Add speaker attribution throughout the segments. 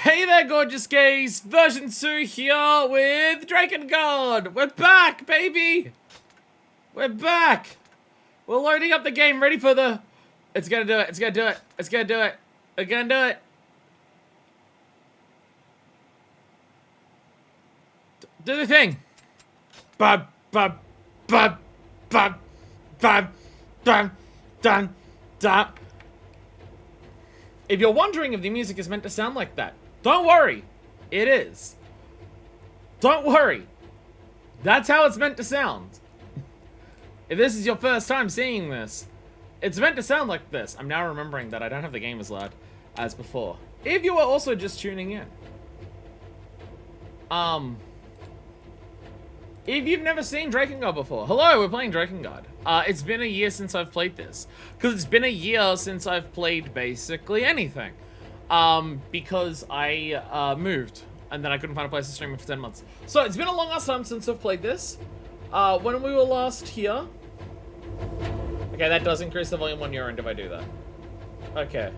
Speaker 1: Hey there, gorgeous gays! Version 2 here with Drakengard! We're back, baby! We're back! We're loading up the game, ready for the... It's gonna do it, it's gonna do it, it's gonna do it, it's gonna do it! Do the thing! Bub, bub, bub, bub, bub, dun, dun, dun. If you're wondering if the music is meant to sound like that, don't worry, it is. Don't worry, that's how it's meant to sound. If this is your first time seeing this, it's meant to sound like this. I'm now remembering that I don't have the game as loud as before. If you are also just tuning in, if you've never seen Drakengard before, hello, we're playing Drakengard. It's been a year since I've played this. Because it's been a year since I've played basically anything. Because I moved, and then I couldn't find a place to stream it for 10 months. So it's been a long ass time since I've played this. When we were last here... Okay, that does increase the volume on your end if I do that. Okay.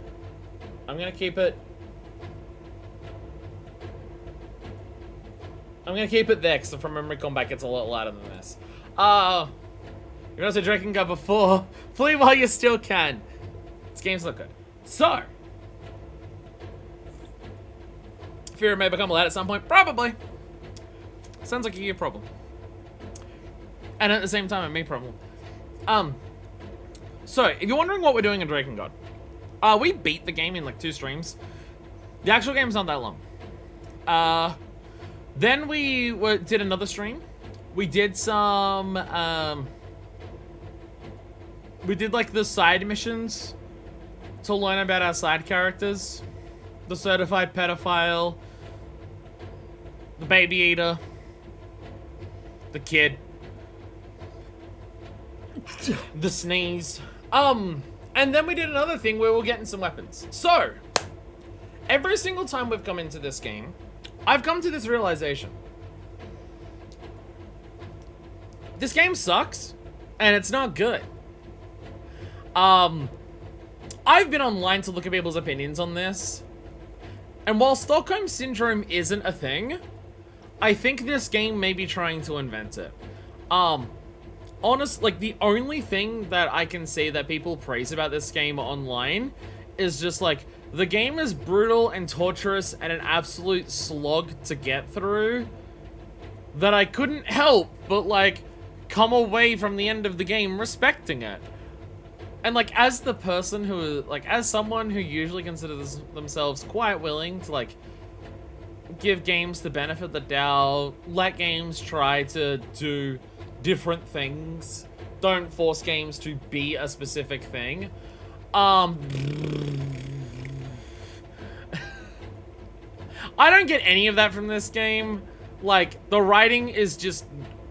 Speaker 1: I'm gonna keep it... I'm gonna keep it there, because from memory comeback it's a lot louder than this. You've also Drakengard before. Flee while you still can. This game's not good. So, fear it may become loud at some point. Probably. Sounds like a you problem. And at the same time, a me problem. So, if you're wondering what we're doing in Drakengard, we beat the game in like 2 streams. The actual game's not that long. Then we did another stream. We did some, we did like the side missions to learn about our side characters. The certified pedophile, the baby eater, the kid, the sneeze. And then we did another thing where we're getting some weapons. So, every single time we've come into this game, I've come to this realization. This game sucks, and it's not good. I've been online to look at people's opinions on this, and while Stockholm Syndrome isn't a thing, I think this game may be trying to invent it. Honest, like, the only thing that I can say that people praise about this game online is just, like, the game is brutal and torturous and an absolute slog to get through that I couldn't help but, like, come away from the end of the game respecting it. And, like, as the person who, like, as someone who usually considers themselves quite willing to, like, give games the benefit of the doubt, let games try to do different things, don't force games to be a specific thing, I don't get any of that from this game. Like, the writing is just,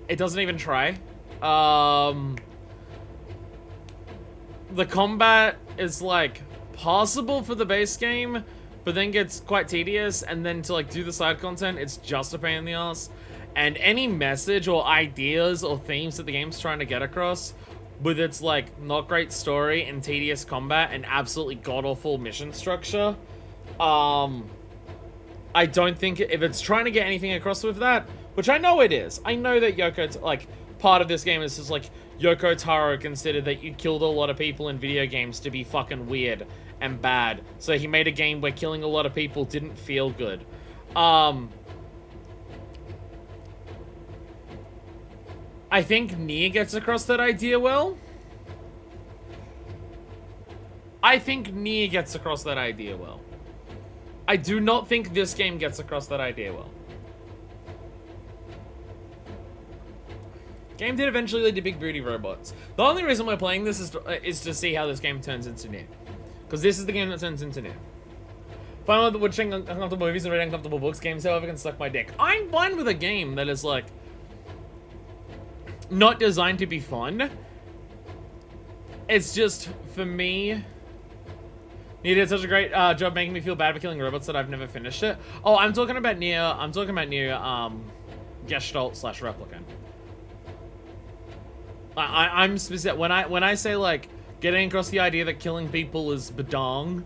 Speaker 1: it doesn't even try. The combat is, like, possible for the base game, but then gets quite tedious, and then to, like, do the side content, it's just a pain in the ass. And any message or ideas or themes that the game's trying to get across, with its, like, not great story and tedious combat and absolutely god-awful mission structure, I don't think if it's trying to get anything across with that, which I know it is. I know that Yoko, like, part of this game is just, like, Yoko Taro considered that you killed a lot of people in video games to be fucking weird and bad. So he made a game where killing a lot of people didn't feel good. I think Nier gets across that idea well. I think Nier gets across that idea well. I do not think this game gets across that idea well. Game did eventually lead to big booty robots. The only reason we're playing this is to see how this game turns into Nier. Because this is the game that turns into Nier. Fine with watching uncomfortable movies and reading uncomfortable books, games however can suck my dick. I'm fine with a game that is like, not designed to be fun. It's just, for me, Nier did such a great job making me feel bad for killing robots that I've never finished it. Oh, I'm talking about Nier, Gestalt / Replicant. I'm specific, when I say, like, getting across the idea that killing people is badong,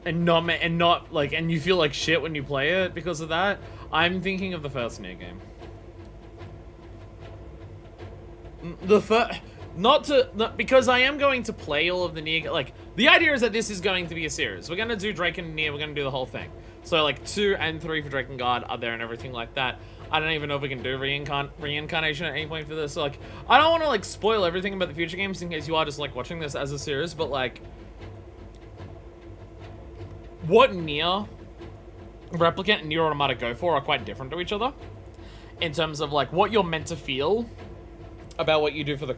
Speaker 1: and not like, and you feel like shit when you play it because of that. I'm thinking of the first Nier game. Because I am going to play all of the Nier, like, the idea is that this is going to be a series. We're gonna do Drake and Nier, we're gonna do the whole thing. So, like, 2 and 3 for Drakengard are there and everything like that. I don't even know if we can do reincarnation at any point for this. So, like, I don't want to, like, spoil everything about the future games in case you are just, like, watching this as a series, but, like, what Nier, Replicant, and Nier Automata go for are quite different to each other. In terms of, like, what you're meant to feel about what you do for the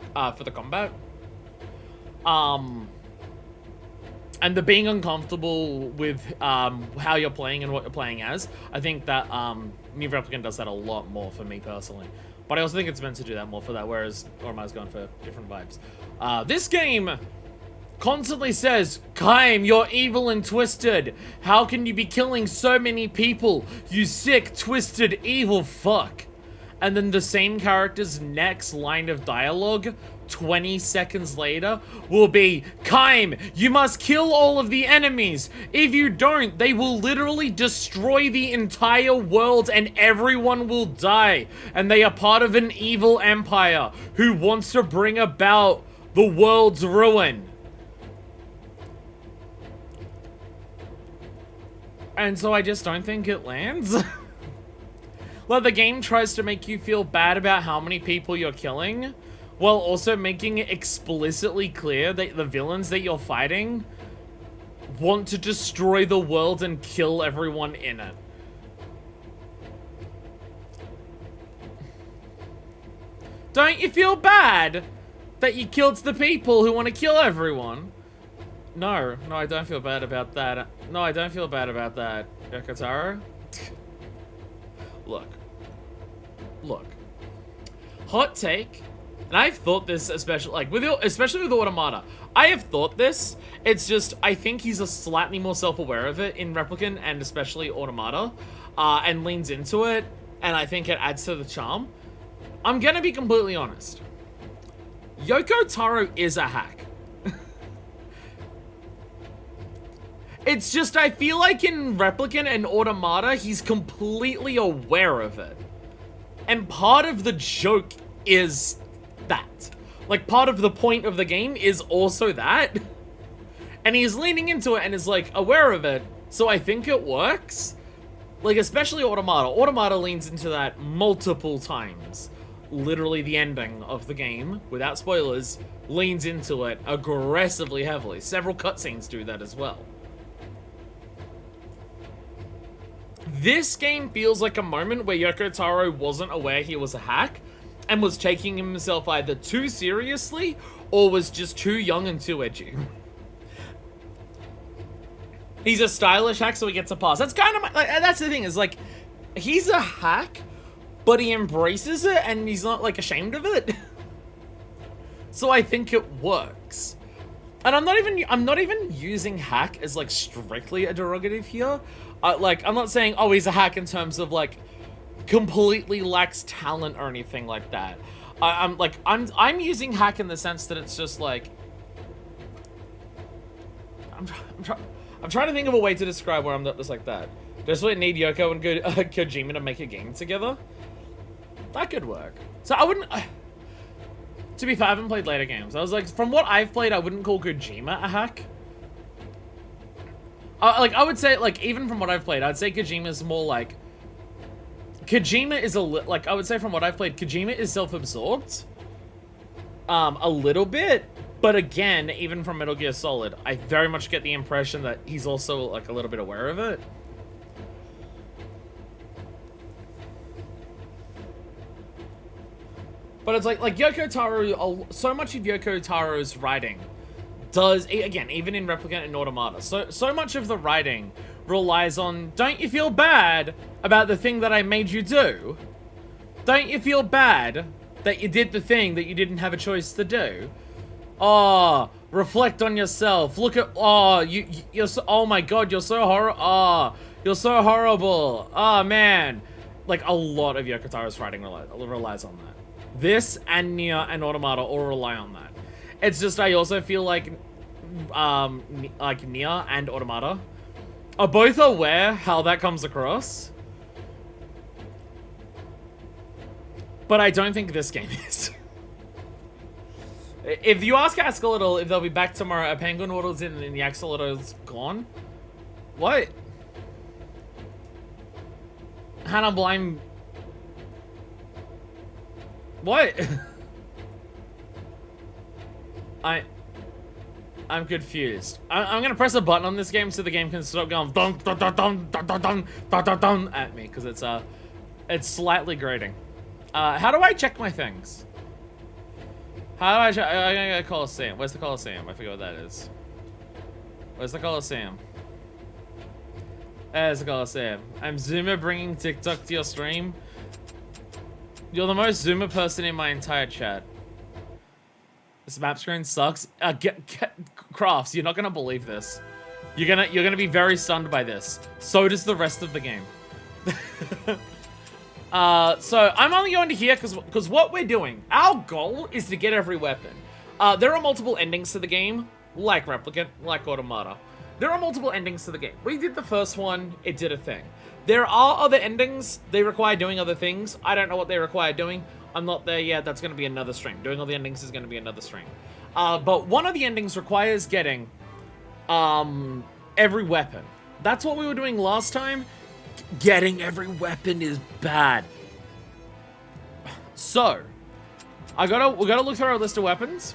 Speaker 1: combat. And the being uncomfortable with how you're playing and what you're playing as. I think that Nier Replicant does that a lot more for me personally. But I also think it's meant to do that more for that, whereas Automata's going for different vibes. This game constantly says, Kaim, you're evil and twisted. How can you be killing so many people? You sick, twisted, evil fuck. And then the same character's next line of dialogue 20 seconds later will be, Kaim, you must kill all of the enemies. If you don't, they will literally destroy the entire world and everyone will die. And they are part of an evil empire who wants to bring about the world's ruin. And so I just don't think it lands. Like, the game tries to make you feel bad about how many people you're killing, while also making it explicitly clear that the villains that you're fighting want to destroy the world and kill everyone in it. Don't you feel bad that you killed the people who want to kill everyone? No, I don't feel bad about that. No, I don't feel bad about that, Yakataro. Look. Hot take, and I've thought this especially with Automata. I have thought this. It's just I think he's a slightly more self-aware of it in Replicant and especially Automata, and leans into it, and I think it adds to the charm. I'm gonna be completely honest. Yoko Taro is a hack. It's just, I feel like in Replicant and Automata, he's completely aware of it. And part of the joke is that. Like, part of the point of the game is also that. And he's leaning into it and is, like, aware of it. So I think it works. Like, especially Automata. Automata leans into that multiple times. Literally the ending of the game, without spoilers, leans into it aggressively heavily. Several cutscenes do that as well. This game feels like a moment where Yoko Taro wasn't aware he was a hack and was taking himself either too seriously or was just too young and too edgy. He's a stylish hack, so he gets a pass. That's kind of like, that's the thing, is like, he's a hack, but he embraces it and he's not like ashamed of it. So I think it works. And I'm not even using hack as like strictly a derogative here. Like, I'm not saying, oh, he's a hack in terms of like completely lacks talent or anything like that. I'm using hack in the sense that it's just like, I'm trying to think of a way to describe where I'm not just like that. Just we need Yoko and Kojima to make a game together. That could work. So I wouldn't. To be fair, I haven't played later games. I was like, from what I've played, I wouldn't call Kojima a hack. Like, I would say, like, even from what I've played, I'd say Kojima's more like... Kojima is like, I would say from what I've played, Kojima is self-absorbed. A little bit. But again, even from Metal Gear Solid, I very much get the impression that he's also, like, a little bit aware of it. But it's like Yoko Taro, so much of Yoko Taro's writing does, again, even in Replicant and Automata, so much of the writing relies on, don't you feel bad about the thing that I made you do? Don't you feel bad that you did the thing that you didn't have a choice to do? Oh, reflect on yourself. Look at, oh, you're so, oh my god, you're so you're so horrible. Oh man. Like, a lot of Yoko Taro's writing relies on that. This and Nier and Automata all rely on that. It's just, I also feel like Nier and Automata are both aware how that comes across. But I don't think this game is. If you ask Axolotl if they'll be back tomorrow, a penguin waddles in and the Axolotl's gone. What? Hannah Blime. What? I'm confused. I'm gonna press a button on this game so the game can stop going dun dun dun dun dun dun dun dun dun dun at me, because it's slightly grating. How do I check my things? How do I check? I'm gonna go Coliseum. Where's the Coliseum? I forget what that is. Where's the Coliseum? There's the Coliseum. I'm Zoomer bringing TikTok to your stream. You're the most Zoomer person in my entire chat. This map screen sucks. Crafts, you're not gonna believe this. You're gonna be very stunned by this. So does the rest of the game. So I'm only going to here because what we're doing, our goal is to get every weapon. There are multiple endings to the game, like Replicant, like Automata. There are multiple endings to the game. We did the first one, it did a thing. There are other endings, they require doing other things. I don't know what they require doing. I'm not there yet, that's gonna be another stream. Doing all the endings is gonna be another stream. But one of the endings requires getting, every weapon. That's what we were doing last time. Getting every weapon is bad. So, we gotta look through our list of weapons.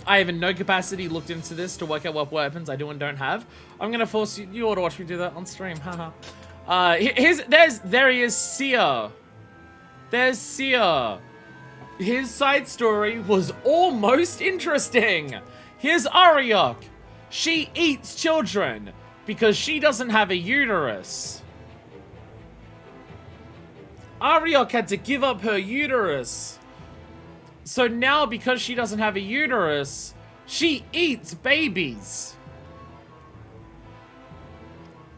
Speaker 1: I have in no capacity looked into this to work out what weapons I do and don't have. I'm gonna force you all to watch me do that on stream, haha. There he is, Sia. There's Sia. His side story was almost interesting. Here's Ariok. She eats children because she doesn't have a uterus. Ariok had to give up her uterus. So now, because she doesn't have a uterus, she eats babies.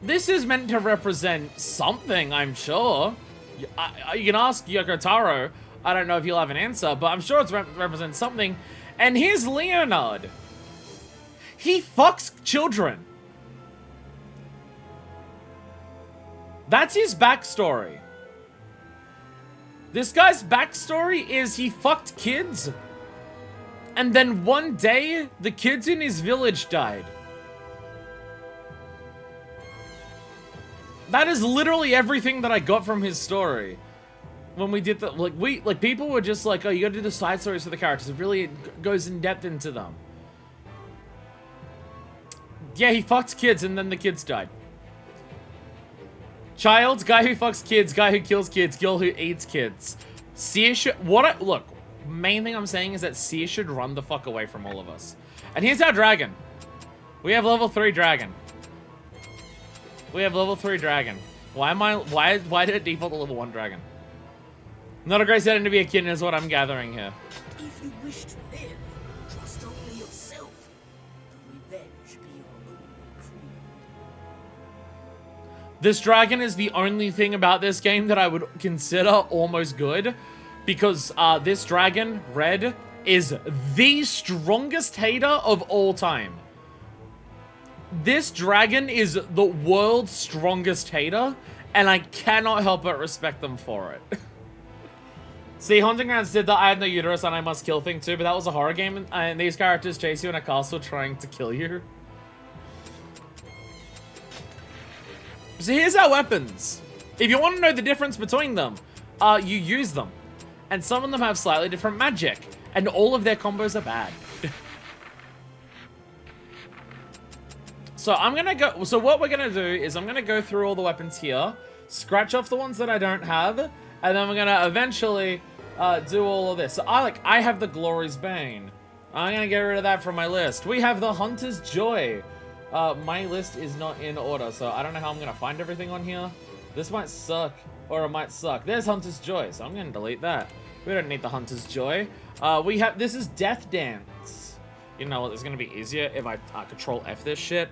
Speaker 1: This is meant to represent something, I'm sure. You can ask Yoko Taro. I don't know if you'll have an answer, but I'm sure it's represents something. And here's Leonard. He fucks children. That's his backstory. This guy's backstory is he fucked kids. And then one day, the kids in his village died. That is literally everything that I got from his story. When we did the, people were just like, oh, you gotta do the side stories for the characters. It really goes in depth into them. Yeah, he fucked kids and then the kids died. Child, guy who fucks kids, guy who kills kids, girl who eats kids. Sia should, look, main thing I'm saying is that Sia should run the fuck away from all of us. And here's our dragon. We have level 3 dragon. We have level 3 dragon. Why did it default to level 1 dragon? Not a great setting to be a kid is what I'm gathering here.
Speaker 2: If you wish to live, trust only yourself. The revenge be your only creed.
Speaker 1: This dragon is the only thing about this game that I would consider almost good. Because this dragon, Red, is the strongest hater of all time. This dragon is the world's strongest hater, and I cannot help but respect them for it. See, Haunting Grounds did the I have no uterus and I must kill thing too, but that was a horror game, and these characters chase you in a castle trying to kill you. So here's our weapons. If you want to know the difference between them, you use them. And some of them have slightly different magic, and all of their combos are bad. So I'm gonna go, so what we're gonna do is I'm gonna go through all the weapons here, scratch off the ones that I don't have, and then we're gonna eventually do all of this. So I have the Glory's Bane. I'm gonna get rid of that from my list. We have the Hunter's Joy. My list is not in order, so I don't know how I'm gonna find everything on here. This might suck, or it might suck. There's Hunter's Joy, so I'm gonna delete that. We don't need the Hunter's Joy. This is Death Dance. You know what, it's gonna be easier if I control F this shit.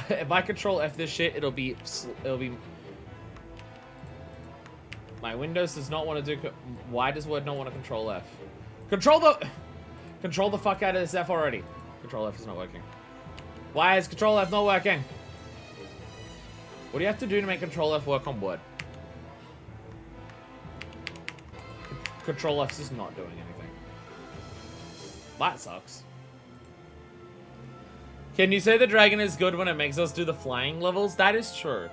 Speaker 1: If I control F this shit, it'll be... My Windows does not want to do... Why does Word not want to control F? Control the fuck out of this F already. Control F is not working. Why is control F not working? What do you have to do to make Control F work on Word? Control F's just not doing anything. That sucks. Can you say the dragon is good when it makes us do the flying levels? That is true.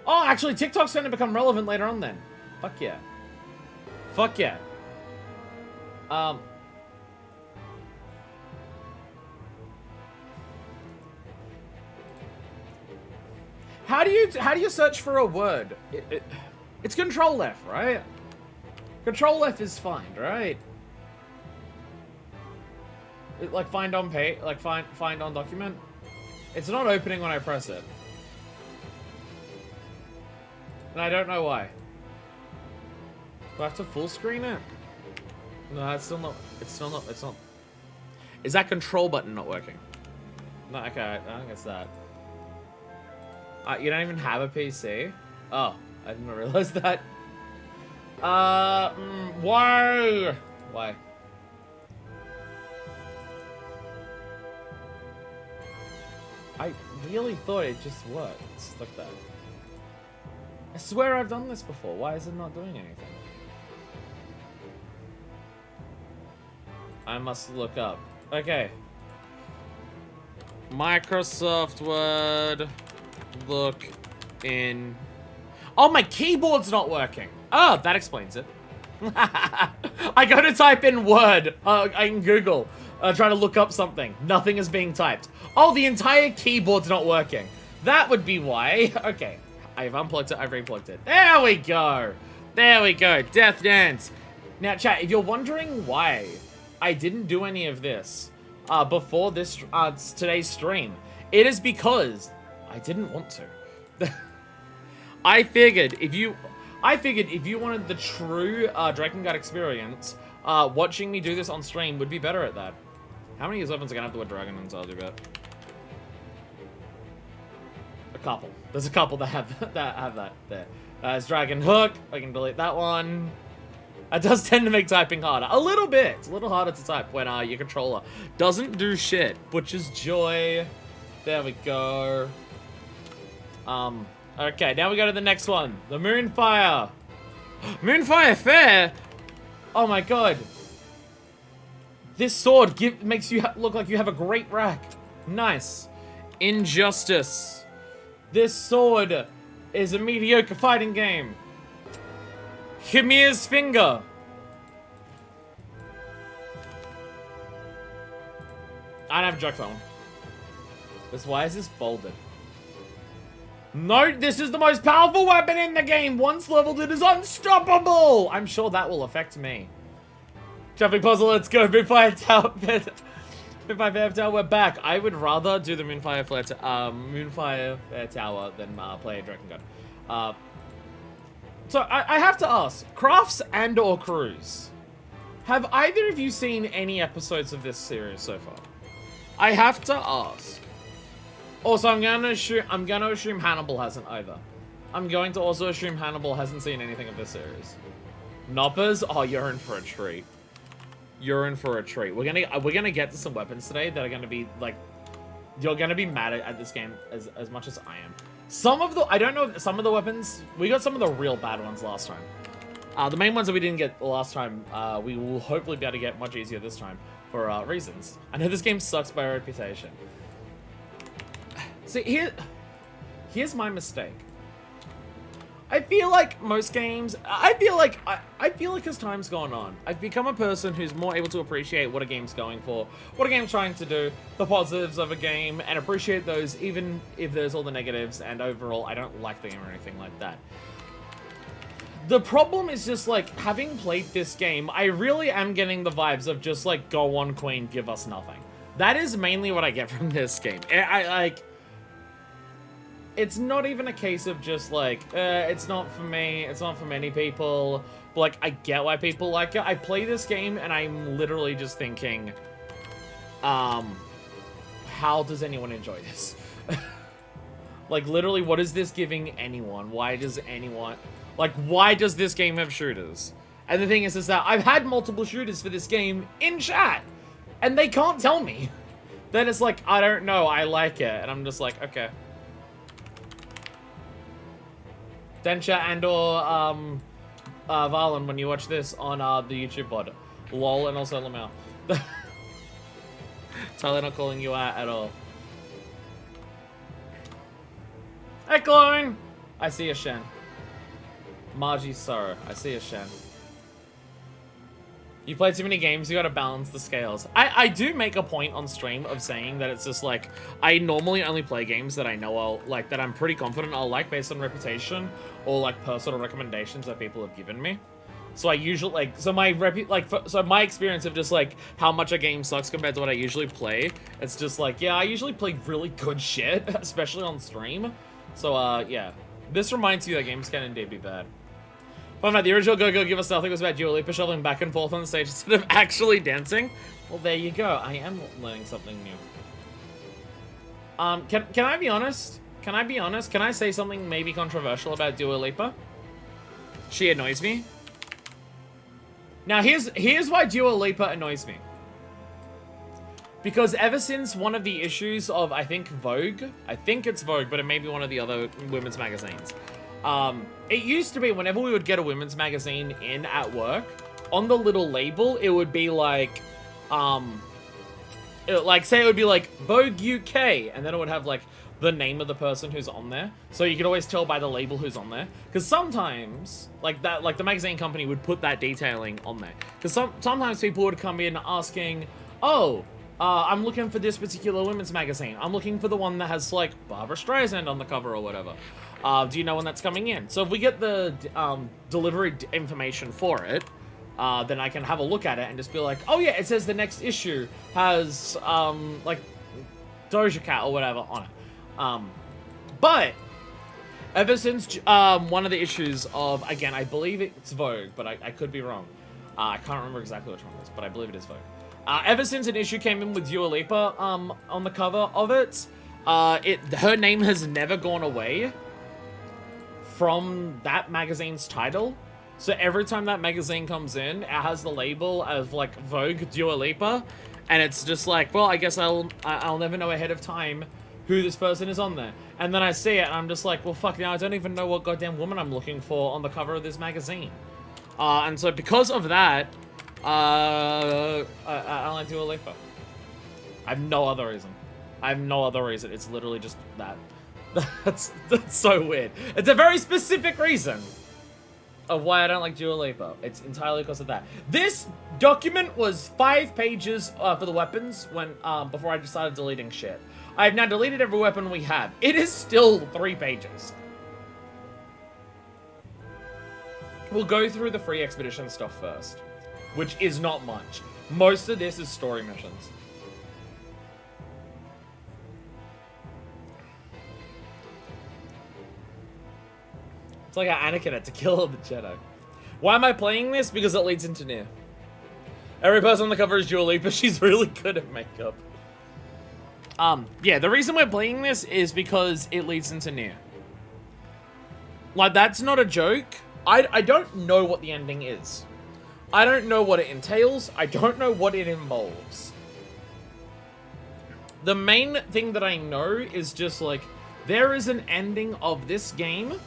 Speaker 1: Oh, actually, TikTok's going to become relevant later on then. Fuck yeah. Fuck yeah. How do you search for a word? It's Control F, right? Control F is find, right? Like find on page, like find on document. It's not opening when I press it. And I don't know why. Do I have to full screen it? No, it's still not. It's not. Is that control button not working? No, okay, I think it's that. You don't even have a PC? Oh, I didn't realize that. Why? Why? I really thought it just worked. It's like that. I swear I've done this before. Why is it not doing anything? I must look up. Okay. Microsoft Word. Look in. Oh, my keyboard's not working. Oh, that explains it. I go to type in Word in Google, trying to look up something. Nothing is being typed. Oh, the entire keyboard's not working. That would be why. Okay. I've unplugged it, I've replugged it. There we go. There we go. Death Dance. Now, chat, if you're wondering why I didn't do any of this before this today's stream, it is because I didn't want to. I figured if you wanted the true Drakengard experience, watching me do this on stream would be better at that. How many weapons are gonna have the word dragon and tell you about? A couple. There's a couple that have that there. There's Dragon Hook. I can delete that one. It does tend to make typing harder. A little bit. It's a little harder to type when your controller doesn't do shit. Butcher's Joy. There we go. Okay, now we go to the next one. The Moonfire. Moonfire Fair? Oh my god. This sword makes you look like you have a great rack. Nice. Injustice. This sword is a mediocre fighting game. Hymir's Finger. I don't have Jack phone. Why is this bolded? No, this is the most powerful weapon in the game. Once leveled, it is unstoppable. I'm sure that will affect me. Jumping puzzle, let's go. Moonfire Tower. Moonfire Tower, we're back. I would rather do the Moonfire Tower than play Drakengard. So I have to ask, Crafts and or Cruise, have either of you seen any episodes of this series so far? I have to ask. Also, I'm gonna assume Hannibal hasn't either. I'm going to also assume Hannibal hasn't seen anything of this series. Noppers? Oh, you're in for a treat. You're in for a treat. We're gonna get to some weapons today that are gonna be like, you're gonna be mad at this game as much as I am. Some of the weapons, we got some of the real bad ones last time. The main ones that we didn't get the last time, we will hopefully be able to get much easier this time for reasons. I know this game sucks by reputation. See, here's my mistake. I feel like most games, I feel like as time's gone on, I've become a person who's more able to appreciate what a game's going for, what a game's trying to do, the positives of a game, and appreciate those even if there's all the negatives, and overall, I don't like the game or anything like that. The problem is just, like, having played this game, I really am getting the vibes of just, like, go on, Queen, give us nothing. That is mainly what I get from this game. It's not even a case of just like, it's not for me, it's not for many people, but like, I get why people like it. I play this game and I'm literally just thinking, how does anyone enjoy this? Like, literally, what is this giving anyone? Why does this game have shooters? And the thing is that I've had multiple shooters for this game in chat, and they can't tell me. Then it's like, I don't know, I like it, and I'm just like, okay. Densha and or Varlin when you watch this on the YouTube pod. LOL and also Lamau. Totally not calling you out at all. Hey, Clone! I see a Shen. Margie Sorrow. I see a Shen. You play too many games, you gotta balance the scales. I do make a point on stream of saying that it's just like, I normally only play games that I know I'll, like, that I'm pretty confident I'll like based on reputation or, like, personal recommendations that people have given me. So I usually, like, so my experience of just, like, how much a game sucks compared to what I usually play, it's just like, yeah, I usually play really good shit, especially on stream. So, yeah. This reminds you that games can indeed be bad. Fun fact, the original Go Go Give Us Nothing was about Dua Lipa shoveling back and forth on the stage instead of actually dancing. Well, there you go. I am learning something new. Can I be honest? Can I be honest? Can I say something maybe controversial about Dua Lipa? She annoys me. Now, here's why Dua Lipa annoys me. Because ever since one of the issues of, I think, Vogue, I think it's Vogue, but it may be one of the other women's magazines. It used to be whenever we would get a women's magazine in at work, on the little label, it would be like, say it would be like Vogue UK, and then it would have like the name of the person who's on there. So you could always tell by the label who's on there. Because sometimes, like the magazine company would put that detailing on there. Because sometimes people would come in asking, oh, I'm looking for this particular women's magazine. I'm looking for the one that has, like, Barbara Streisand on the cover or whatever. Do you know when that's coming in? So if we get the delivery information for it, then I can have a look at it and just be like, oh yeah, it says the next issue has, like, Doja Cat or whatever on it. But ever since one of the issues of, again, I believe it's Vogue, but I could be wrong. I can't remember exactly which one it is, but I believe it is Vogue. Ever since an issue came in with Dua Lipa on the cover of it, her name has never gone away from that magazine's title. So every time that magazine comes in, it has the label of, like, Vogue Dua Lipa, and it's just like, well, I guess I'll never know ahead of time who this person is on there. And then I see it, and I'm just like, well, fuck, now I don't even know what goddamn woman I'm looking for on the cover of this magazine. And so because of that, I don't like Dua Lipa. I have no other reason. I have no other reason. It's literally just that. That's so weird. It's a very specific reason of why I don't like Dua Lipa. It's entirely because of that. This document was 5 pages for the weapons when before I decided deleting shit. I have now deleted every weapon we have. It is still 3 pages. We'll go through the free expedition stuff first, which is not much. Most of this is story missions. It's like how Anakin had to kill the Jedi. Why am I playing this? Because it leads into Nier. Every person on the cover is Dua Lipa. She's really good at makeup. Yeah, the reason we're playing this is because it leads into Nier. Like, that's not a joke. I don't know what the ending is. I don't know what it entails. I don't know what it involves. The main thing that I know is just, like, there is an ending of this game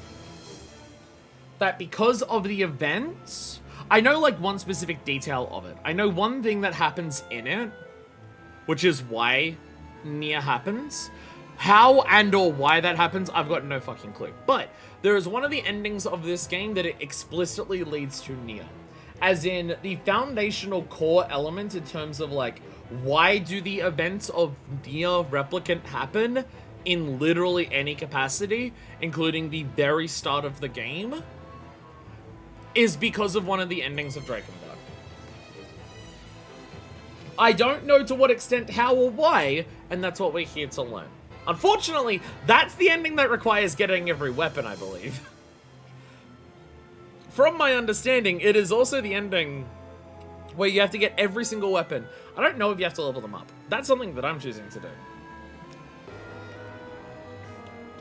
Speaker 1: that because of the events, I know, like, one specific detail of it. I know one thing that happens in it, which is why Nier happens. How and or why that happens, I've got no fucking clue. But there is one of the endings of this game that it explicitly leads to Nier. As in, the foundational core element in terms of, like, why do the events of Nier Replicant happen in literally any capacity, including the very start of the game, is because of one of the endings of Drakengard. I don't know to what extent, how, or why, and that's what we're here to learn. Unfortunately, that's the ending that requires getting every weapon, I believe. From my understanding, it is also the ending where you have to get every single weapon. I don't know if you have to level them up. That's something that I'm choosing to do.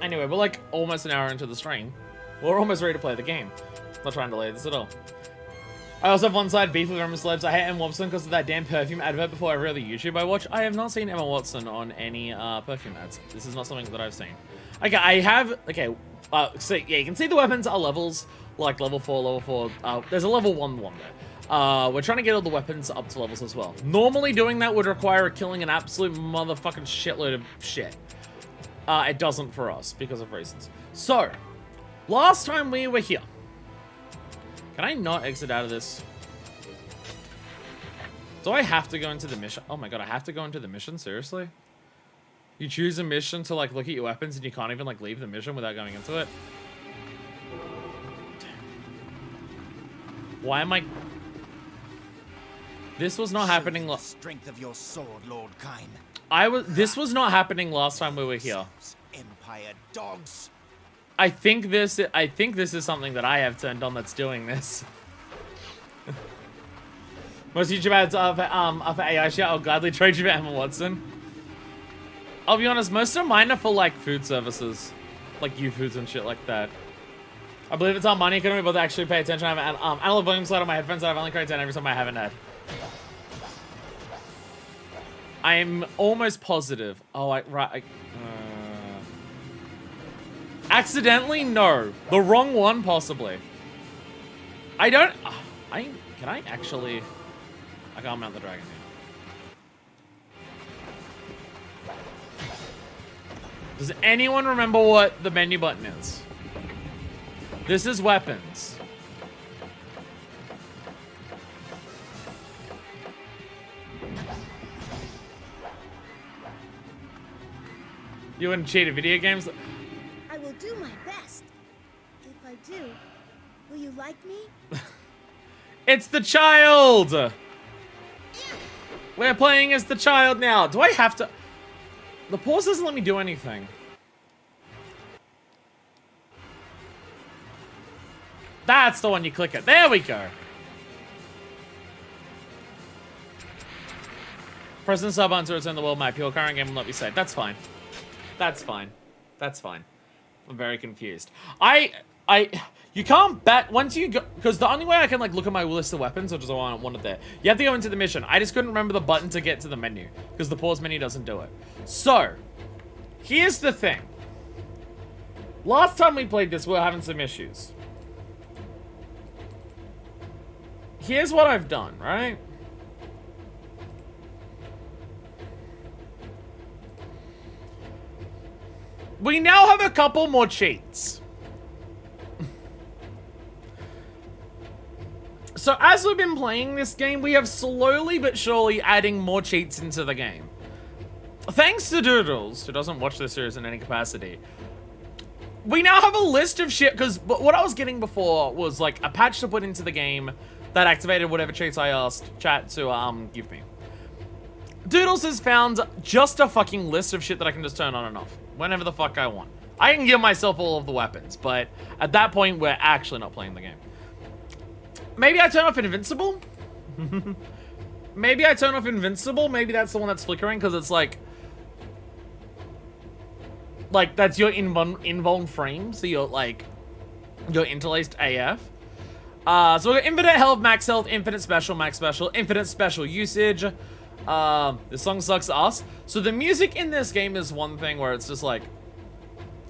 Speaker 1: Anyway, we're like almost an hour into the stream. We're almost ready to play the game. Not trying to delay this at all. I also have one side beef with Emma Celebs. I hate Emma Watson because of that damn perfume advert before every other YouTube I watch. I have not seen Emma Watson on any perfume ads. This is not something that I've seen. Okay, I have... Okay, So yeah, you can see the weapons are levels, like level 4. There's a level 1 there. We're trying to get all the weapons up to levels as well. Normally doing that would require killing an absolute motherfucking shitload of shit. It doesn't for us because of reasons. So, last time we were here. Can I not exit out of this? Do I have to go into the mission? Oh my god, I have to go into the mission? Seriously? You choose a mission to, like, look at your weapons and you can't even, like, leave the mission without going into it? Why am I... This was not happening...
Speaker 3: Strength of your sword, Lord Kine.
Speaker 1: This was not happening last time we were here.
Speaker 3: Empire dogs.
Speaker 1: I think this is something that I have turned on that's doing this. Most YouTube ads are for AI shit. I'll gladly trade you for Emma Watson. I'll be honest, most of mine are for like food services, like U-Foods and shit like that. I believe it's on money. Couldn't be bothered to actually pay attention. I have an analog volume slide on my headphones that I've only cranked down every time I haven't had. I'm almost positive. Oh, accidentally? No. The wrong one, possibly. I don't... Can I actually... I can't mount the dragon here. Does anyone remember what the menu button is? This is weapons. You wouldn't cheat at video games?
Speaker 4: I will do my best. If I do, will you like me?
Speaker 1: It's the child! We're playing as the child now. Do I have to... The pause doesn't let me do anything. That's the one you click it. There we go. Press the sub button to return the world map. Your current game will not be saved. That's fine. That's fine. That's fine. I'm very confused. You can't bet once you go, because the only way I can like look at my list of weapons, which is why I want it there, you have to go into the mission. I just couldn't remember the button to get to the menu because the pause menu doesn't do it. So, here's the thing. Last time we played this, we were having some issues. Here's what I've done, right? We now have a couple more cheats. So as we've been playing this game, we have slowly but surely adding more cheats into the game. Thanks to Doodles, who doesn't watch this series in any capacity. We now have a list of shit, because what I was getting before was like a patch to put into the game that activated whatever cheats I asked chat to give me. Doodles has found just a fucking list of shit that I can just turn on and off whenever the fuck I want. I can give myself all of the weapons, but at that point, we're actually not playing the game. Maybe I turn off Invincible? Maybe I turn off Invincible? Maybe that's the one that's flickering, because it's like... Like, that's your invuln frame, so you're, like... You're interlaced AF. So we've got infinite health, infinite special, max special, infinite special usage. This song sucks ass. So the music in this game is one thing where it's just like...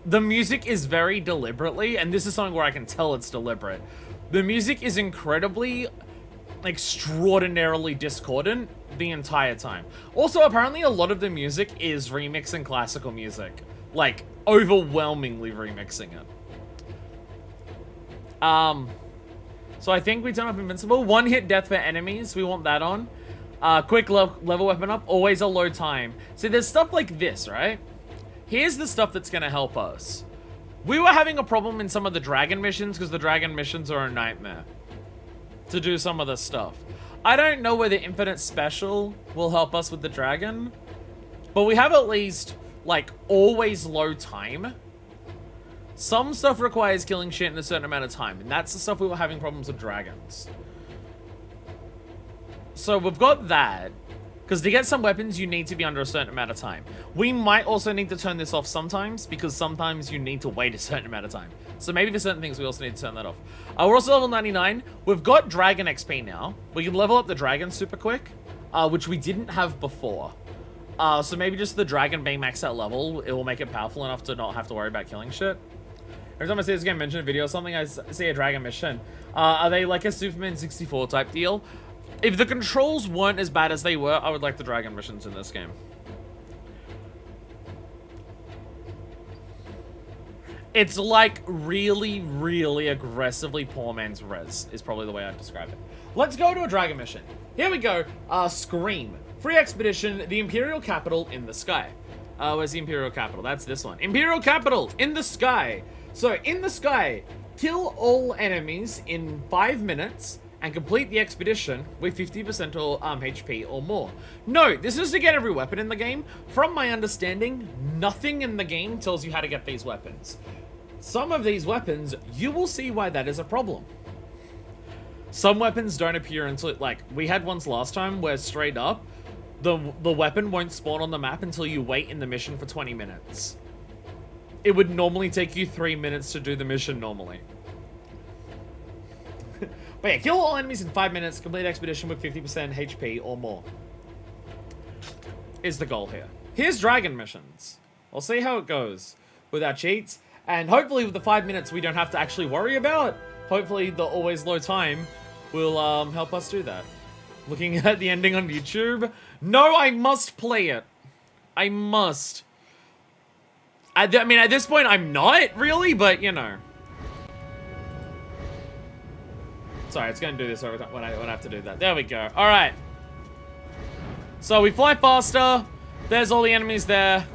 Speaker 1: The music is very deliberately, and this is something where I can tell it's deliberate. The music is incredibly, extraordinarily discordant the entire time. Also, apparently a lot of the music is remixing classical music. Like, overwhelmingly remixing it. So I think we turn off Invincible. One hit death for enemies, we want that on. Quick level weapon up, always a low time. See, there's stuff like this, right? Here's the stuff that's gonna help us. We were having a problem in some of the dragon missions because the dragon missions are a nightmare to do some of this stuff. I don't know whether infinite special will help us with the dragon, but we have at least, like, always low time. Some stuff requires killing shit in a certain amount of time, and that's the stuff we were having problems with dragons. So we've got that. Because to get some weapons, you need to be under a certain amount of time. We might also need to turn this off sometimes, because sometimes you need to wait a certain amount of time. So maybe for certain things, we also need to turn that off. We're also level 99. We've got Dragon XP now. We can level up the Dragon super quick, which we didn't have before. So maybe just the Dragon being maxed out level, it will make it powerful enough to not have to worry about killing shit. Every time I see this game mentioned in a video or something, I see a dragon mission. Are they like a Superman 64 type deal? If the controls weren't as bad as they were, I would like the dragon missions in this game. It's like really, really aggressively poor man's res, is probably the way I'd describe it. Let's go to a dragon mission. Here we go. Scream. Free expedition, the Imperial Capital in the sky. Where's the Imperial Capital? That's this one. Imperial Capital in the sky. So, in the sky, kill all enemies in 5 minutes and complete the expedition with 50% or HP or more. No, this is to get every weapon in the game. From my understanding, nothing in the game tells you how to get these weapons. Some of these weapons, you will see why that is a problem. Some weapons don't appear until, like, we had ones last time where straight up, the weapon won't spawn on the map until you wait in the mission for 20 minutes. It would normally take you 3 minutes to do the mission normally. But yeah, kill all enemies in 5 minutes, complete expedition with 50% HP or more. Is the goal here. Here's dragon missions. We'll see how it goes with our cheats. And hopefully with the 5 minutes we don't have to actually worry about. Hopefully the always low time will help us do that. Looking at the ending on YouTube. No, I must play it. I must. I mean, at this point, I'm not really, but you know. Sorry, it's going to do this every time when I have to do that. There we go. All right. So we fly faster. There's all the enemies there.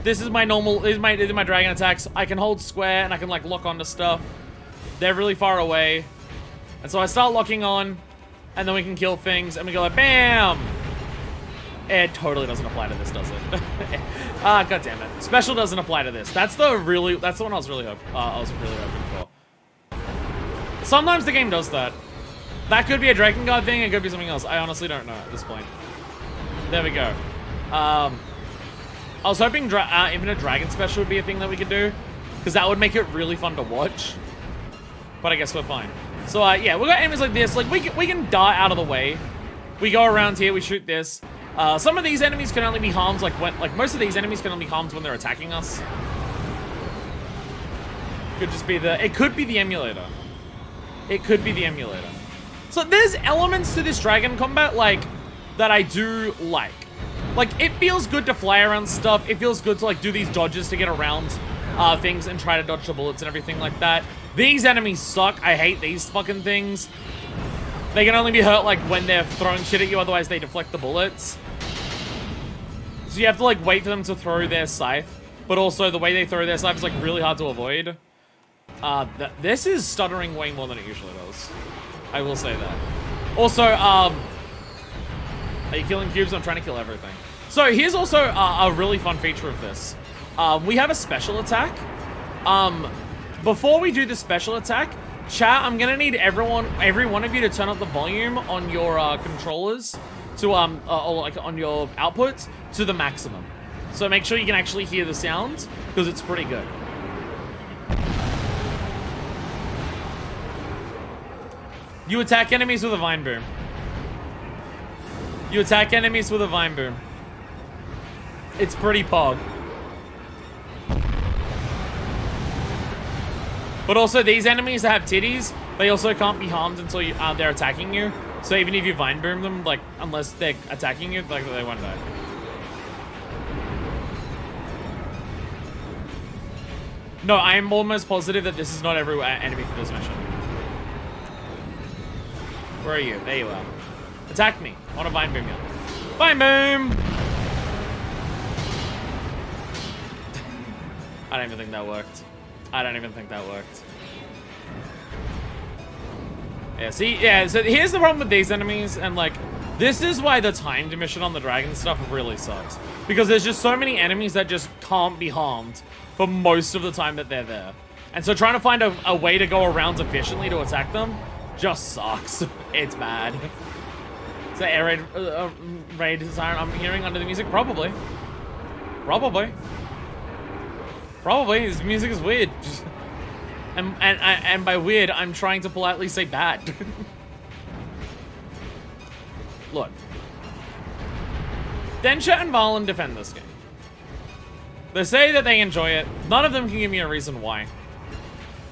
Speaker 1: This is my normal. These are my dragon attacks. I can hold square and I can like lock onto stuff. They're really far away, and so I start locking on, and then we can kill things, and we go like bam. It totally doesn't apply to this, does it? Ah, god damn it. Special doesn't apply to this. That's the one I was really hoping for. Sometimes the game does that. That could be a Drakengard thing, it could be something else. I honestly don't know at this point. There we go. I was hoping Infinite Dragon Special would be a thing that we could do, because that would make it really fun to watch. But I guess we're fine. So yeah, we got enemies like this. Like we can dart out of the way. We go around here, we shoot this. Some of these enemies can only be harmed most of these enemies can only be harmed when they're attacking us. Could just be it could be the emulator. It could be the emulator. So there's elements to this dragon combat like that I do like. Like it feels good to fly around stuff. It feels good to like do these dodges to get around things and try to dodge the bullets and everything like that. These enemies suck. I hate these fucking things. They can only be hurt like when they're throwing shit at you, otherwise they deflect the bullets. So you have to like wait for them to throw their scythe, but also the way they throw their scythe is like really hard to avoid. This is stuttering way more than it usually does. I will say that. Also, are you killing cubes? I'm trying to kill everything. So here's also a really fun feature of this. We have a special attack. Before we do the special attack, chat, I'm gonna need every one of you to turn up the volume on your controllers to or like on your outputs to the maximum. So make sure you can actually hear the sound because it's pretty good. You attack enemies with a vine boom. You attack enemies with a vine boom. It's pretty pog. But also, these enemies that have titties, they also can't be harmed until they're attacking you. So even if you vine boom them, like, unless they're attacking you, like, they won't die. No, I am almost positive that this is not every enemy for this mission. Where are you? There you are. Attack me. I want to vine boom you. Vine boom! I don't even think that worked. I don't even think that worked. Yeah, see? Yeah, so here's the problem with these enemies, and like, this is why the timed mission on the dragon stuff really sucks. Because there's just so many enemies that just can't be harmed for most of the time that they're there. And so trying to find a way to go around efficiently to attack them just sucks. It's bad. Is that air raid siren I'm hearing under the music? Probably. Probably. Probably. This music is weird. And by weird, I'm trying to politely say bad. Look. Densha and Valen defend this game. They say that they enjoy it. None of them can give me a reason why.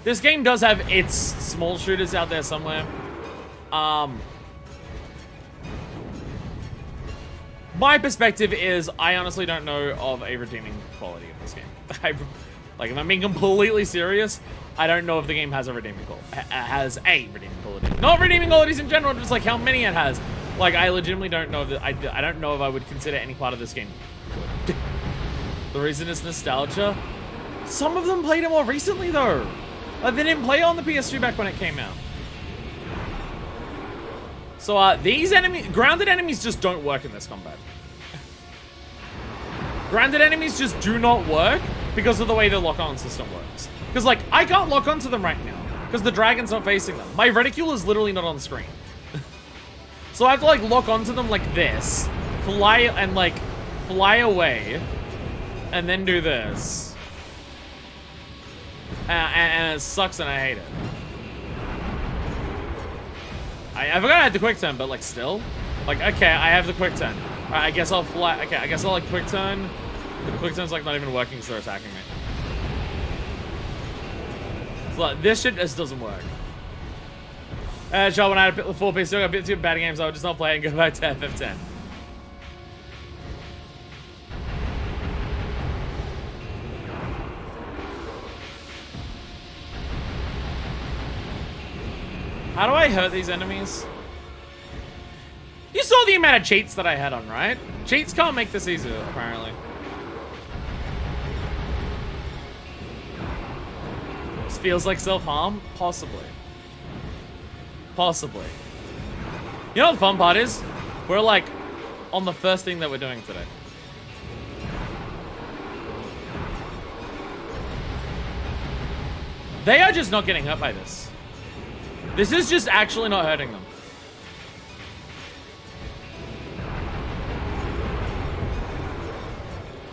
Speaker 1: This game does have its small shooters out there somewhere. My perspective is I honestly don't know of a redeeming quality of this game. Like, if I'm being completely serious, I don't know if the game has a redeeming quality. Has a redeeming quality. Not redeeming qualities in general, just like how many it has. Like, I legitimately don't know that I don't know if I would consider any part of this game good. The reason is nostalgia. Some of them played it more recently though. Like, they didn't play on the PS2 back when it came out. So these grounded enemies just don't work in this combat. Grounded enemies just do not work because of the way the lock-on system works. Because, like, I can't lock onto them right now because the dragon's not facing them. My reticule is literally not on screen. So I have to, like, lock onto them like this, fly away, and then do this. And it sucks and I hate it. I forgot I had the quick turn, but, like, still. Like, okay, I have the quick turn. Alright, I guess I'll fly. Okay, I guess I'll, like, quick turn. The quick turn's, like, not even working because they're attacking me. So, like, this shit just doesn't work. When I had a bit with 4 still got a bit too bad games, I would just not play it and go back to FF10. How do I hurt these enemies? You saw the amount of cheats that I had on, right? Cheats can't make this easier, apparently. This feels like self-harm? Possibly. Possibly. You know what the fun part is? We're like on the first thing that we're doing today. They are just not getting hurt by this. This is just actually not hurting them.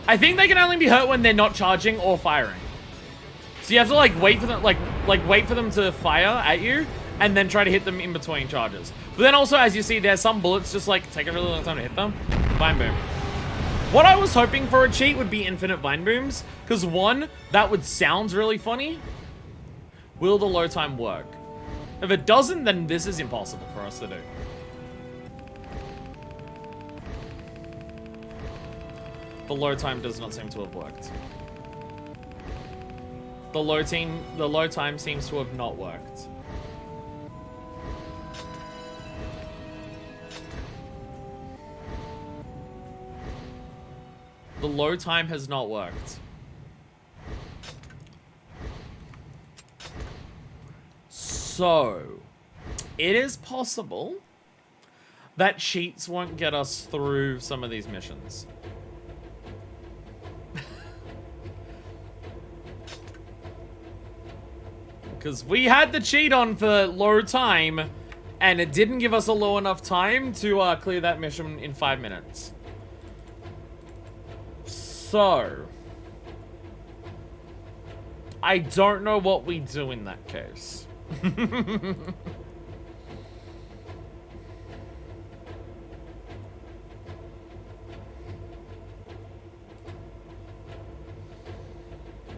Speaker 1: I think they can only be hurt when they're not charging or firing. So you have to like wait for them, like wait for them to fire at you, and then try to hit them in between charges. But then also, as you see, there's some bullets just like take a really long time to hit them. Vine boom. What I was hoping for a cheat would be infinite vine booms, because one, that would sound really funny. Will the load time work? If it doesn't, then this is impossible for us to do. The load time does not seem to have worked. The load time seems to have not worked. The load time has not worked. So, it is possible that cheats won't get us through some of these missions. Because we had the cheat on for low time, and it didn't give us a low enough time to clear that mission in 5 minutes. So, I don't know what we do in that case.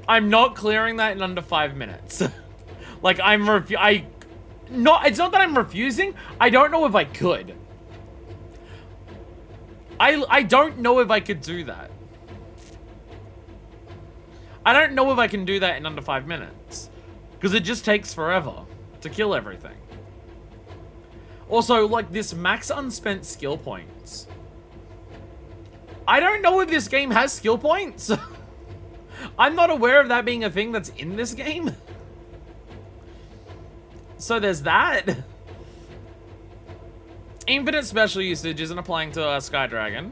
Speaker 1: I'm not clearing that in under 5 minutes. Like, it's not that I'm refusing. I don't know if I could. I don't know if I could do that. I don't know if I can do that in under 5 minutes. Because it just takes forever to kill everything. Also, like, this max unspent skill points. I don't know if this game has skill points. I'm not aware of that being a thing that's in this game. So there's that. Infinite special usage isn't applying to Sky Dragon.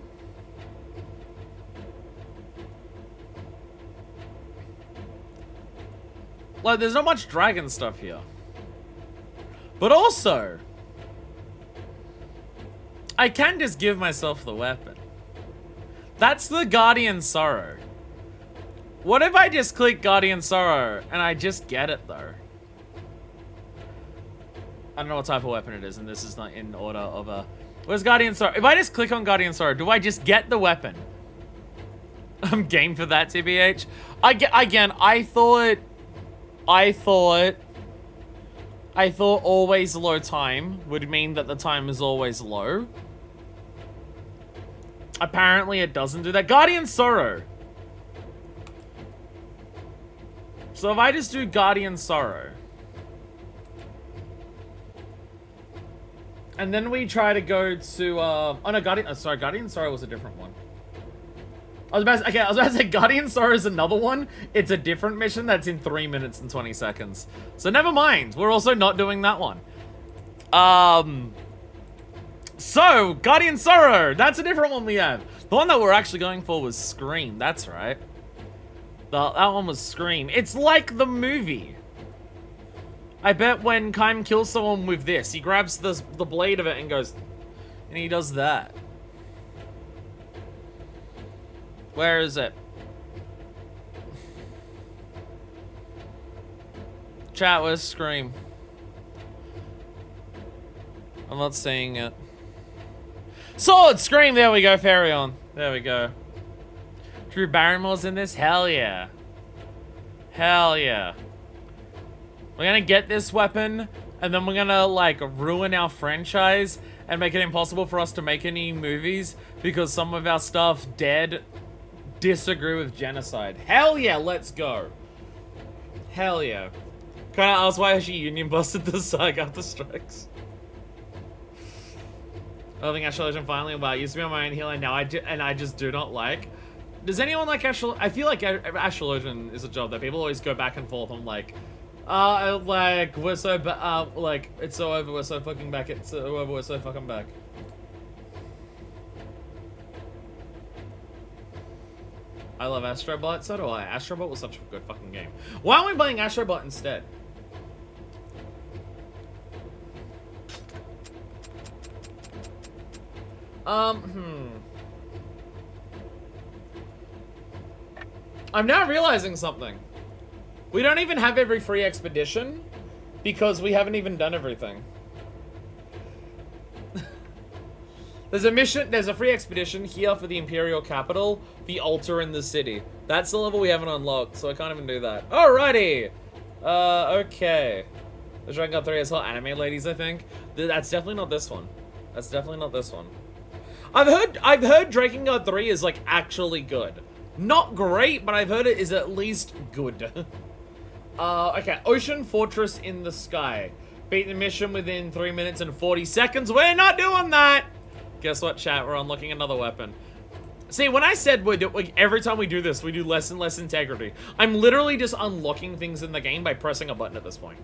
Speaker 1: Like, there's not much dragon stuff here. But also, I can just give myself the weapon. That's the Guardian Sorrow. What if I just click Guardian Sorrow and I just get it though? I don't know what type of weapon it is, and this is not in order of a... Where's Guardian Sorrow? If I just click on Guardian Sorrow, do I just get the weapon? I'm game for that, TBH. Again, I thought I thought always low time would mean that the time is always low. Apparently it doesn't do that. Guardian Sorrow. So if I just do Guardian Sorrow. And then we try to go to, oh no, Guardian Sorrow was a different one. I was about to say Guardian Sorrow is another one. It's a different mission that's in 3 minutes and 20 seconds. So never mind. We're also not doing that one. So, Guardian Sorrow. That's a different one we have. The one that we're actually going for was Scream. That's right. That one was Scream. It's like the movie. I bet when Kaim kills someone with this, he grabs the blade of it and goes... And he does that. Where is it? Chat, where's Scream? I'm not seeing it. Sword! Scream! There we go, Fairy on. There we go. Drew Barrymore's in this? Hell yeah. Hell yeah. We're gonna get this weapon, and then we're gonna, like, ruin our franchise and make it impossible for us to make any movies because some of our stuff dead disagree with genocide. Hell yeah, let's go. Hell yeah. Kinda asked why she union busted the SAG after strikes. I think Astral Legend finally, wow, it used to be on my own heel and now I just do not like. Does anyone like Astral? I feel like Astral Legend is a job that people always go back and forth on, like, like, we're so, like, it's so over, we're so fucking back, it's so over, we're so fucking back. I love Astrobot, so do I. Astrobot was such a good fucking game. Why aren't we playing Astrobot instead? I'm now realizing something. We don't even have every free expedition because we haven't even done everything. There's a free expedition here for the Imperial Capital, the altar in the city. That's the level we haven't unlocked, so I can't even do that. Alrighty! Okay. The Drakengard 3 has hot anime ladies, I think. That's definitely not this one. That's definitely not this one. I've heard Drakengard 3 is, like, actually good. Not great, but I've heard it is at least good. Okay, Ocean Fortress in the Sky. Beat the mission within 3 minutes and 40 seconds. We're not doing that! Guess what, chat? We're unlocking another weapon. See, when I said every time we do this, we do less and less integrity. I'm literally just unlocking things in the game by pressing a button at this point.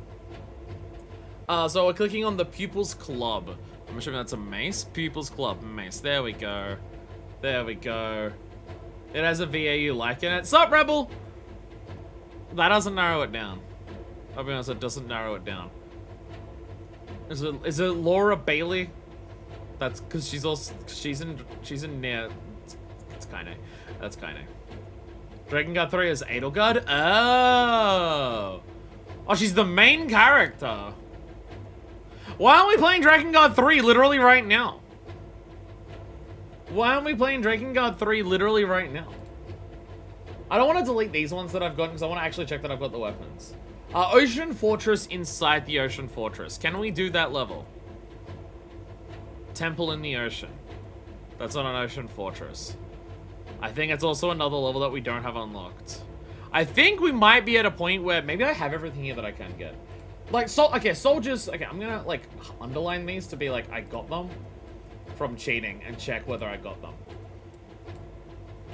Speaker 1: So we're clicking on the Pupils Club. I'm assuming that's a mace. Pupils Club, mace. There we go. There we go. It has a VAU like in it. Sup, Rebel? That doesn't narrow it down. I'll be honest, it doesn't narrow it down. Is it Laura Bailey? That's because she's in near. It's kinda. That's kinda. Drakengard 3 is Edelgard? Oh! Oh, she's the main character. Why aren't we playing Drakengard 3 literally right now? Why aren't we playing Drakengard 3 literally right now? I don't want to delete these ones that I've gotten because I want to actually check that I've got the weapons. Ocean Fortress inside the Ocean Fortress. Can we do that level? Temple in the Ocean. That's not an Ocean Fortress. I think it's also another level that we don't have unlocked. I think we might be at a point where maybe I have everything here that I can get. Like, okay, soldiers. Okay, I'm gonna, like, underline these to be like, I got them from cheating and check whether I got them.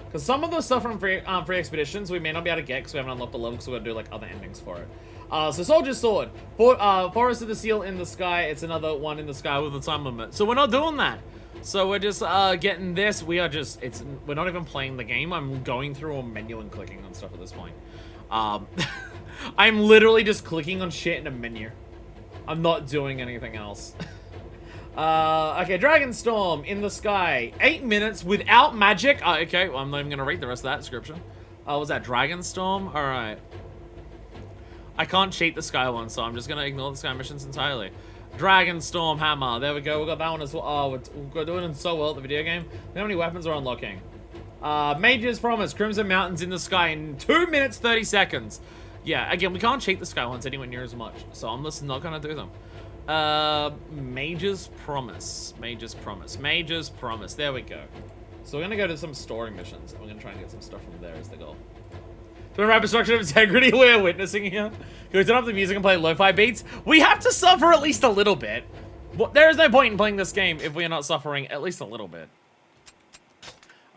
Speaker 1: Because some of the stuff from free expeditions we may not be able to get because we haven't unlocked the level because we're gonna do, like, other endings for it. So Soldier's Sword. Forest of the Seal in the Sky. It's another one in the sky with a time limit. So we're not doing that. So we're just getting this. We're not even playing the game. I'm going through a menu and clicking on stuff at this point. I'm literally just clicking on shit in a menu. I'm not doing anything else. Okay, Dragonstorm in the Sky. 8 minutes without magic. Okay, well, I'm not even gonna read the rest of that description. Was that Dragonstorm? Alright. I can't cheat the Sky one, so I'm just gonna ignore the Sky missions entirely. Dragonstorm Hammer. There we go. We got that one as well. Oh, we're doing so well at the video game. How many weapons are unlocking? Major's Promise. Crimson Mountains in the Sky in 2 minutes, 30 seconds. Yeah, again, we can't cheat the sky ones anywhere near as much, so I'm just not gonna do them. Mage's Promise. Mage's Promise. Mage's Promise. There we go. So we're gonna go to some story missions, and we're gonna try and get some stuff from there as the goal. The rapid destruction of integrity we're witnessing here. Can we turn off the music and play lo-fi beats? We have to suffer at least a little bit. Well, there is no point in playing this game if we are not suffering at least a little bit.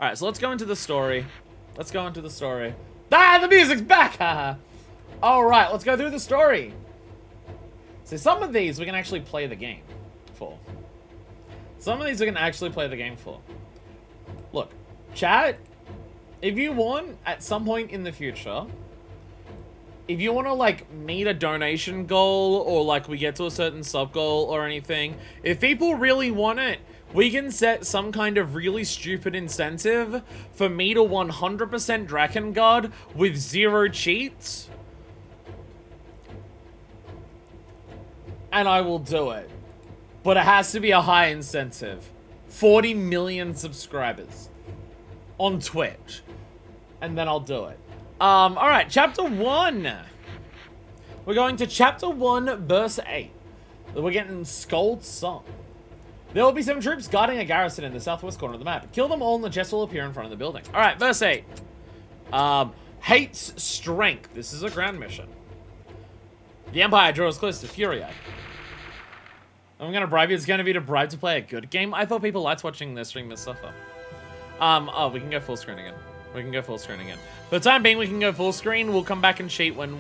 Speaker 1: Alright, so let's go into the story. Let's go into the story. Ah, the music's back! Haha. Alright, let's go through the story. So some of these we can actually play the game for. Some of these we can actually play the game for. Look, chat, if you want, at some point in the future, if you want to, like, meet a donation goal, or, like, we get to a certain sub-goal or anything, if people really want it, we can set some kind of really stupid incentive for me to 100% Drakengard with 0 cheats. And I will do it. But it has to be a high incentive. 40 million subscribers on Twitch. And then I'll do it. Alright, chapter 1. We're going to chapter 1, verse 8. We're getting Scold's Song. There will be some troops guarding a garrison in the southwest corner of the map. Kill them all and the chest will appear in front of the building. Alright, verse 8. Hates strength. This is a grand mission. The Empire draws close to Furia. I'm gonna bribe you. It's gonna be to bribe to play a good game. I thought people liked watching their streamers suffer. Oh, we can go full screen again. We can go full screen again. For the time being, we can go full screen. We'll come back and cheat when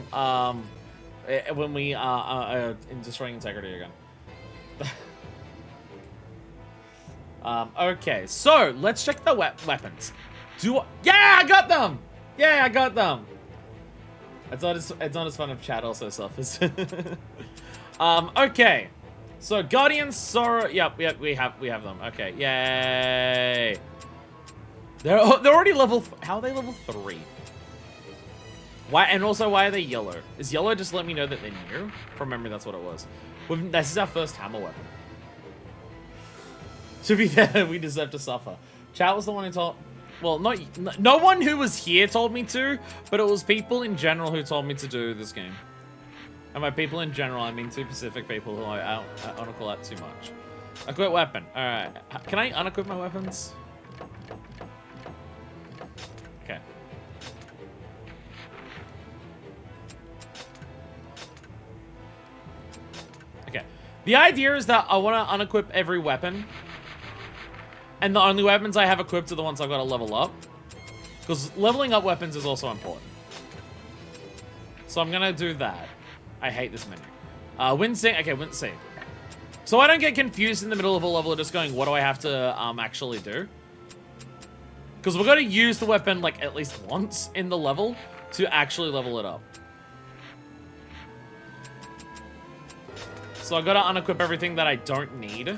Speaker 1: we are in destroying integrity again. Okay, so let's check the weapons. Yeah, I got them. Yeah, I got them. It's not as fun if chat also suffers. Okay. So Guardian Sorrow. Yep, we have them. Okay, yay. They're already level. How are they level 3? Why? And also, why are they yellow? Is yellow just let me know that they're new? From memory, that's what it was. This is our first hammer weapon. To be fair, we deserve to suffer. Chat was the one who told. Well, no one who was here told me to, but it was people in general who told me to do this game. And by people in general, I mean 2 specific people who I don't call out too much. Equip weapon. Alright. Can I unequip my weapons? Okay. Okay. The idea is that I want to unequip every weapon. And the only weapons I have equipped are the ones I've got to level up. Because leveling up weapons is also important. So I'm going to do that. I hate this menu. Wincing. Okay, Wincing. So I don't get confused in the middle of a level just going, what do I have to actually do? Because we're going to use the weapon like at least once in the level to actually level it up. So I've got to unequip everything that I don't need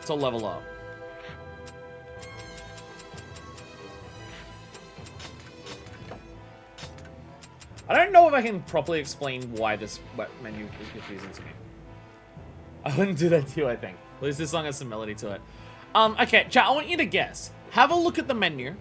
Speaker 1: to level up. I don't know if I can properly explain why this menu is confusing to me. I wouldn't do that to you, I think. At least this song has some melody to it. Okay, chat, I want you to guess. Have a look at the menu.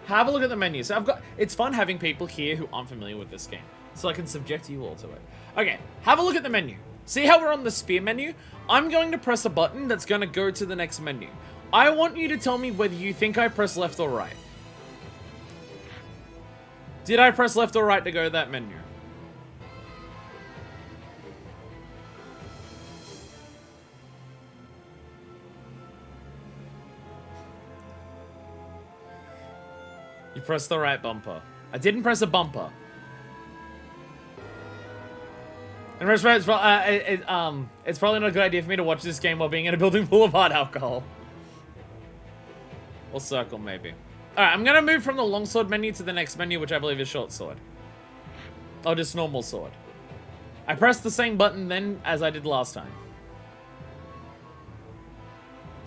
Speaker 1: Have a look at the menu. So it's fun having people here who aren't familiar with this game. So I can subject you all to it. Okay, have a look at the menu. See how we're on the spear menu? I'm going to press a button that's going to go to the next menu. I want you to tell me whether you think I press left or right. Did I press left or right to go to that menu? You pressed the right bumper. I didn't press a bumper. In retrospect, it's probably not a good idea for me to watch this game while being in a building full of hard alcohol. Or circle, maybe. Alright, I'm gonna move from the longsword menu to the next menu, which I believe is short sword. Oh, just normal sword. I pressed the same button then as I did last time.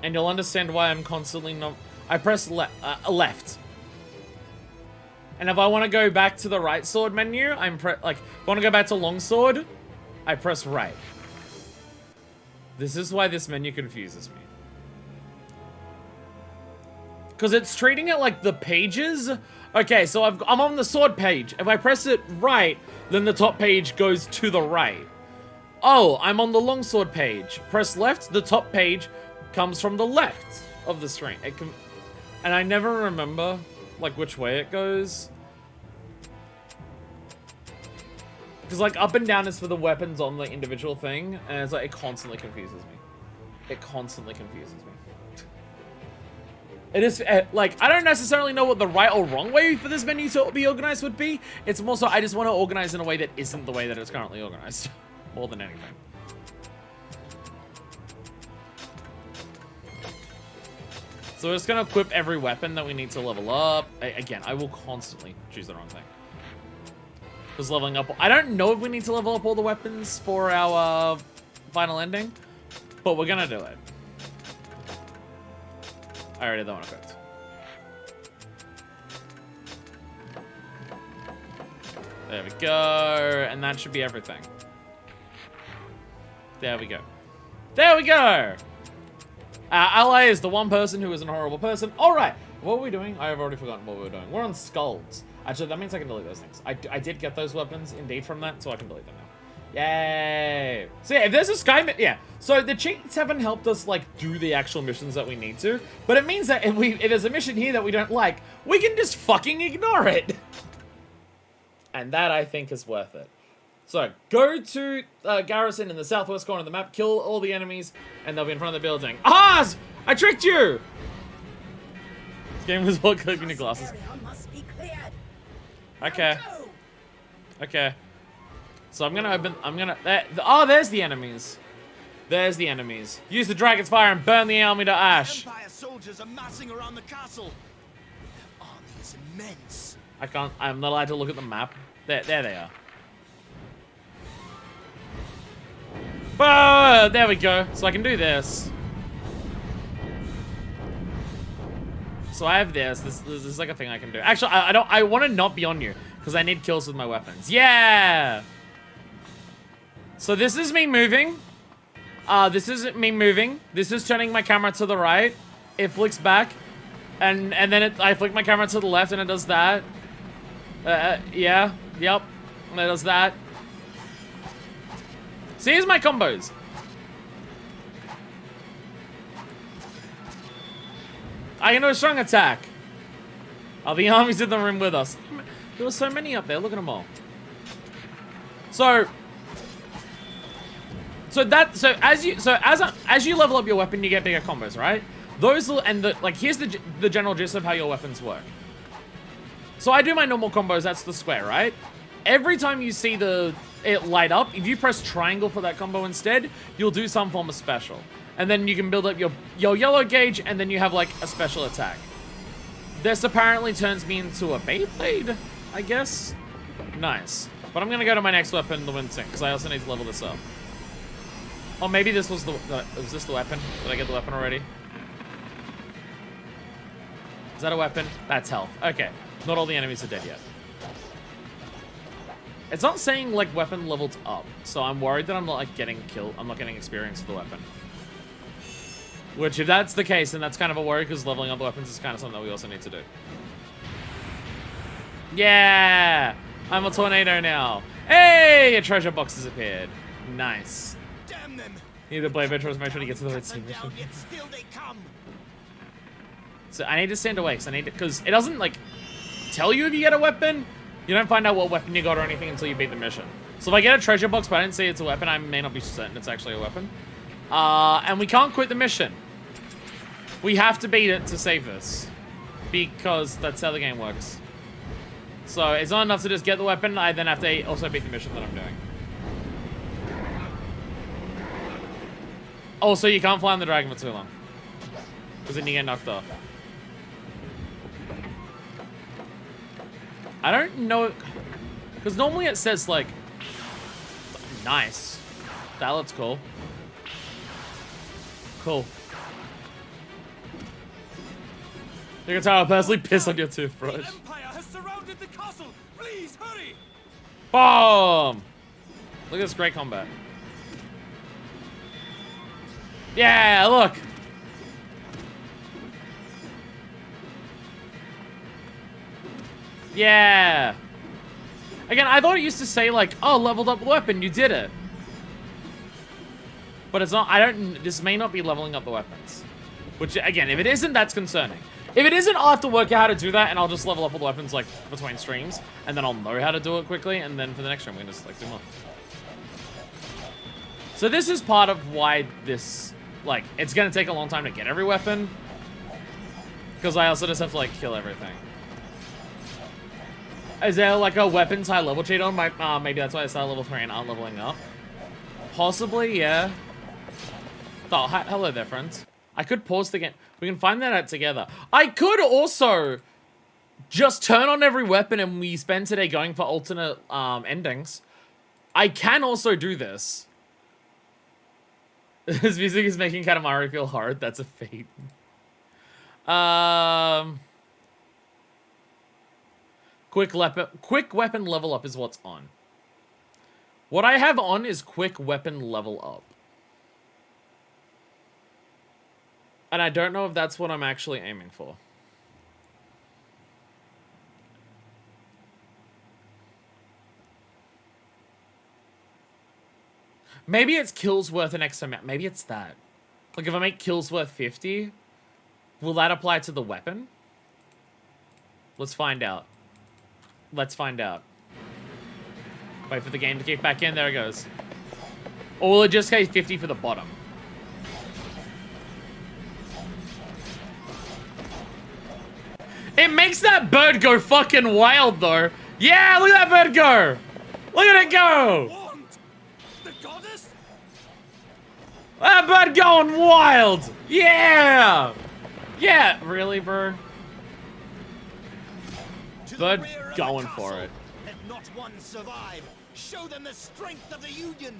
Speaker 1: And you'll understand why I'm constantly not... I press left. And if I want to go back to the right sword menu, if I want to go back to longsword, I press right. This is why this menu confuses me. Because it's treating it like the pages Okay, so I'm on the sword page. If I press it right, then the top page goes to the right. Oh, I'm on the longsword page. Press left, the top page comes from the left of the screen. And I never remember, like, which way it goes. Because, like, up and down is for the weapons on the individual thing, and it's like, it constantly confuses me. It constantly confuses me. It is, like, I don't necessarily know what the right or wrong way for this menu to be organized would be. It's more so I just want to organize in a way that isn't the way that it's currently organized. More than anything. So we're just going to equip every weapon that we need to level up. Again, I will constantly choose the wrong thing. Because leveling up... I don't know if we need to level up all the weapons for our final ending. But we're going to do it. I already don't want to equipped. There we go. And that should be everything. There we go. There we go! Our ally is the one person who is an horrible person. Alright, what were we doing? I have already forgotten what we were doing. We're on skulls. Actually, that means I can delete those things. I did get those weapons indeed from that, so I can delete them now. Yay! So yeah, if there's a sky... Yeah, so the cheats haven't helped us, like, do the actual missions that we need to. But it means that if there's a mission here that we don't like, we can just fucking ignore it. And that, I think, is worth it. So, go to Garrison in the southwest corner of the map, kill all the enemies, and they'll be in front of the building. Ah! I tricked you! This game was all clicking your glasses. Okay. Okay. So I'm gonna oh, there's the enemies. There's the enemies. Use the dragon's fire and burn the army to ash.
Speaker 3: Empire soldiers are massing around the castle. Their army is immense.
Speaker 1: I'm not allowed to look at the map. There they are. There we go. So I can do this. So I have this. This is like a thing I can do. Actually, I want to not be on you because I need kills with my weapons. Yeah. So this is me moving. This isn't me moving. This is turning my camera to the right. It flicks back, and then I flick my camera to the left, and it does that. Yeah. Yep. And it does that. See, here's my combos. I can do a strong attack. Oh, the army's in the room with us. There were so many up there. Look at them all. So as you level up your weapon, you get bigger combos, right? Here's the general gist of how your weapons work. So I do my normal combos. That's the square, right? Every time you see it light up, if you press triangle for that combo instead, you'll do some form of special. And then you can build up your yellow gauge, and then you have, like, a special attack. This apparently turns me into a Beyblade, I guess? Nice. But I'm gonna go to my next weapon, the Wind Sink, because I also need to level this up. Oh, maybe this was was this the weapon? Did I get the weapon already? Is that a weapon? That's health. Okay. Not all the enemies are dead yet. It's not saying, like, weapon leveled up, so I'm worried that I'm not, like, getting killed. I'm not getting experience with the weapon. Which, if that's the case, then that's kind of a worry, because leveling up the weapons is kind of something that we also need to do. Yeah! I'm a tornado now. Hey! A treasure box has appeared. Nice.
Speaker 3: Damn them!
Speaker 1: Need to play Adventurous, make sure to get to the right scene. So I need to stand away, because it doesn't, like, tell you if you get a weapon. You don't find out what weapon you got or anything until you beat the mission. So if I get a treasure box but I didn't say it's a weapon, I may not be certain it's actually a weapon. And we can't quit the mission. We have to beat it to save this. Because that's how the game works. So it's not enough to just get the weapon, I then have to also beat the mission that I'm doing. Also, you can't fly on the dragon for too long. Because then you get knocked off. I don't know, because normally it says, like, nice. That looks cool. Cool. You can tell I personally piss on your toothbrush.
Speaker 3: The Empire has surrounded the castle. Please hurry.
Speaker 1: Boom! Look at this great combat. Yeah, look. Yeah. Again, I thought it used to say like, oh, leveled up weapon, you did it. But it's not, this may not be leveling up the weapons. Which, again, if it isn't, that's concerning. If it isn't, I'll have to work out how to do that, and I'll just level up all the weapons, like, between streams. And then I'll know how to do it quickly, and then for the next stream, we can just, like, do more. So this is part of why this, like, it's gonna take a long time to get every weapon. Because I also just have to, like, kill everything. Is there, like, a weapons high level cheat on? Maybe that's why I started level 3 and aren't leveling up. Possibly, yeah. Oh, hello there, friends. I could pause the game. We can find that out together. I could also just turn on every weapon and we spend today going for alternate endings. I can also do this. This music is making Katamari feel hard. That's a feat. Quick weapon level up is what's on. What I have on is quick weapon level up. And I don't know if that's what I'm actually aiming for. Maybe it's kills worth an X amount. Maybe it's that. Like if I make kills worth 50, will that apply to the weapon? Let's find out. Let's find out. Wait for the game to kick back in. There it goes. Or will it just say 50 for the bottom? It makes that bird go fucking wild, though. Yeah, look at that bird go. Look at it go.
Speaker 3: The goddess?
Speaker 1: That bird going wild. Yeah. Yeah, really, bird? Bird going for it.
Speaker 3: Let not one survive. Show them the strength of the Union.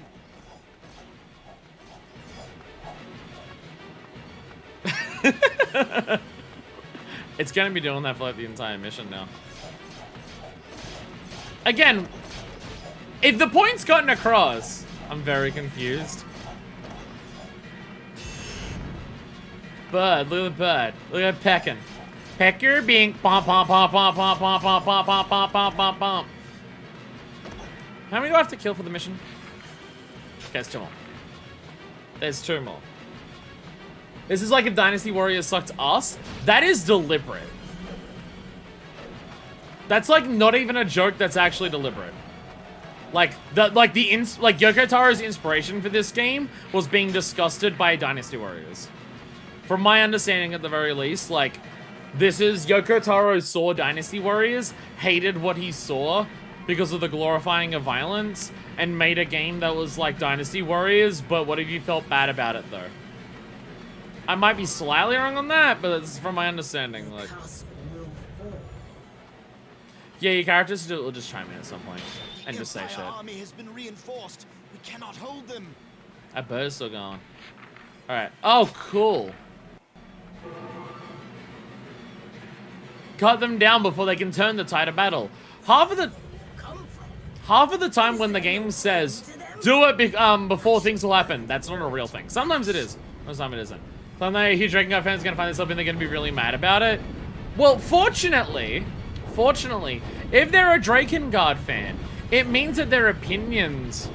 Speaker 1: It's gonna be doing that for like the entire mission now. Again, if the point's gotten across, I'm very confused. Bird, look at the bird. Look at Peckin. Pecker being pom pom pom pom pom pom pom pom pom pom pom pom pom. How many do I have to kill for the mission? Okay, there's 2 more. There's 2 more. This is like if Dynasty Warriors sucked us. That is deliberate. That's like not even a joke. That's actually deliberate. Like Yoko Taro's inspiration for this game was being disgusted by Dynasty Warriors. From my understanding, at the very least, like this is Yoko Taro saw Dynasty Warriors, hated what he saw because of the glorifying of violence, and made a game that was like Dynasty Warriors. But what if you felt bad about it though? I might be slightly wrong on that, but it's from my understanding. Like, yeah, your characters will just chime in at some point and just say shit.
Speaker 3: The army has been reinforced. We cannot hold them.
Speaker 1: That bird's still going. All right. Oh, cool. Cut them down before they can turn the tide of battle. Half of the time when the game says do it before things will happen, that's not a real thing. Sometimes it is. Most of the time it isn't. Sometimes a huge Drakengard fans gonna find this up and they're gonna be really mad about it. Well, fortunately, if they're a Drakengard fan, it means that their opinions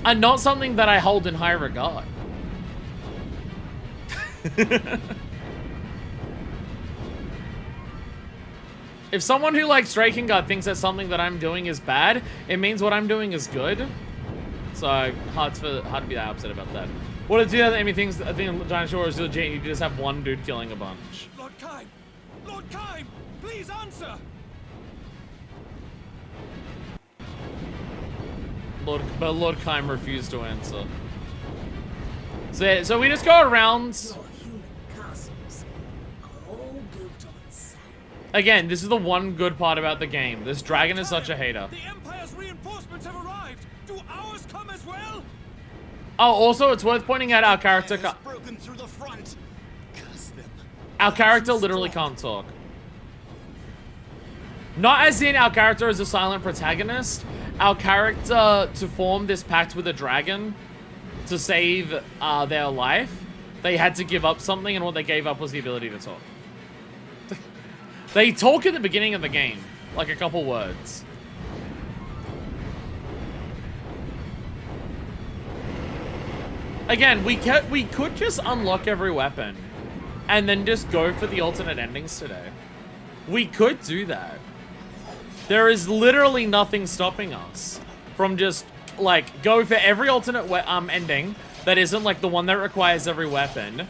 Speaker 1: are not something that I hold in high regard. If someone who likes Drakengard thinks that something that I'm doing is bad, it means what I'm doing is good. So hard to be that upset about that. What are the other enemy things? I think Dynasty Warriors is legit. You just have one dude killing a bunch.
Speaker 3: Lord Kime! Lord Kime! Please answer!
Speaker 1: Lord Kime refused to answer. So we just go around.
Speaker 2: Your human castles are all built on sand.
Speaker 1: Again, this is the one good part about the game. This dragon is such a hater.
Speaker 3: The Empire's reinforcements have arrived. Do ours come as well?
Speaker 1: Oh, also, it's worth pointing out our character.
Speaker 3: Broken through the front. Curse them.
Speaker 1: Our character literally can't talk. Not as in our character is a silent protagonist. Our character, to form this pact with a dragon to save their life, they had to give up something, and what they gave up was the ability to talk. They talk at the beginning of the game, Like a couple words. Again, we could just unlock every weapon and then just go for the alternate endings today. We could do that. There is literally nothing stopping us from just, like, go for every alternate ending that isn't, like, the one that requires every weapon.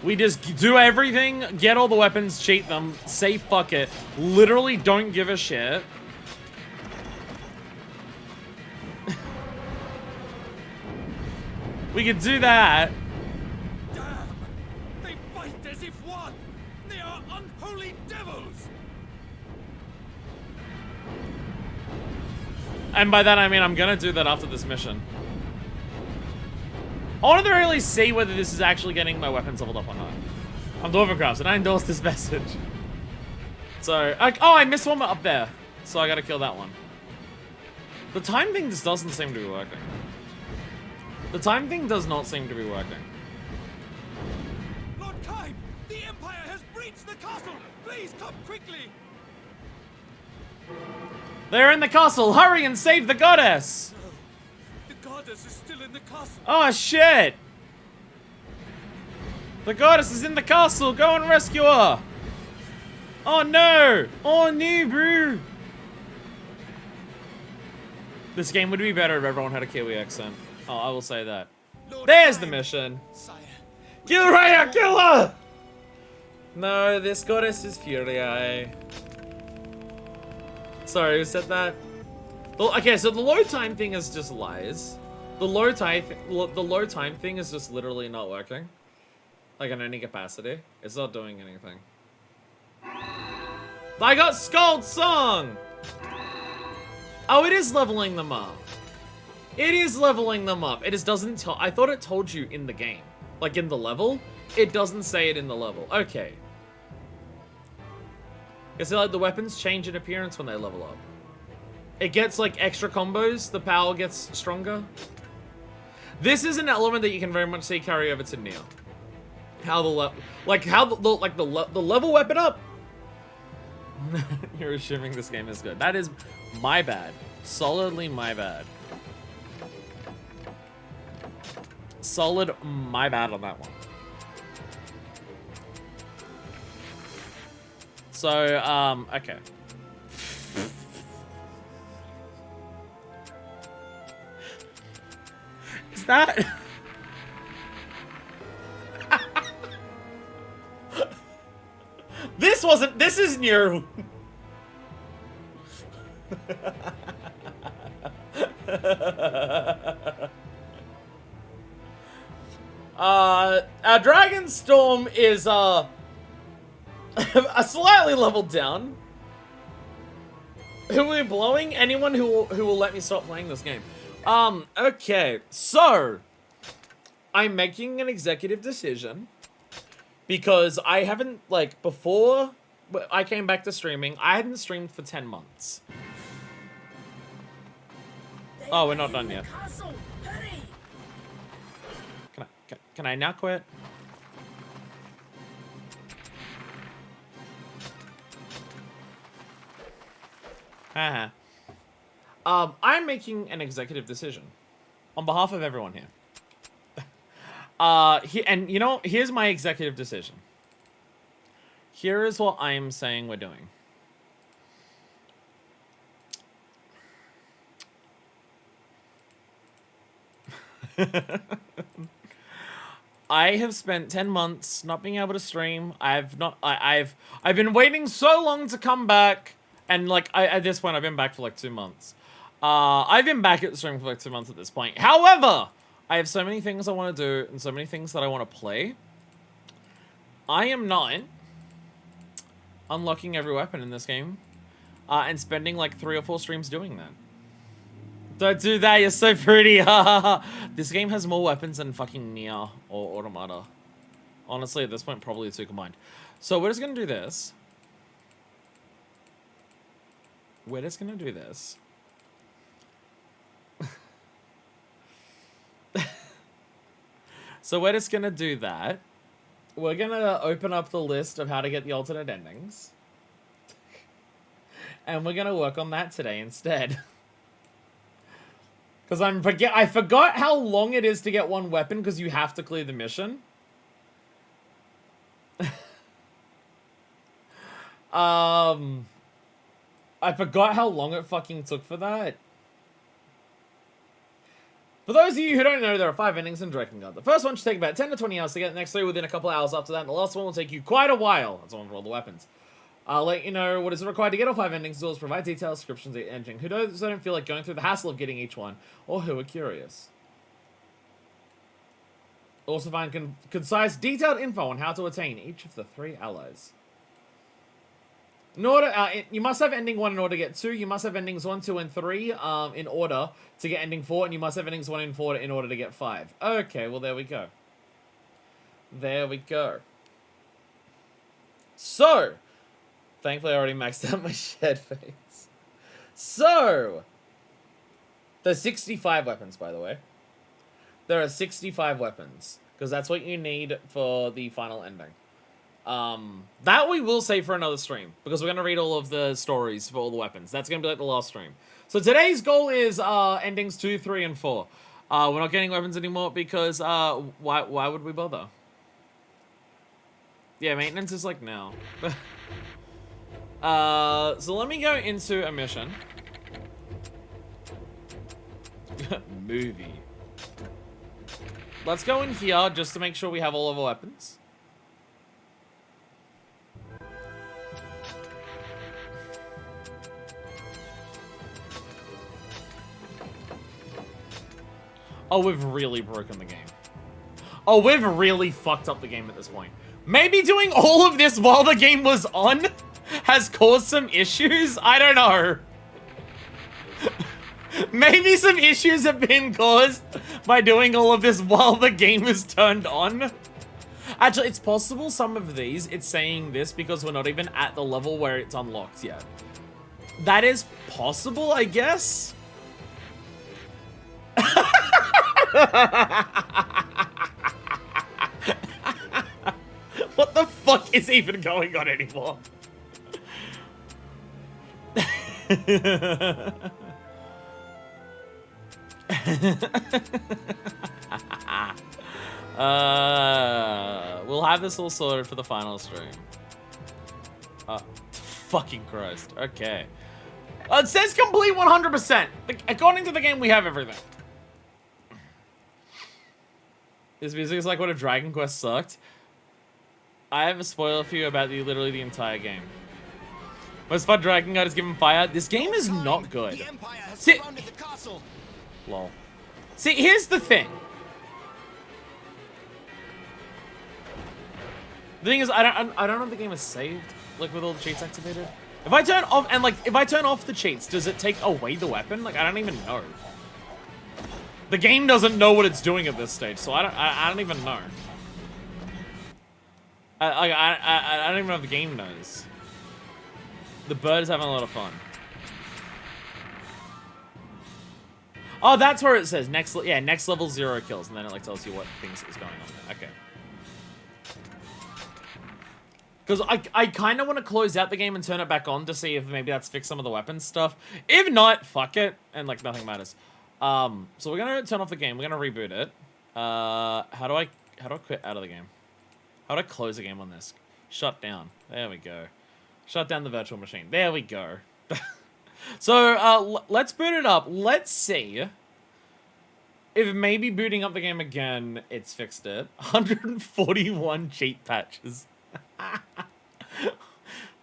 Speaker 1: We just do everything, get all the weapons, cheat them, say fuck it, literally don't give a shit. We could do that.
Speaker 3: Damn! They fight as if one! They are unholy devils!
Speaker 1: And by that I mean I'm gonna do that after this mission. I wanted to really see whether this is actually getting my weapons leveled up or not. I'm Dwarvencrafts and I endorse this message. So, oh, I missed one up there. So I gotta kill that one. The time thing just doesn't seem to be working. The time thing does not seem to be working.
Speaker 3: Lord Kaim, the Empire has breached the castle! Please come quickly!
Speaker 1: They're in the castle! Hurry and save the goddess!
Speaker 3: No, the goddess is still in the castle.
Speaker 1: Oh shit! The goddess is in the castle! Go and rescue her! Oh no! Oh no, bro! This game would be better if everyone had a Kiwi accent. Oh, I will say that.
Speaker 3: Lord
Speaker 1: There's the
Speaker 3: Kaim,
Speaker 1: mission.
Speaker 3: Sire,
Speaker 1: Kill Raya! Kill her! No, this goddess is Fury. Sorry, who said that? Okay, so the load time thing is just lies. The load time thing is just literally not working. Like in any capacity. It's not doing anything. I got Scald Song! Oh, it is leveling them up. It is leveling them up. It just doesn't tell. I thought it told you in the game. Like in the level. It doesn't say it in the level. Okay. Is it like the weapons change in appearance when they level up? It gets like extra combos. The power gets stronger. This is an element that you can very much see carry over to Neo. How the level weapon up. You're assuming this game is good. That is my bad. Solidly my bad. Solid my bad on that one. So, okay. Is that... This is new. Our Dragon Storm is, a slightly leveled down. Who are we blowing? Anyone who will let me stop playing this game. Okay, so I'm making an executive decision because I haven't, like, before I came back to streaming, I hadn't streamed for 10 months. Oh, we're not done yet.
Speaker 2: Castle, hurry!
Speaker 1: Can I now quit? Haha. I'm making an executive decision on behalf of everyone here. And you know, here's my executive decision. Here is what I'm saying we're doing. I have spent 10 months not being able to stream. I've been waiting so long to come back, and like at this point I've been back for like 2 months. I've been back at the stream for like 2 months at this point. However, I have so many things I want to do and so many things that I want to play. I am not unlocking every weapon in this game and spending like 3 or 4 streams doing that. Don't do that, you're so pretty. This game has more weapons than fucking Nier or Automata. Honestly, at this point, probably the 2 combined. So we're just gonna do this. We're just gonna do this. So we're just gonna do that. We're gonna open up the list of how to get the alternate endings. And we're gonna work on that today instead. Because I forgot how long it is to get one weapon because you have to clear the mission. I forgot how long it fucking took for that. For those of you who don't know, there are 5 endings in Drakengard. The first one should take about 10 to 20 hours to get, the next 3 within a couple of hours after that, and the last one will take you quite a while. That's the one for all the weapons. I'll let you know what is required to get all 5 endings, as well as provide detailed descriptions of each ending. Who don't feel like going through the hassle of getting each one, or who are curious. Also find concise, detailed info on how to attain each of the 3 allies. In order, you must have ending 1 in order to get 2. You must have endings 1, 2, and 3 in order to get ending 4. And you must have endings 1 and 4 in order to get 5. Okay, well, there we go. There we go. So, thankfully I already maxed out my shed phase. So, there's 65 weapons, by the way. There are 65 weapons, because that's what you need for the final ending. That we will save for another stream, because we're going to read all of the stories for all the weapons. That's going to be like the last stream. So today's goal is endings 2, 3, and 4. We're not getting weapons anymore because why would we bother? Yeah, maintenance is like now. So let me go into a mission. Movie. Let's go in here just to make sure we have all of our weapons. Oh, we've really broken the game. Oh, we've really fucked up the game at this point. Maybe doing all of this while the game was on has caused some issues? I don't know. Maybe some issues have been caused by doing all of this while the game is turned on. Actually, it's possible some of these, it's saying this because we're not even at the level where it's unlocked yet. That is possible, I guess. What the fuck is even going on anymore? We'll have this all sorted for the final stream. Fucking Christ. Okay. It says complete 100%. According to the game, we have everything. This music is like what a Dragon Quest sucked. I have a spoiler for you about literally the entire game. Most fun Drakengard is given fire. This game is not good.
Speaker 3: The Empire has
Speaker 1: See,
Speaker 3: surrounded the castle.
Speaker 1: lol. See, here's the thing. The thing is, I don't know if the game is saved, like with all the cheats activated. If I turn off if I turn off the cheats, does it take away the weapon? Like, I don't even know. The game doesn't know what it's doing at this stage, so I don't even know. I don't even know if the game knows. The bird is having a lot of fun. Oh, that's where it says next level 0 kills, and then it like tells you what things is going on there. Okay. Because I kind of want to close out the game and turn it back on to see if maybe that's fixed some of the weapons stuff. If not, fuck it, and like nothing matters. So we're gonna turn off the game. We're gonna reboot it. How do I quit out of the game? How do I close the game on this? Shut down. There we go. Shut down the virtual machine. There we go. So let's boot it up. Let's see if maybe booting up the game again, it's fixed it. 141 cheat patches.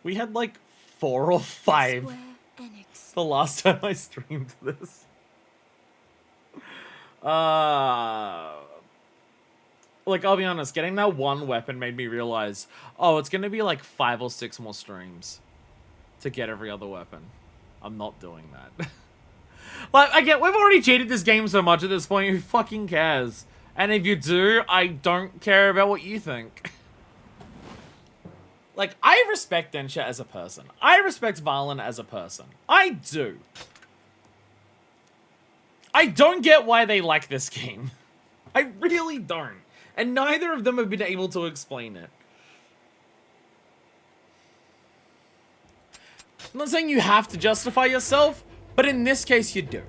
Speaker 1: We had like 4 or 5
Speaker 4: Square Enix.
Speaker 1: the last time I streamed this. Like, I'll be honest, getting that one weapon made me realize, oh, it's gonna be like 5 or 6 more streams to get every other weapon. I'm not doing that. Like, again, we've already cheated this game so much at this point, who fucking cares? And if you do, I don't care about what you think. Like, I respect Densha as a person. I respect Valen as a person. I do. I don't get why they like this game. I really don't. And neither of them have been able to explain it. I'm not saying you have to justify yourself, but in this case you do.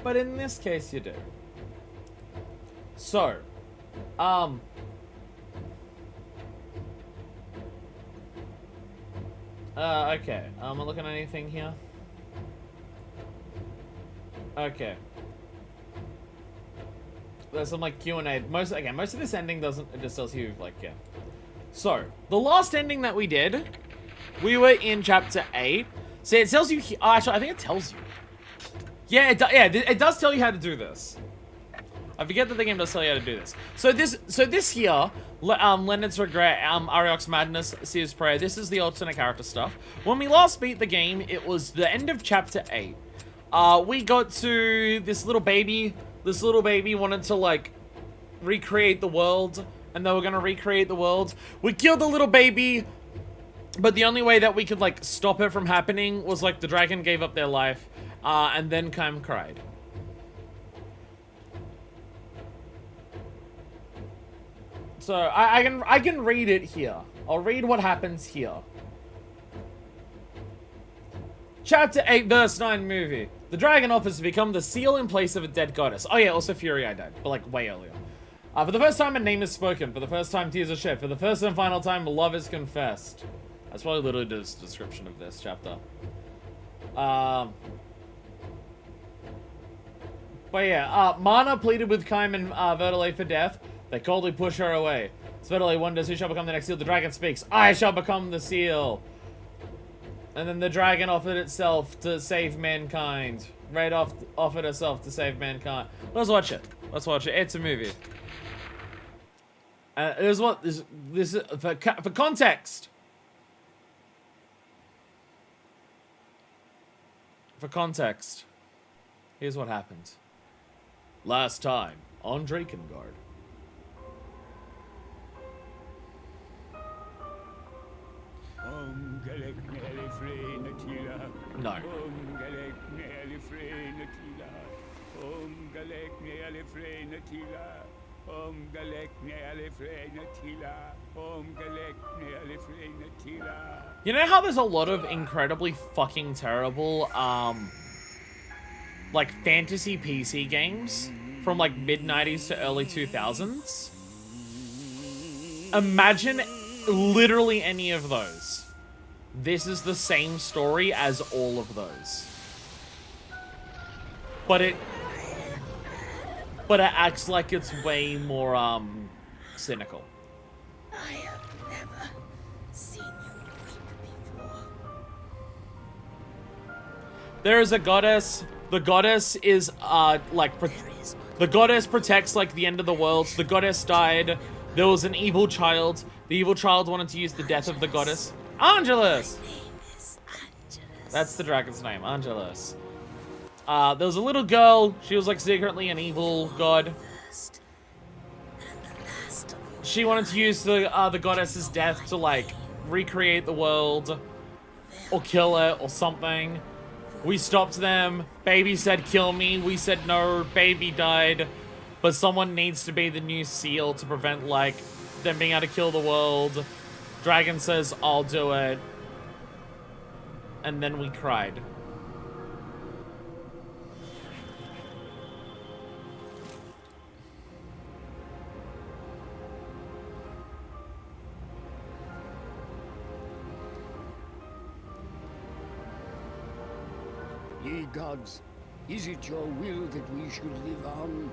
Speaker 1: But in this case you do. So, okay. Am I looking at anything here? Okay. There's some like Q&A. Most of this ending doesn't. It just tells you like, yeah. So the last ending that we did, we were in chapter 8. So it tells you. Oh, actually, I think it tells you. Yeah, it does tell you how to do this. I forget that the game does tell you how to do this. So this here, Leonard's Regret, Ariok's Madness, Seer's Prayer. This is the alternate character stuff. When we last beat the game, it was the end of chapter 8. We got to this little baby. This little baby wanted to like recreate the world, and they were gonna recreate the world. We killed the little baby, but the only way that we could like stop it from happening was like the dragon gave up their life, and then Kaim cried. So I can read it here. I'll read what happens here. Chapter 8, verse 9 movie. The dragon offers to become the seal in place of a dead goddess. Oh yeah, also Fury I died, but like way earlier. For the first time, a name is spoken. For the first time, tears are shed. For the first and final time, love is confessed. That's probably literally the description of this chapter. But yeah, Mana pleaded with Kaim and Verdale for death. They coldly push her away. Verdale wonders who shall become the next seal. The dragon speaks. I shall become the seal. And then the dragon offered itself to save mankind. Raid offered herself to save mankind. Let's watch it. Let's watch it. It's a movie. Here's what this is for context. For context, here's what happened. Last time on Drakengard. No. You know how there's a lot of incredibly fucking terrible, like fantasy PC games from like mid-90s to early 2000s? Imagine literally any of those. This is the same story as all of those. But it acts like it's way more, cynical.
Speaker 2: I have never seen you weep before.
Speaker 1: There is a goddess. The goddess is, the goddess protects, like, the end of the world. The goddess died. There was an evil child. The evil child wanted to use the death of the goddess. Angelus!
Speaker 2: My name is Angelus.
Speaker 1: That's the dragon's name, Angelus. There was a little girl. She was, like, secretly an evil god.
Speaker 2: First and the last of your
Speaker 1: She wanted to use the goddess's death to, like, recreate the world. Or kill it, or something. We stopped them. Baby said, kill me. We said, no. Baby died. But someone needs to be the new seal to prevent, like, them being able to kill the world. Dragon says, I'll do it. And then we cried.
Speaker 5: Ye gods, is it your will that we should live on?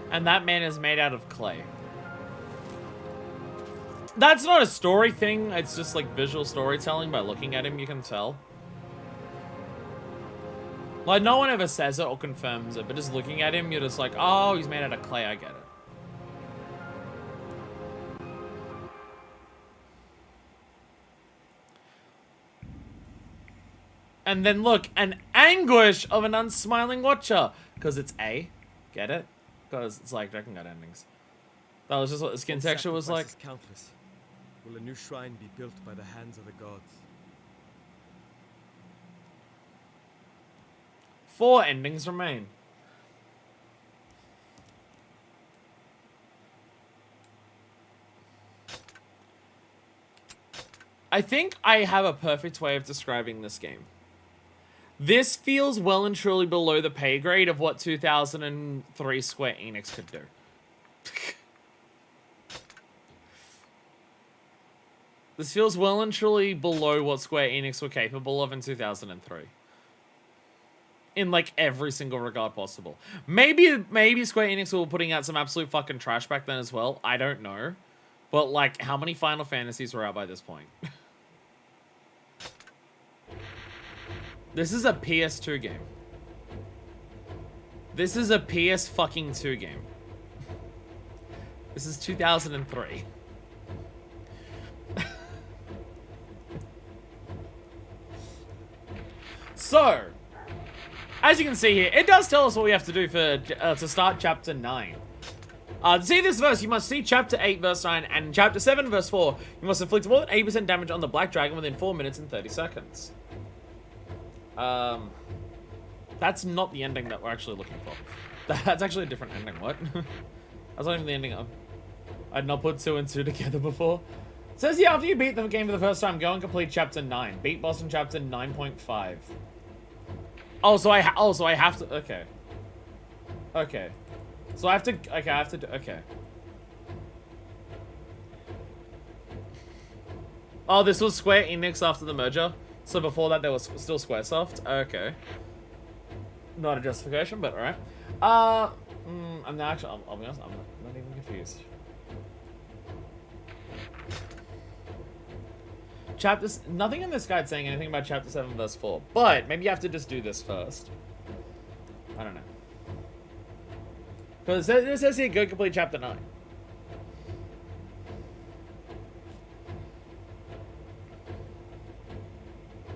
Speaker 1: And that man is made out of clay. That's not a story thing. It's just like visual storytelling. By looking at him, you can tell. Like, no one ever says it or confirms it, but just looking at him, you're just like, oh, he's made out of clay. I get it. And then look, an anguish of an unsmiling watcher. Because it's A. Get it? Because it's like Drakengard endings. That was just what the skin texture was like.
Speaker 6: Sacrifices countless. Will a new shrine be built by the hands of the gods?
Speaker 1: 4 endings remain. I think I have a perfect way of describing this game. This feels well and truly below the pay grade of what 2003 Square Enix could do. This feels well and truly below what Square Enix were capable of in 2003. In, like, every single regard possible. Maybe Square Enix were putting out some absolute fucking trash back then as well. I don't know. But, like, how many Final Fantasies were out by this point? This is a PS2 game. This is a PS fucking 2 game. This is 2003. So, as you can see here, it does tell us what we have to do for to start Chapter 9. To see this verse, you must see Chapter 8, verse 9, and Chapter 7, verse 4. You must inflict more than 80% damage on the Black Dragon within 4 minutes and 30 seconds. That's not the ending that we're actually looking for. That's actually a different ending, what? That's not even the ending I'd not put 2 and 2 together before. It says here, after you beat the game for the first time, go and complete Chapter 9. Beat boss in Chapter 9.5. Oh, so I have to, okay. Okay. So I have to, okay, I have to do, okay. Oh, this was Square Enix after the merger? So before that, there was still Squaresoft? Okay. Not a justification, but alright. I'm not actually, I'll be honest, I'm not even confused. Nothing in this guide saying anything about Chapter 7, verse 4. But, maybe you have to just do this first. I don't know. Because it says here, go complete Chapter 9.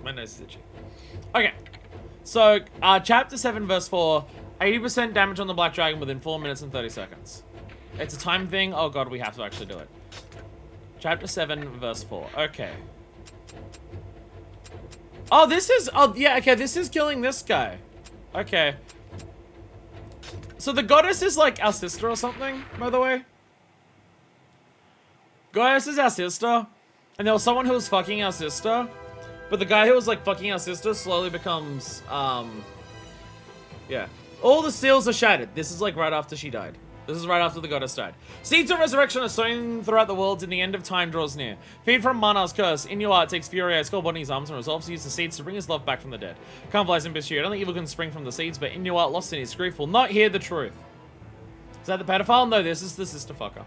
Speaker 1: My nose is itchy. Okay. So, Chapter 7, verse 4. 80% damage on the Black Dragon within 4 minutes and 30 seconds. It's a time thing. Oh god, we have to actually do it. Chapter 7, verse 4. Okay. Oh, this is... Oh, yeah, okay, this is killing this guy. Okay. So the goddess is, like, our sister or something, by the way? Goddess is our sister. And there was someone who was fucking our sister. But the guy who was, like, fucking our sister slowly becomes, yeah. All the seals are shattered. This is, like, right after she died. This is right after the goddess died. Seeds of resurrection are sown throughout the world and the end of time draws near. Feed from Mana's curse. Inuart takes Fury Skull in his arms and resolves to use the seeds to bring his love back from the dead. Can't flies in pursuit. Only evil can spring from the seeds, but Inuart, lost in his grief, will not hear the truth. Is that the pedophile? No, this is the sister fucker.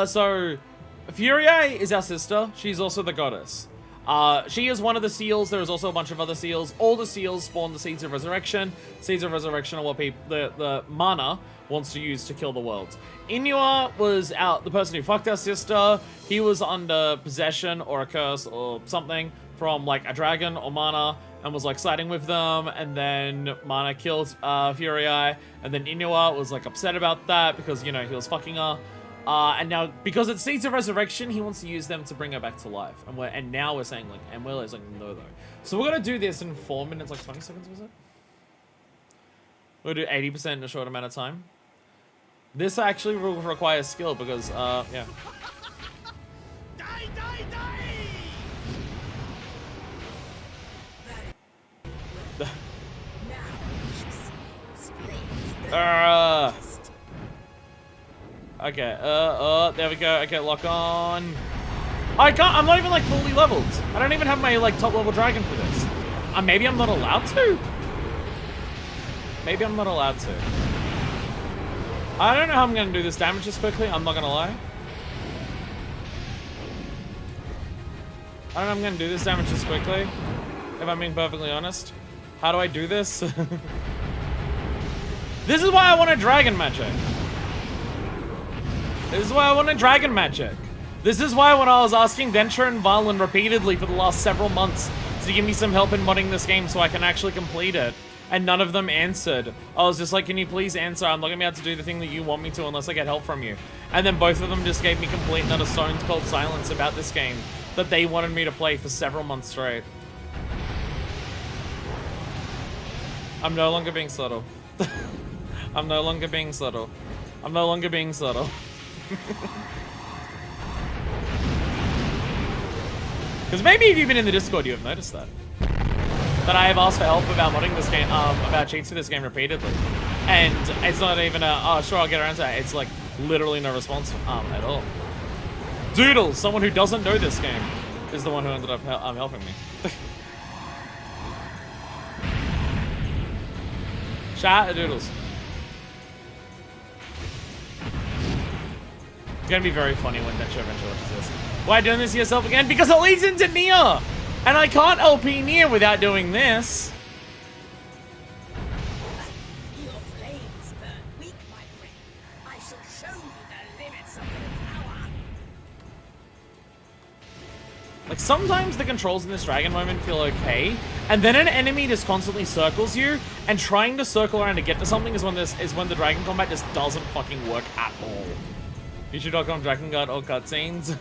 Speaker 1: So, Fury is our sister. She's also the goddess. She is one of the seals. There is also a bunch of other seals. All the seals spawn the Seeds of Resurrection. Seeds of Resurrection are what the mana wants to use to kill the world. Inuart was the person who fucked our sister. He was under possession or a curse or something from like a dragon or mana and was like siding with them, and then mana killed Fury, and then Inuart was like upset about that because, you know, he was fucking her. And now, because it's Seeds of Resurrection, he wants to use them to bring her back to life. And now we're saying, like, and we're like, no, though. So we're gonna do this in 4 minutes, like 20 seconds, was it? We'll do 80% in a short amount of time. This actually will require skill because, yeah.
Speaker 3: Die, die, die!
Speaker 1: Okay, there we go. Okay, lock on. I'm not even, like, fully leveled. I don't even have my, like, top level dragon for this. Maybe I'm not allowed to? Maybe I'm not allowed to. I don't know how I'm gonna do this damage this quickly, I'm not gonna lie. I don't know how I'm gonna do this damage this quickly, if I'm being perfectly honest. How do I do this? This is why I want a dragon magic. This is why I want a dragon magic. This is why when I was asking Dentra and Varlin repeatedly for the last several months to give me some help in modding this game so I can actually complete it, and none of them answered. I was just like, can you please answer? I'm not gonna be able to do the thing that you want me to unless I get help from you. And then both of them just gave me complete and utter stone cold silence about this game that they wanted me to play for several months straight. I'm no longer being subtle. I'm no longer being subtle. I'm no longer being subtle. Because maybe if you've been in the Discord, you have noticed that. That I have asked for help about modding this game, about cheats for this game repeatedly. And it's not even a, oh, sure, I'll get around to that. It's like literally no response at all. Doodles, someone who doesn't know this game, is the one who ended up helping me. Shout out to Doodles. It's gonna be very funny when Densho eventually watches this. Why doing this to yourself again? Because it leads into Nier! And I can't LP Nier without doing this.
Speaker 2: Your flames burn weak, my friend. I shall show you the limits of your power.
Speaker 1: Like, sometimes the controls in this dragon moment feel okay, and then an enemy just constantly circles you, and trying to circle around to get to something is when the dragon combat just doesn't fucking work at all. YouTube.com Drakengard or cutscenes.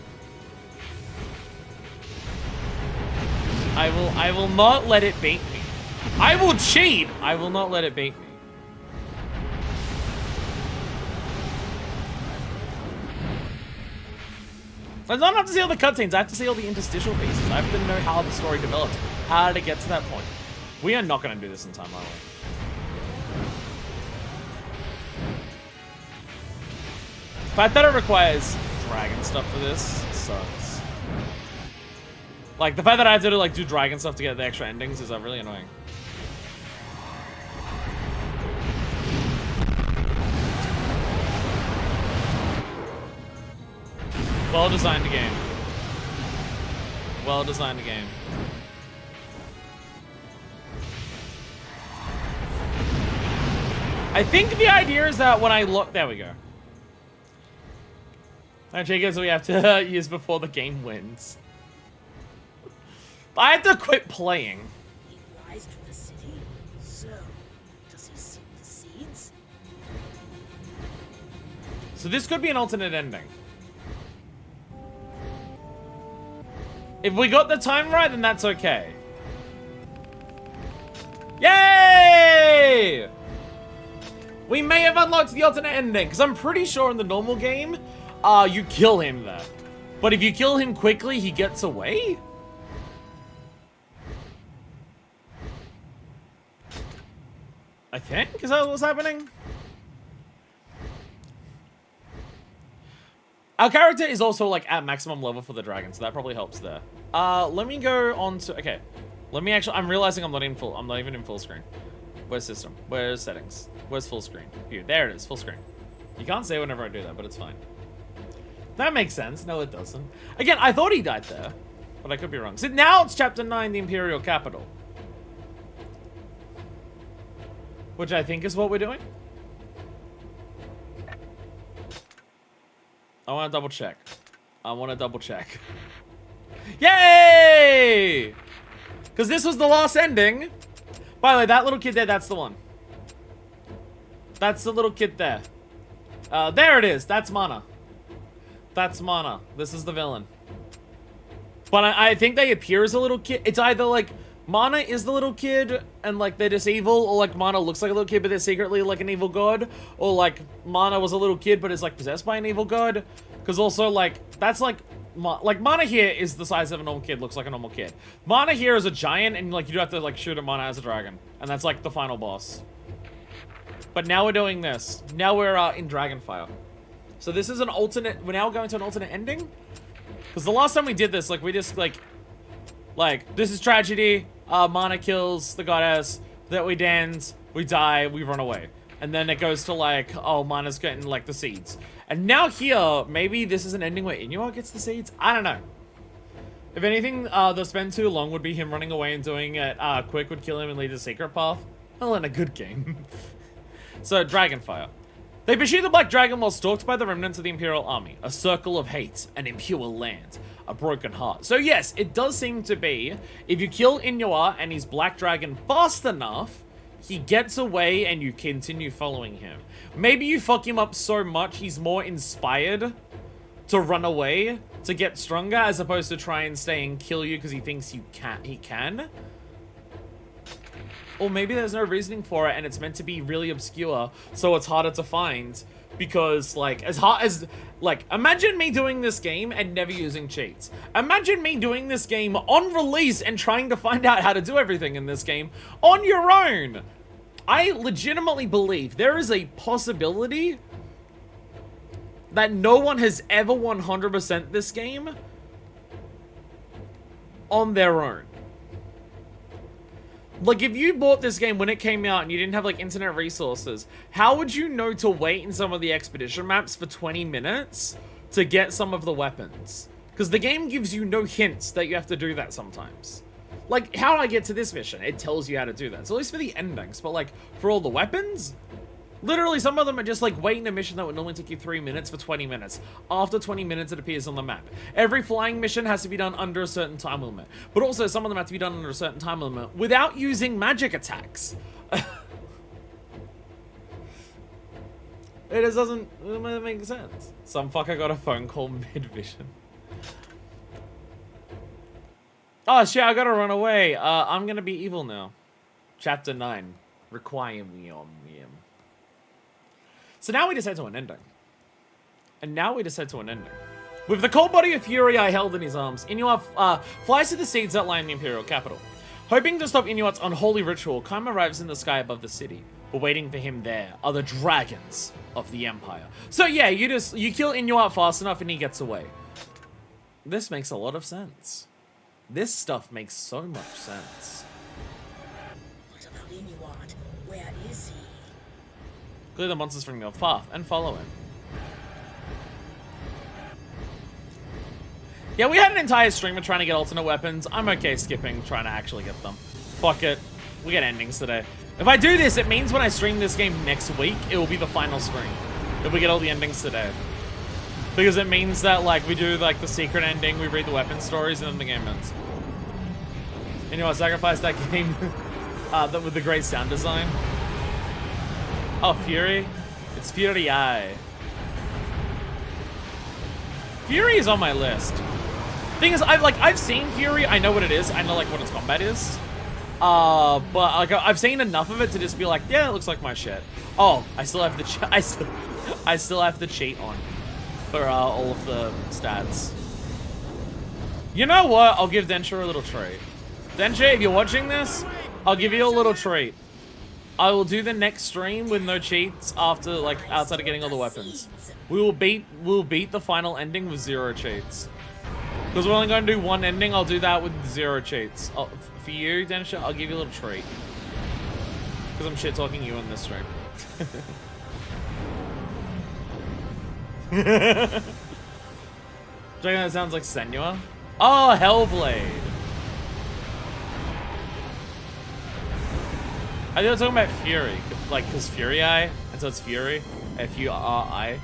Speaker 1: I will not let it beat me. I will cheat. I will not let it beat me. I don't have to see all the cutscenes. I have to see all the interstitial pieces. I have to know how the story developed, how to get to that point. We are not going to do this in time, are we? The fact that it requires dragon stuff for this sucks. Like, the fact that I have to do dragon stuff to get the extra endings is really annoying. Well designed game. Well designed game. I think the idea is that when I look, there we go. Our triggers we have to use before the game wins. I have to quit playing.
Speaker 2: He flies to the city. So, does he see the seeds?
Speaker 1: So this could be an alternate ending. If we got the time right, then that's okay. Yay! We may have unlocked the alternate ending, because I'm pretty sure in the normal game, you kill him there. But if you kill him quickly, he gets away? I think? Is that what's happening? Our character is also like at maximum level for the dragon, so that probably helps there. Let me go on to, okay. Let me actually, I'm realizing I'm not even in full screen. Where's system? Where's settings? Where's full screen? Here, there it is, full screen. You can't say whenever I do that, but it's fine. That makes sense. No, it doesn't. Again, I thought he died there, but I could be wrong. So now it's chapter 9, the Imperial Capital. Which I think is what we're doing. I want to double check. I want to double check. Yay! Because this was the last ending. By the way, that little kid there, that's the one. That's the little kid there. There it is. That's Mana. That's Mana. This is the villain. But I think they appear as a little kid. It's either like Mana is the little kid and like they're just evil, or like Mana looks like a little kid but they're secretly like an evil god, or like Mana was a little kid but is like possessed by an evil god. Because also like that's like Mana here is the size of a normal kid, looks like a normal kid. Mana here is a giant, and like you do have to like shoot at Mana as a dragon, and that's like the final boss. But now we're doing this. Now we're in Dragonfire. So this is an alternate. We're now going to an alternate ending. Because the last time we did this, like we just like this is tragedy. Mana kills the goddess. That we dance. We die. We run away. And then it goes to like, oh, Mana's getting like the seeds. And now here, maybe this is an ending where Inuwa gets the seeds? I don't know. If anything, the spend too long would be him running away and doing it quick would kill him and lead to secret path. Well, in a good game. So, Dragonfire. They pursue the Black Dragon while stalked by the remnants of the Imperial Army. A circle of hate, an impure land, a broken heart. So yes, it does seem to be, if you kill Inuwa and his Black Dragon fast enough, he gets away and you continue following him. Maybe you fuck him up so much he's more inspired to run away to get stronger, as opposed to try and stay and kill you because he thinks he can. Or maybe there's no reasoning for it and it's meant to be really obscure, so it's harder to find. Because, like, imagine me doing this game and never using cheats. Imagine me doing this game on release and trying to find out how to do everything in this game on your own. I legitimately believe there is a possibility that no one has ever 100% this game on their own. Like, if you bought this game when it came out and you didn't have, like, internet resources, how would you know to wait in some of the expedition maps for 20 minutes to get some of the weapons? Because the game gives you no hints that you have to do that sometimes. Like, how do I get to this mission? It tells you how to do that. So at least for the endings, but, like, for all the weapons? Literally, some of them are just, like, waiting a mission that would normally take you 3 minutes for 20 minutes. After 20 minutes, it appears on the map. Every flying mission has to be done under a certain time limit. But also, some of them have to be done under a certain time limit without using magic attacks. It just doesn't make sense. Some fucker got a phone call mid-vision. Oh, shit, I gotta run away. I'm gonna be evil now. Chapter 9. Requiem. So now we just head to an ending. With the cold body of Fury I held in his arms, Inuit flies to the seeds that lie in the Imperial capital. Hoping to stop Inuit's unholy ritual, Kaim arrives in the sky above the city. But waiting for him there are the dragons of the Empire. So yeah, you kill Inuit fast enough and he gets away. This makes a lot of sense. This stuff makes so much sense.
Speaker 2: What about Inuit? Where is he?
Speaker 1: Clear the monsters from your path and follow him. Yeah, we had an entire stream of trying to get alternate weapons. I'm okay skipping trying to actually get them. Fuck it. We get endings today. If I do this, it means when I stream this game next week, it will be the final stream. If we get all the endings today. Because it means that, like, we do, like, the secret ending, we read the weapon stories, and then the game ends. You know, I sacrificed that game with the great sound design. Oh, Fury? It's Fury Eye. Fury is on my list. Thing is, I've seen Fury. I know what it is. I know, like, what its combat is. But, like, I've seen enough of it to just be like, yeah, it looks like my shit. Oh, I still have the I still have the cheat on for all of the stats. You know what? I'll give Densha a little treat. Densha, if you're watching this, I'll give you a little treat. I will do the next stream with no cheats after, like, outside of getting all the weapons. We'll beat the final ending with 0 cheats. Because we're only going to do one ending, I'll do that with 0 cheats. For you, Densha, I'll give you a little treat. Because I'm shit-talking you in this stream. Do you think that sounds like Senua? Oh, Hellblade! I think I was talking about Fury, like, because Fury Eye, and so it's Fury, F-U-R-I.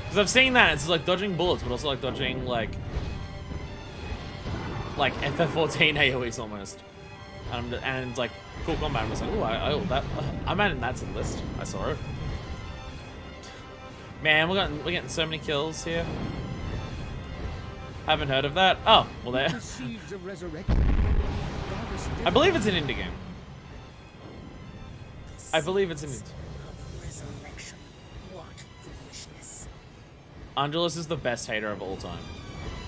Speaker 1: Because I've seen that, it's like dodging bullets, but also like dodging, like FF14 AoEs almost. And like, cool combat, I'm just like, ooh, I'm adding that to the list. I saw it. Man, we're getting so many kills here. Haven't heard of that. Oh, well there. I believe it's an indie game. I believe it's an indie.
Speaker 2: Resurrection. What foolishness.
Speaker 1: Angelus is the best hater of all time.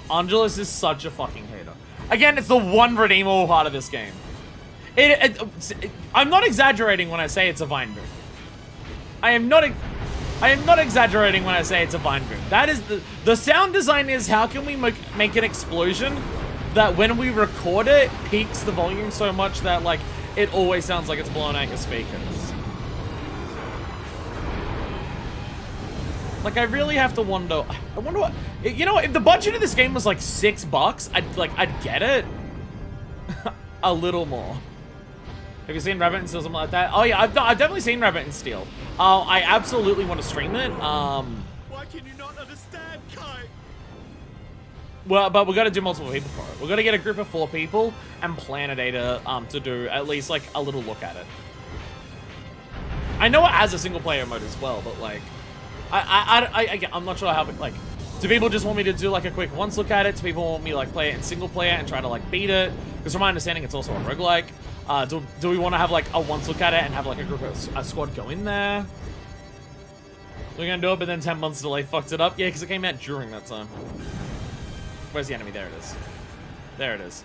Speaker 1: Angelus is such a fucking hater. Again, it's the one redeemable part of this game. I'm not exaggerating when I say it's a vine boom. I am not exaggerating when I say it's a vine boom. That is the sound design is how can we make an explosion that when we record it peaks the volume so much that like it always sounds like it's blown out your speakers. Like I really have to wonder. I wonder what, you know, if the budget of this game was like $6, I'd get it a little more. Have you seen Rabbit and Steel, something like that? Oh yeah, I've definitely seen Rabbit and Steel. I absolutely want to stream it.
Speaker 3: Why can you not understand, Kai?
Speaker 1: Well, but we got to do multiple people for it. We got to get a group of 4 people and plan a day to do at least like a little look at it. I know it has a single player mode as well, but like, I'm not sure how, like, Do people just want me to do like a quick once look at it? Do people want me to like play it in single player and try to like beat it? Because from my understanding, it's also a roguelike. Do we want to have like a once look at it and have like a group of a squad go in there? We're gonna do it, but then 10 months delay fucked it up. Yeah, because it came out during that time. Where's the enemy? There it is. There it is.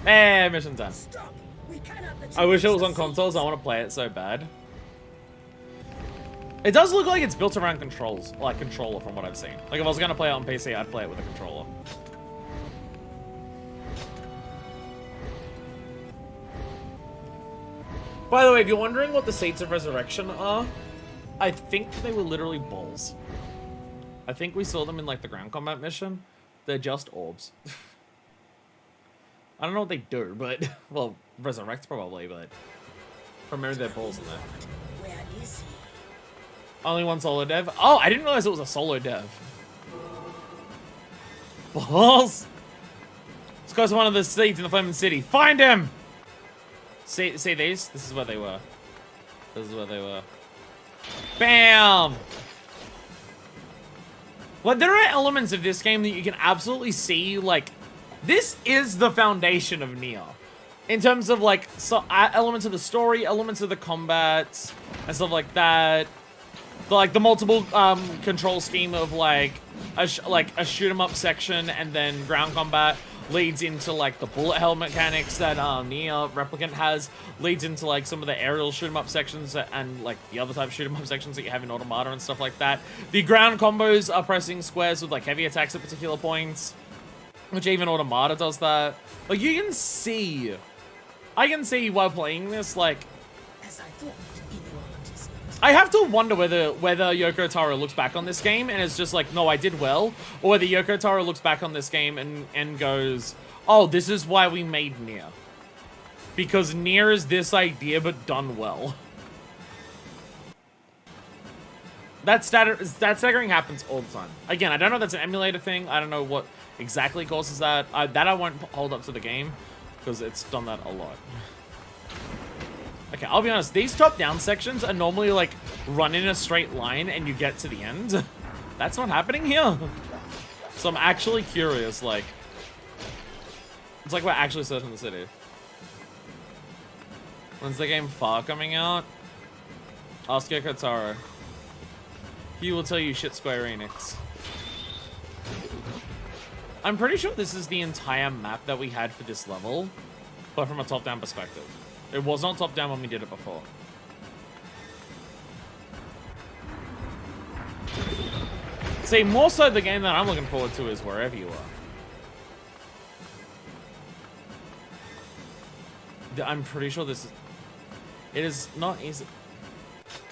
Speaker 1: Hey, mission done.
Speaker 2: Stop! We cannot let
Speaker 1: I
Speaker 2: you
Speaker 1: wish it was on
Speaker 2: succeed.
Speaker 1: consoles. I want to play it so bad. It does look like it's built around controls, like controller from what I've seen. Like if I was gonna play it on PC, I'd play it with a controller. By the way, if you're wondering what the Seeds of Resurrection are, I think they were literally balls. I think we saw them in like the ground combat mission. They're just orbs. I don't know what they do, but well, resurrect probably, but from memory they're balls in there.
Speaker 2: Where is he?
Speaker 1: Only one solo dev? Oh, I didn't realize it was a solo dev. Balls! This guy's one of the seeds in the Flaming City. Find him! See these? This is where they were. This is where they were. Bam! Like, there are elements of this game that you can absolutely see, like, this is the foundation of Nier. In terms of, like, elements of the story, elements of the combat, and stuff like that. Like, the multiple control scheme of, like a shoot 'em up section and then ground combat leads into, like, the bullet hell mechanics that Nier Replicant has, leads into, like, some of the aerial shoot 'em up sections and, like, the other type of shoot 'em up sections that you have in Automata and stuff like that. The ground combos are pressing squares with, like, heavy attacks at particular points, which even Automata does that. Like, you can see, I can see while playing this, like,
Speaker 2: As I thought in your advertisement.
Speaker 1: I have to wonder whether Yoko Taro looks back on this game and is just like, no, I did well, or whether Yoko Taro looks back on this game and goes, oh, this is why we made Nier. Because Nier is this idea, but done well. That staggering happens all the time. Again, I don't know if that's an emulator thing. I don't know what exactly causes that. That I won't hold up to the game, because it's done that a lot. Okay, I'll be honest, these top-down sections are normally, like, run in a straight line and you get to the end. That's not happening here. So I'm actually curious, like... It's like we're actually searching the city. When's the game Far coming out? Ask Yoko Taro. He will tell you shit Square Enix. I'm pretty sure this is the entire map that we had for this level, but from a top-down perspective. It was not top-down when we did it before. See, more so the game that I'm looking forward to is Wherever You Are. I'm pretty sure this is... It is not easy.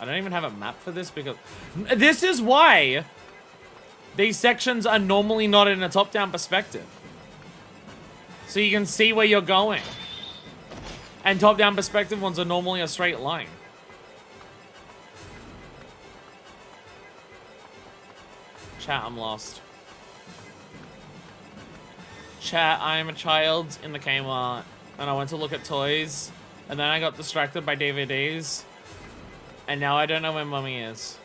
Speaker 1: I don't even have a map for this because... This is why these sections are normally not in a top-down perspective. So you can see where you're going. And top-down perspective ones are normally a straight line. Chat, I'm lost. Chat, I am a child in the Kmart, and I went to look at toys, and then I got distracted by DVDs, and now I don't know where Mummy is.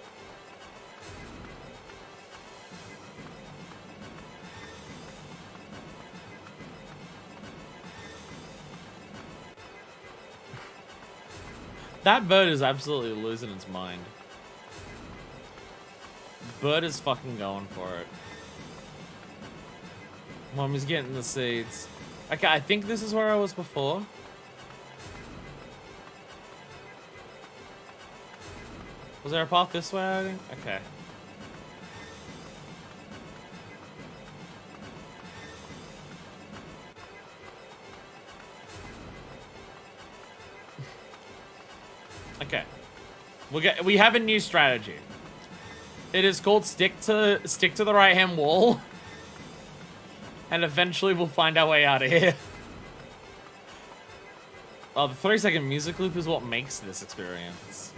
Speaker 1: That bird is absolutely losing its mind. Bird is fucking going for it. Mommy's getting the seeds. Okay, I think this is where I was before. Was there a path this way, I think? Okay. Okay. We have a new strategy. It is called stick to the right hand wall. And eventually we'll find our way out of here. Oh, the 3-second music loop is what makes this experience.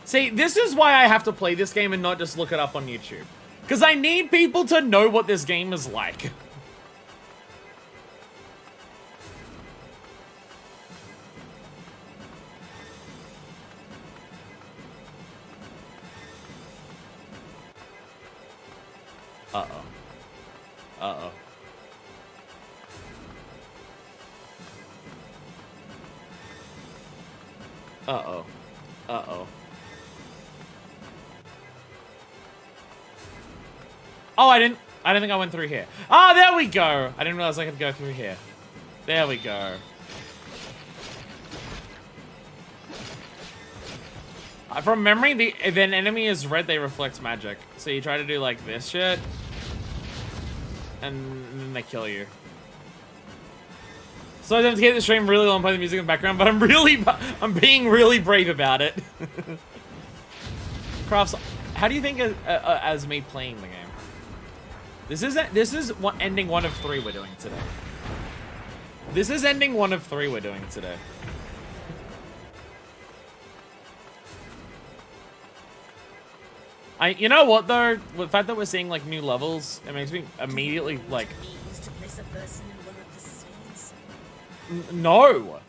Speaker 1: See, this is why I have to play this game and not just look it up on YouTube. Because I need people to know what this game is like. Uh-oh. Uh-oh. Uh-oh. Oh, I didn't think I went through here. Ah, there we go. I didn't realize I could go through here. There we go. From memory, if an enemy is red, they reflect magic. So you try to do like this shit, and then they kill you. So I have to keep the stream really long, play the music in the background, but I'm being really brave about it. Crafts, how do you think as me playing the game? This is ending 1 of 3 we're doing today. This is ending 1 of 3 we're doing today. You know what though? The fact that we're seeing like new levels, it makes me immediately like.
Speaker 2: To place a person in one of the seeds.
Speaker 1: No.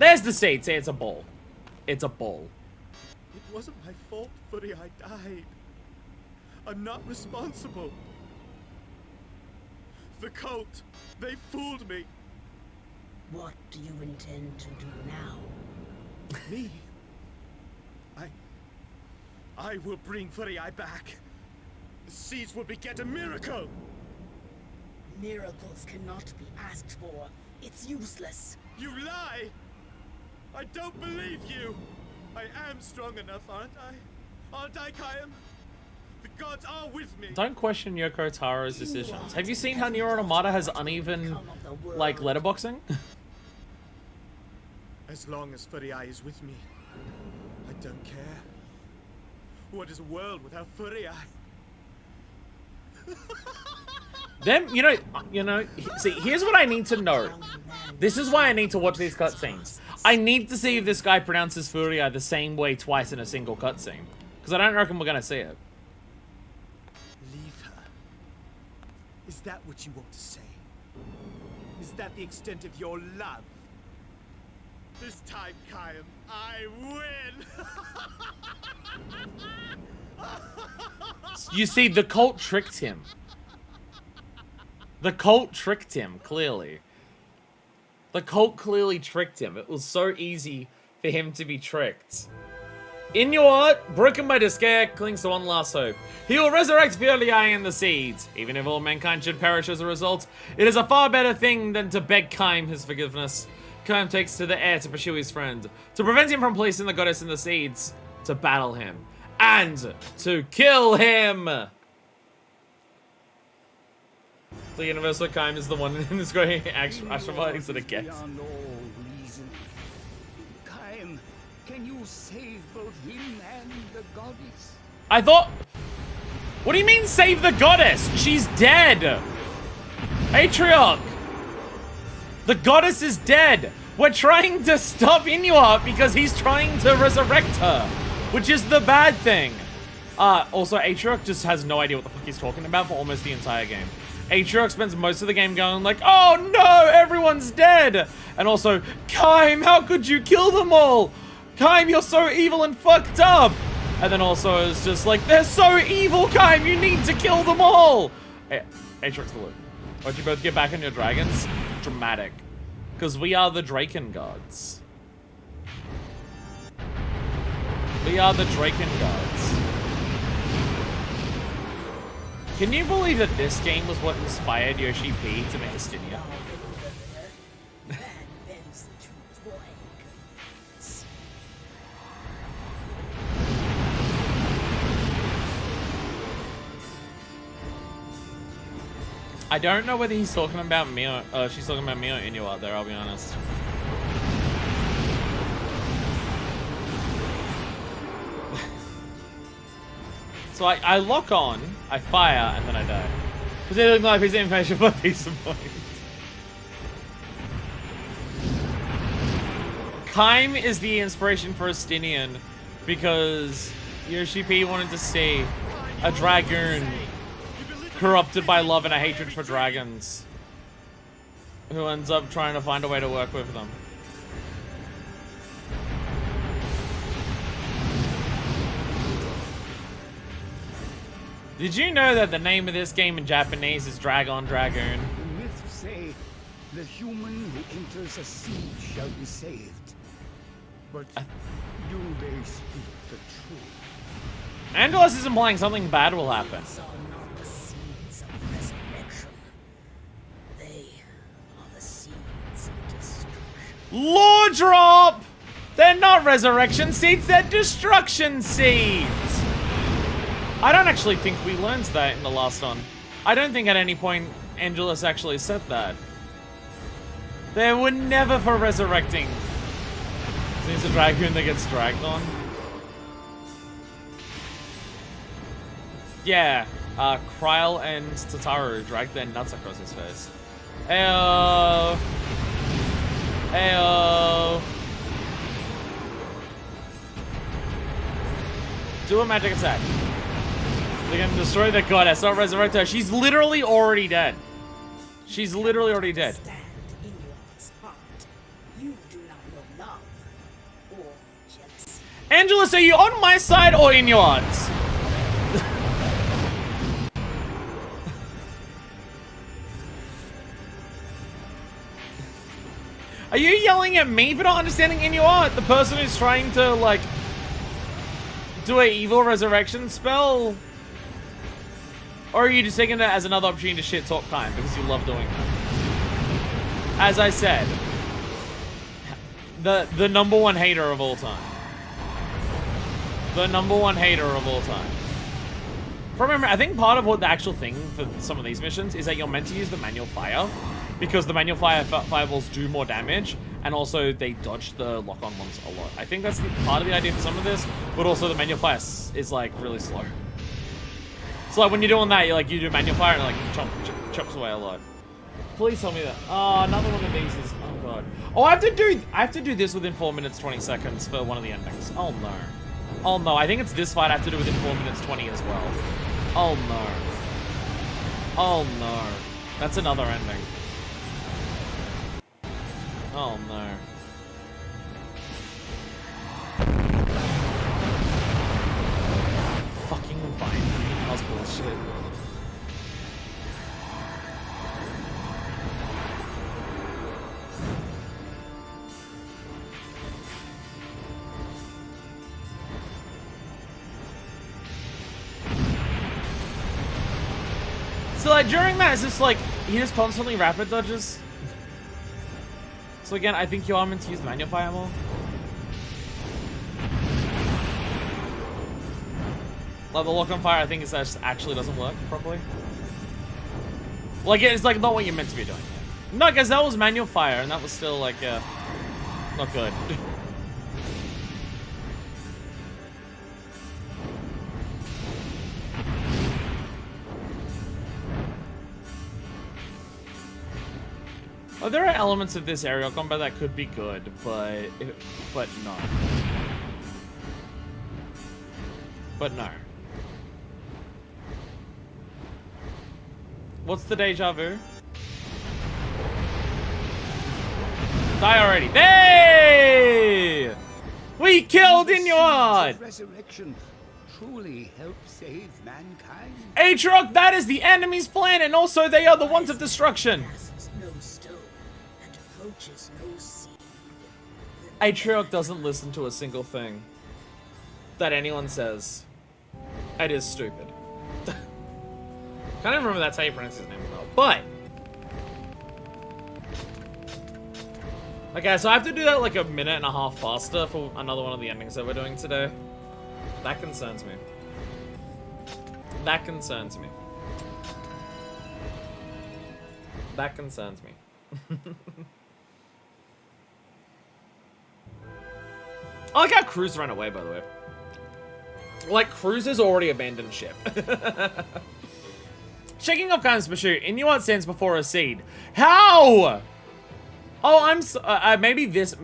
Speaker 1: There's the seed. See, it's a ball. It's a ball.
Speaker 6: It wasn't my fault, Footy. I died. I'm not responsible. The cult, they fooled me.
Speaker 2: What do you intend to do now?
Speaker 6: Me? I will bring Footy back. The seeds will beget a miracle.
Speaker 2: Miracles cannot be asked for. It's useless.
Speaker 6: You lie! I don't believe you! I am strong enough, aren't I? Aren't I, Kayam? The gods are with me!
Speaker 1: Don't question Yoko Taro's decisions. Have you seen how Nier Automata has uneven, like, letterboxing?
Speaker 6: As long as Footy is with me, I don't care. What is a world without Footy?
Speaker 1: Them, you know, see, here's what I need to know. This is why I need to watch these cutscenes. I need to see if this guy pronounces Furia the same way twice in a single cutscene. Because I don't reckon we're gonna see it.
Speaker 6: Leave her. Is that what you want to say? Is that the extent of your love? This time, Kayam, I win!
Speaker 1: You see, the cult tricked him. The cult tricked him, clearly. The cult clearly tricked him. It was so easy for him to be tricked. Inuit, broken by despair, clings to one last hope. He will resurrect Firlei and the seeds. Even if all mankind should perish as a result, it is a far better thing than to beg Kaim his forgiveness. Kaim takes to the air to pursue his friend, to prevent him from placing the goddess in the seeds, to battle him, and to kill him. The universal Kaim is the one in this going astrophiles that it gets.
Speaker 5: Beyond all reason. Kaim, can you save both him and the goddess?
Speaker 1: I thought... What do you mean save the goddess? She's dead. Atrioch. The goddess is dead. We're trying to stop Inuit because he's trying to resurrect her, which is the bad thing. Also, Atrioch just has no idea what the fuck he's talking about for almost the entire game. Atrioch spends most of the game going like, oh no, everyone's dead. And also, Kaim, how could you kill them all? Kaim, you're so evil and fucked up. And then also it's just like, they're so evil, Kaim, you need to kill them all. Hey, Atrioch's the loot. Why'd you both get back on your dragons? Dramatic. Because we are the Drakengards. We are the Drakengards. Can you believe that this game was what inspired Yoshi P to make Astinia?
Speaker 2: That bends the truth for any goodness.
Speaker 1: I don't know whether he's talking about me or she's talking about me or Inuit there, I'll be honest. So I lock on, I fire, and then I die. Because it looks like a piece of information for a piece of point. Kaim is the inspiration for Astinian because Yoshi P wanted to see a dragoon corrupted by love and a hatred for dragons who ends up trying to find a way to work with them. Did you know that the name of this game in Japanese is Dragon Dragoon?
Speaker 5: The myths say the human who enters a siege shall be saved. But do they speak the truth?
Speaker 1: Angelos is implying something bad will happen.
Speaker 2: These are not the seeds of resurrection. They are the seeds of destruction.
Speaker 1: Lore drop! They're not resurrection seeds, they're destruction seeds! I don't actually think we learned that in the last one. I don't think at any point Angelus actually said that. They were never for resurrecting. Seems a dragoon that gets dragged on. Yeah, Kryl and Tataru dragged their nuts across his face. Ayo! Ayo! Do a magic attack. They're gonna destroy the goddess, not resurrect her. She's literally already dead. She's literally already dead.
Speaker 2: Stand in your heart. You do not know love or jealousy.
Speaker 1: Angelus, are you on my side or in yours? Are you yelling at me for not understanding Inuit? The person who's trying to, like, do a evil resurrection spell? Or are you just taking it as another opportunity to shit talk Kaim because you love doing that? As I said, the #1 hater of all time. The #1 hater of all time. Remember, I think part of what the actual thing for some of these missions is that you're meant to use the manual fire because the manual fireballs do more damage and also they dodge the lock-on ones a lot. I think that's part of the idea for some of this, but also the manual fire is like really slow. So like when you're doing that, you do manual fire and it like chops away a lot. Please tell me that. Oh, another one of these is, oh god. Oh, I have to do this within 4 minutes 20 seconds for one of the endings. Oh no. Oh no, I think it's this fight I have to do within 4 minutes 20 as well. Oh no. Oh no. That's another ending. Oh no. Fucking fine. That was bullshit. So like during that, it's just like he just constantly rapid dodges. So again, I think you are meant to use the manual fire more. Like the lock on fire, I think is that just actually doesn't work properly. Like it's like not what you're meant to be doing. No, because that was manual fire, and that was still like not good. Oh, there are elements of this aerial combat that could be good, but no. But no. What's the deja vu? Die already. Hey! We killed Inuit!
Speaker 5: Resurrection truly help save mankind.
Speaker 1: Aatrox, that is the enemy's plan, and also they are the ones of destruction.
Speaker 2: Asks no stone and approaches no seed.
Speaker 1: Aatrox doesn't listen to a single thing that anyone says. It is stupid. Can't even remember that's how you pronounce his name though. But okay, so I have to do that like a minute and a half faster for another one of the endings that we're doing today. That concerns me. That concerns me. That concerns me. I like how Cruz ran away, by the way. Like, Cruz has already abandoned ship. Checking off Kaim's pursuit, Inuit stands before a seed. How? Oh, I'm so, maybe this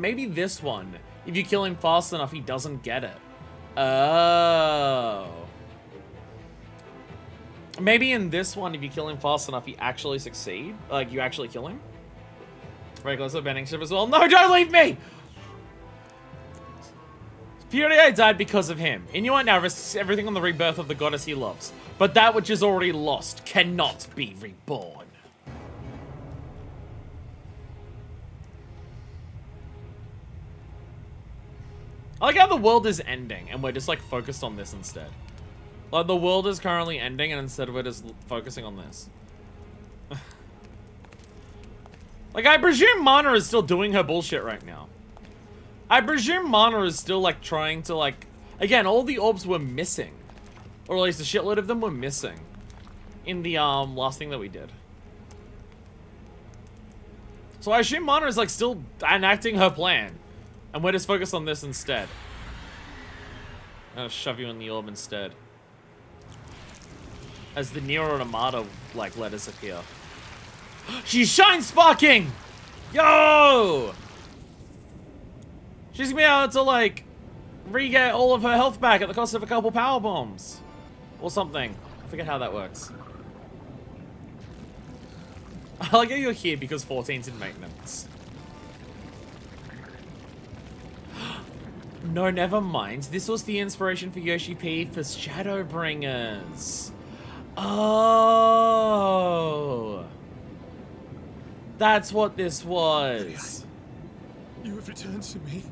Speaker 1: one. If you kill him fast enough, he doesn't get it. Oh. Maybe in this one, if you kill him fast enough, he actually succeed. Like, you actually kill him. Very close to abandoning ship as well. No, don't leave me! Furia died because of him. Inuit now risks everything on the rebirth of the goddess he loves. But that which is already lost cannot be reborn. I like how the world is ending and we're just like focused on this instead. Like the world is currently ending and instead we're just focusing on this. Like I presume Mana is still doing her bullshit right now. I presume Mana is still like trying to like, again, all the orbs were missing. Or at least a shitload of them were missing in the last thing that we did. So I assume Mana is like still enacting her plan. And we're just focused on this instead. I'm gonna shove you in the orb instead. As the Nier Automata like letters appear. She's shine sparking! Yo! She's gonna be able to like re-get all of her health back at the cost of a couple power bombs. Or something. I forget how that works. I like how you're here because 14's in maintenance. No, never mind. This was the inspiration for Yoshi P for Shadowbringers. Oh. That's what this was.
Speaker 6: You have returned to me.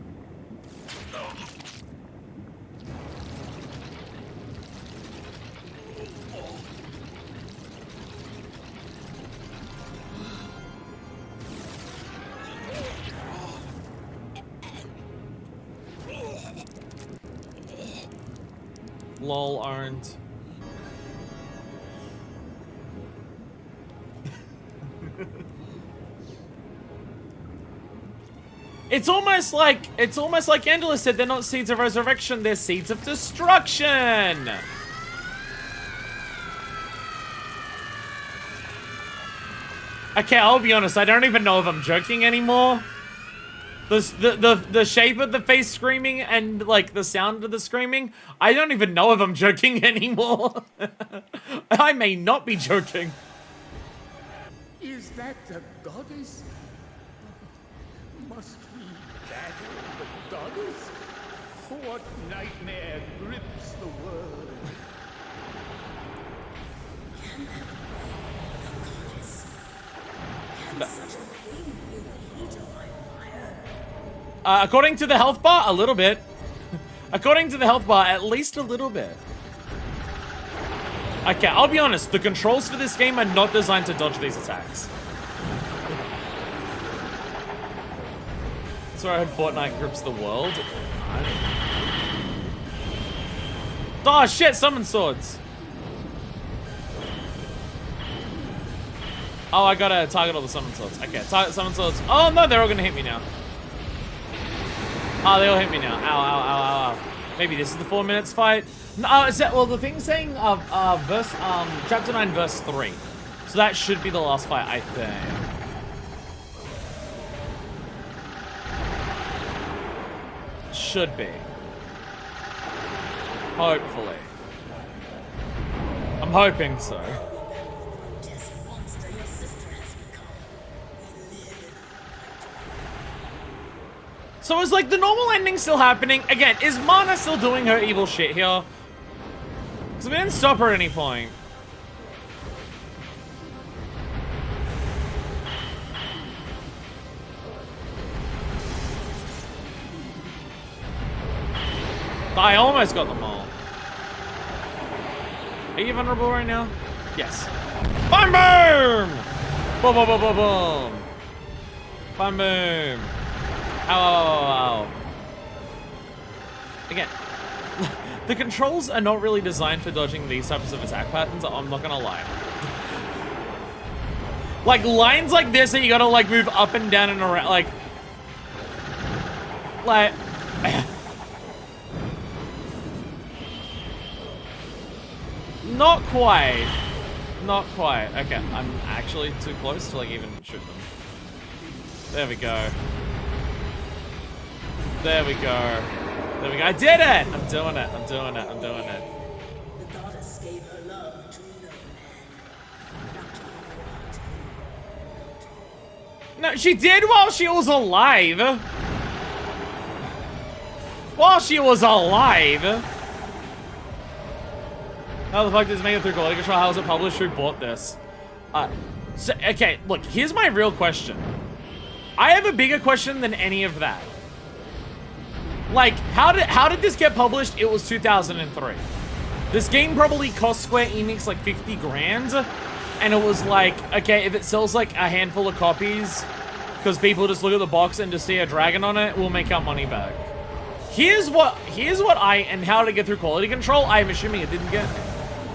Speaker 1: Lol, aren't. It's almost like Angela said, they're not seeds of resurrection, they're seeds of destruction. Okay, I'll be honest, I don't even know if I'm joking anymore. The shape of the face screaming and like the sound of the screaming, I don't even know if I'm joking anymore. I may not be joking.
Speaker 5: Is that the goddess? Must we battle the goddess? What nightmare grips the world?
Speaker 2: Can that be the goddess? Can such a thing be the heat of my fire?
Speaker 1: According to the health bar, a little bit. According to the health bar, at least a little bit. Okay, I'll be honest, the controls for this game are not designed to dodge these attacks. So I heard Fortnite grips the world. Oh shit, summon swords. Oh, I gotta target all the summon swords. Okay, target summon swords. Oh no, they're all gonna hit me now. Oh, they all hit me now. Ow, ow, ow, ow, ow. Maybe this is the 4 minutes fight. No, is that, well, the thing's saying chapter 9, verse 3. So that should be the last fight, I think. Should be. Hopefully. I'm hoping so. So is like the normal ending still happening? Again, is Mana still doing her evil shit here? Because we didn't stop her at any point. I almost got them all. Are you vulnerable right now? Yes. Fun boom! Boom, boom, boom, boom, boom. Fun boom. Ow, ow, ow, ow. Again, the controls are not really designed for dodging these types of attack patterns, I'm not gonna lie. Like, lines like this that you gotta, like, move up and down and around, like... Not quite. Not quite. Okay, I'm actually too close to, like, even shoot them. There we go. There we go. There we go. I did it! I'm doing it. I'm doing it. I'm doing it.
Speaker 2: The goddess gave her love to no man. Not to anyone.
Speaker 1: No, she did while she was alive. While she was alive. How the fuck did this make it through quality control? How was it published? Who bought this? Okay, look, here's my real question. I have a bigger question than any of that. Like, how did this get published? It was 2003. This game probably cost Square Enix like 50 grand. And it was like, okay, if it sells like a handful of copies, because people just look at the box and just see a dragon on it, we'll make our money back. Here's what and how to get through quality control. I'm assuming it didn't get,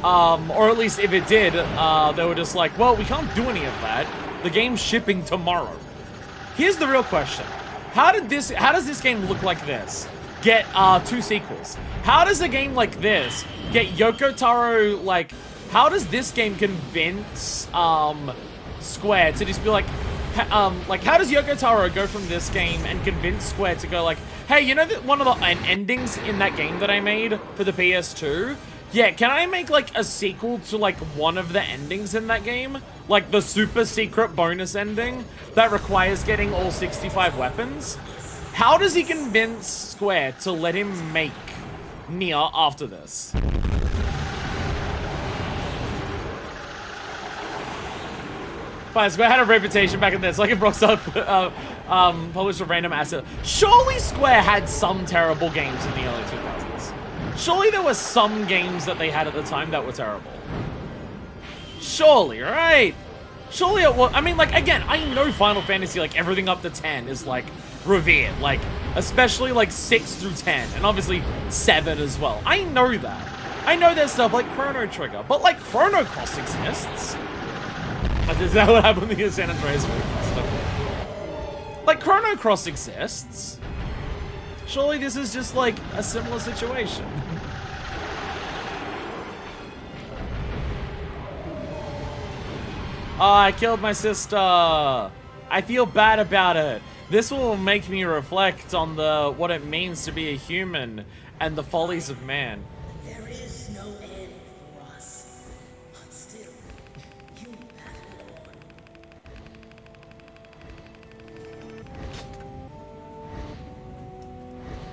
Speaker 1: or at least if it did, they were just like, well, we can't do any of that. The game's shipping tomorrow. Here's the real question. How does this game look like this get 2 sequels? How does a game like this get Yoko Taro, like, how does this game convince Square to just be like how does Yoko Taro go from this game and convince Square to go like, hey, you know that one of the endings in that game that I made for the PS2? Yeah, can I make like a sequel to like one of the endings in that game? Like the super secret bonus ending that requires getting all 65 weapons? How does he convince Square to let him make Nier after this? Fine, Square had a reputation back in this. Like if Rockstar published a random asset. Surely Square had some terrible games in the early 2000s. Surely there were some games that they had at the time that were terrible. Surely, right? Surely it was. I mean, like, again, I know Final Fantasy, like, everything up to 10 is, like, revered. Like, especially, like, 6 through 10. And obviously 7 as well. I know that. I know there's stuff like Chrono Trigger. But, like, Chrono Cross exists. Is that what happened to the San Andreas movie? Like, Chrono Cross exists. Surely this is just, like, a similar situation. Oh, I killed my sister. I feel bad about it. This will make me reflect on what it means to be a human and the follies of man.
Speaker 2: There is no end for us, but still, you battle on.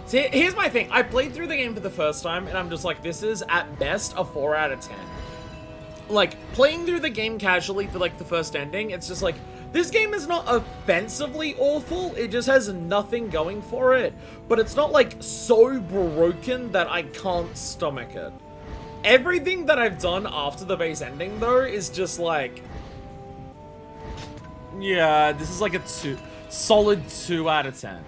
Speaker 1: See, here's my thing. I played through the game for the first time, and I'm just like, this is at best a 4 out of 10. Like, playing through the game casually for, like, the first ending, it's just like, this game is not offensively awful, it just has nothing going for it. But it's not, like, so broken that I can't stomach it. Everything that I've done after the base ending, though, is just like... yeah, this is like a solid 2 out of 10.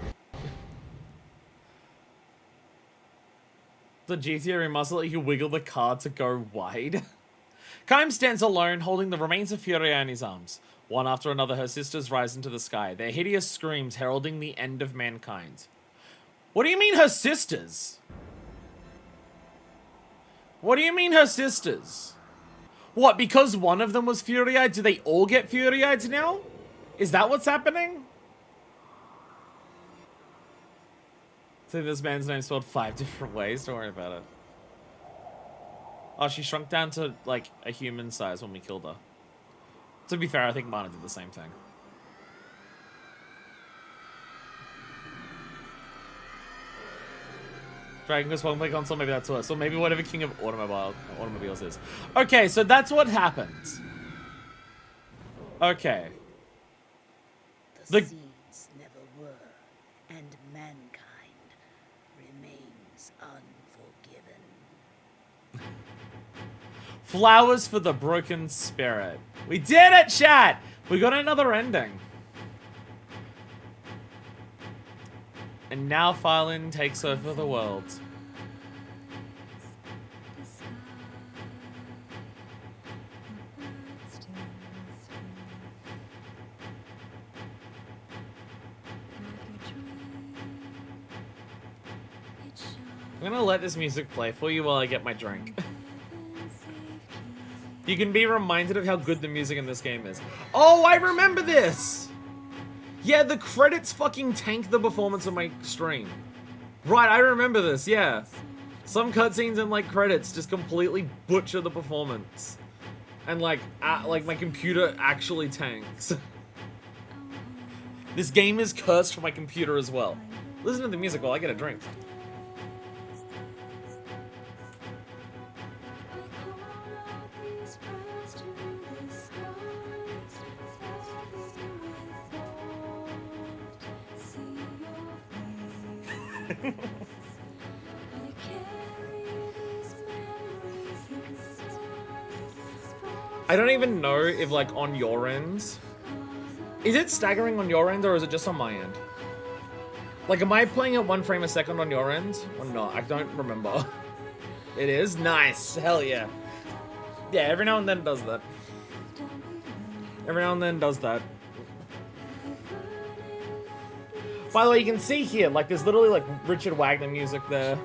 Speaker 1: The GTA remaster let you wiggle the card to go wide. Kaim stands alone, holding the remains of Furia in his arms. One after another, her sisters rise into the sky, their hideous screams heralding the end of mankind. What do you mean her sisters? What do you mean her sisters? What, because one of them was Furia, do they all get Furia now? Is that what's happening? So this man's name spelled 5 different ways, don't worry about it. Oh, she shrunk down to, like, a human size when we killed her. To be fair, I think Mana did the same thing. Dragon Quest 1 play console, maybe that's worse. Or maybe whatever King of Automobiles is. Okay, so that's what happens. Okay.
Speaker 2: The seeds never were, and mankind remains unforgiven.
Speaker 1: Flowers for the broken spirit. We did it, chat! We got another ending. And now Phylin takes over the world. I'm gonna let this music play for you while I get my drink. You can be reminded of how good the music in this game is. Oh, I remember this! Yeah, the credits fucking tank the performance of my stream. Right, I remember this, yeah. Some cutscenes and, like, credits just completely butcher the performance. And, like, my computer actually tanks. This game is cursed for my computer as well. Listen to the music while I get a drink. I don't even know if, like, on your end... Is it staggering on your end, or is it just on my end? Like, am I playing at 1 frame a second on your end? Or not? I don't remember. It is? Nice. Hell yeah. Yeah, every now and then it does that. Every now and then it does that. By the way, you can see here, like, there's literally, like, Richard Wagner music there.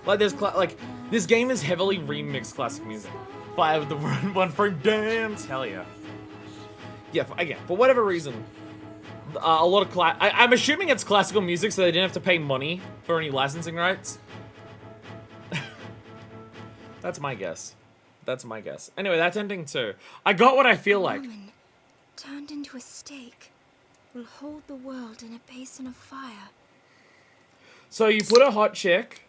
Speaker 1: Like, there's, like, this game is heavily remixed classic music. Fire with the 1 frame dance. Hell yeah. Yeah, again, for whatever reason, a lot of I'm assuming it's classical music, so they didn't have to pay money for any licensing rights. That's my guess. That's my guess. Anyway, that's ending too. I got what I feel like.
Speaker 2: Woman turned into a stake will hold the world in a basin of fire.
Speaker 1: So you put a hot chick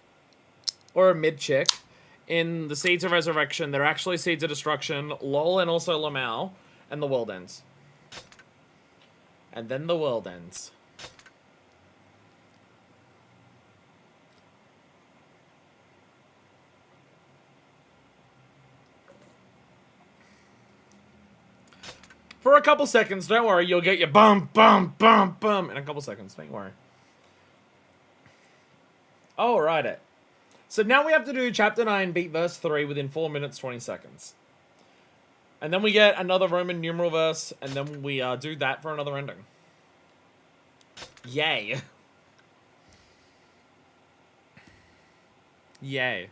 Speaker 1: or a mid chick in the Seeds of Resurrection. They're actually Seeds of Destruction, LOL, and also Lamau, and the world ends. And then the world ends. For a couple seconds, don't worry, you'll get your bum, bum, bum, bum in a couple seconds, don't worry. Alright. So now we have to do Chapter 9, beat verse 3 within 4 minutes, 20 seconds. And then we get another Roman numeral verse, and then we do that for another ending. Yay. Yay.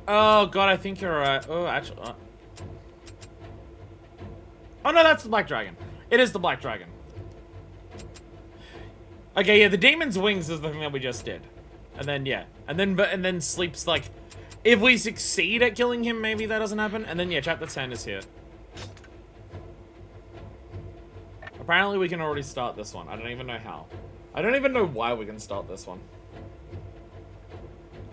Speaker 1: Oh god, I think you're right. Oh, actually... Oh no, that's the Black Dragon. It is the Black Dragon. Okay, yeah, the Demon's Wings is the thing that we just did. And then, yeah. And then Sleep's like... If we succeed at killing him, maybe that doesn't happen. And then, yeah, Chapter 10 is here. Apparently we can already start this one. I don't even know how. I don't even know why we can start this one.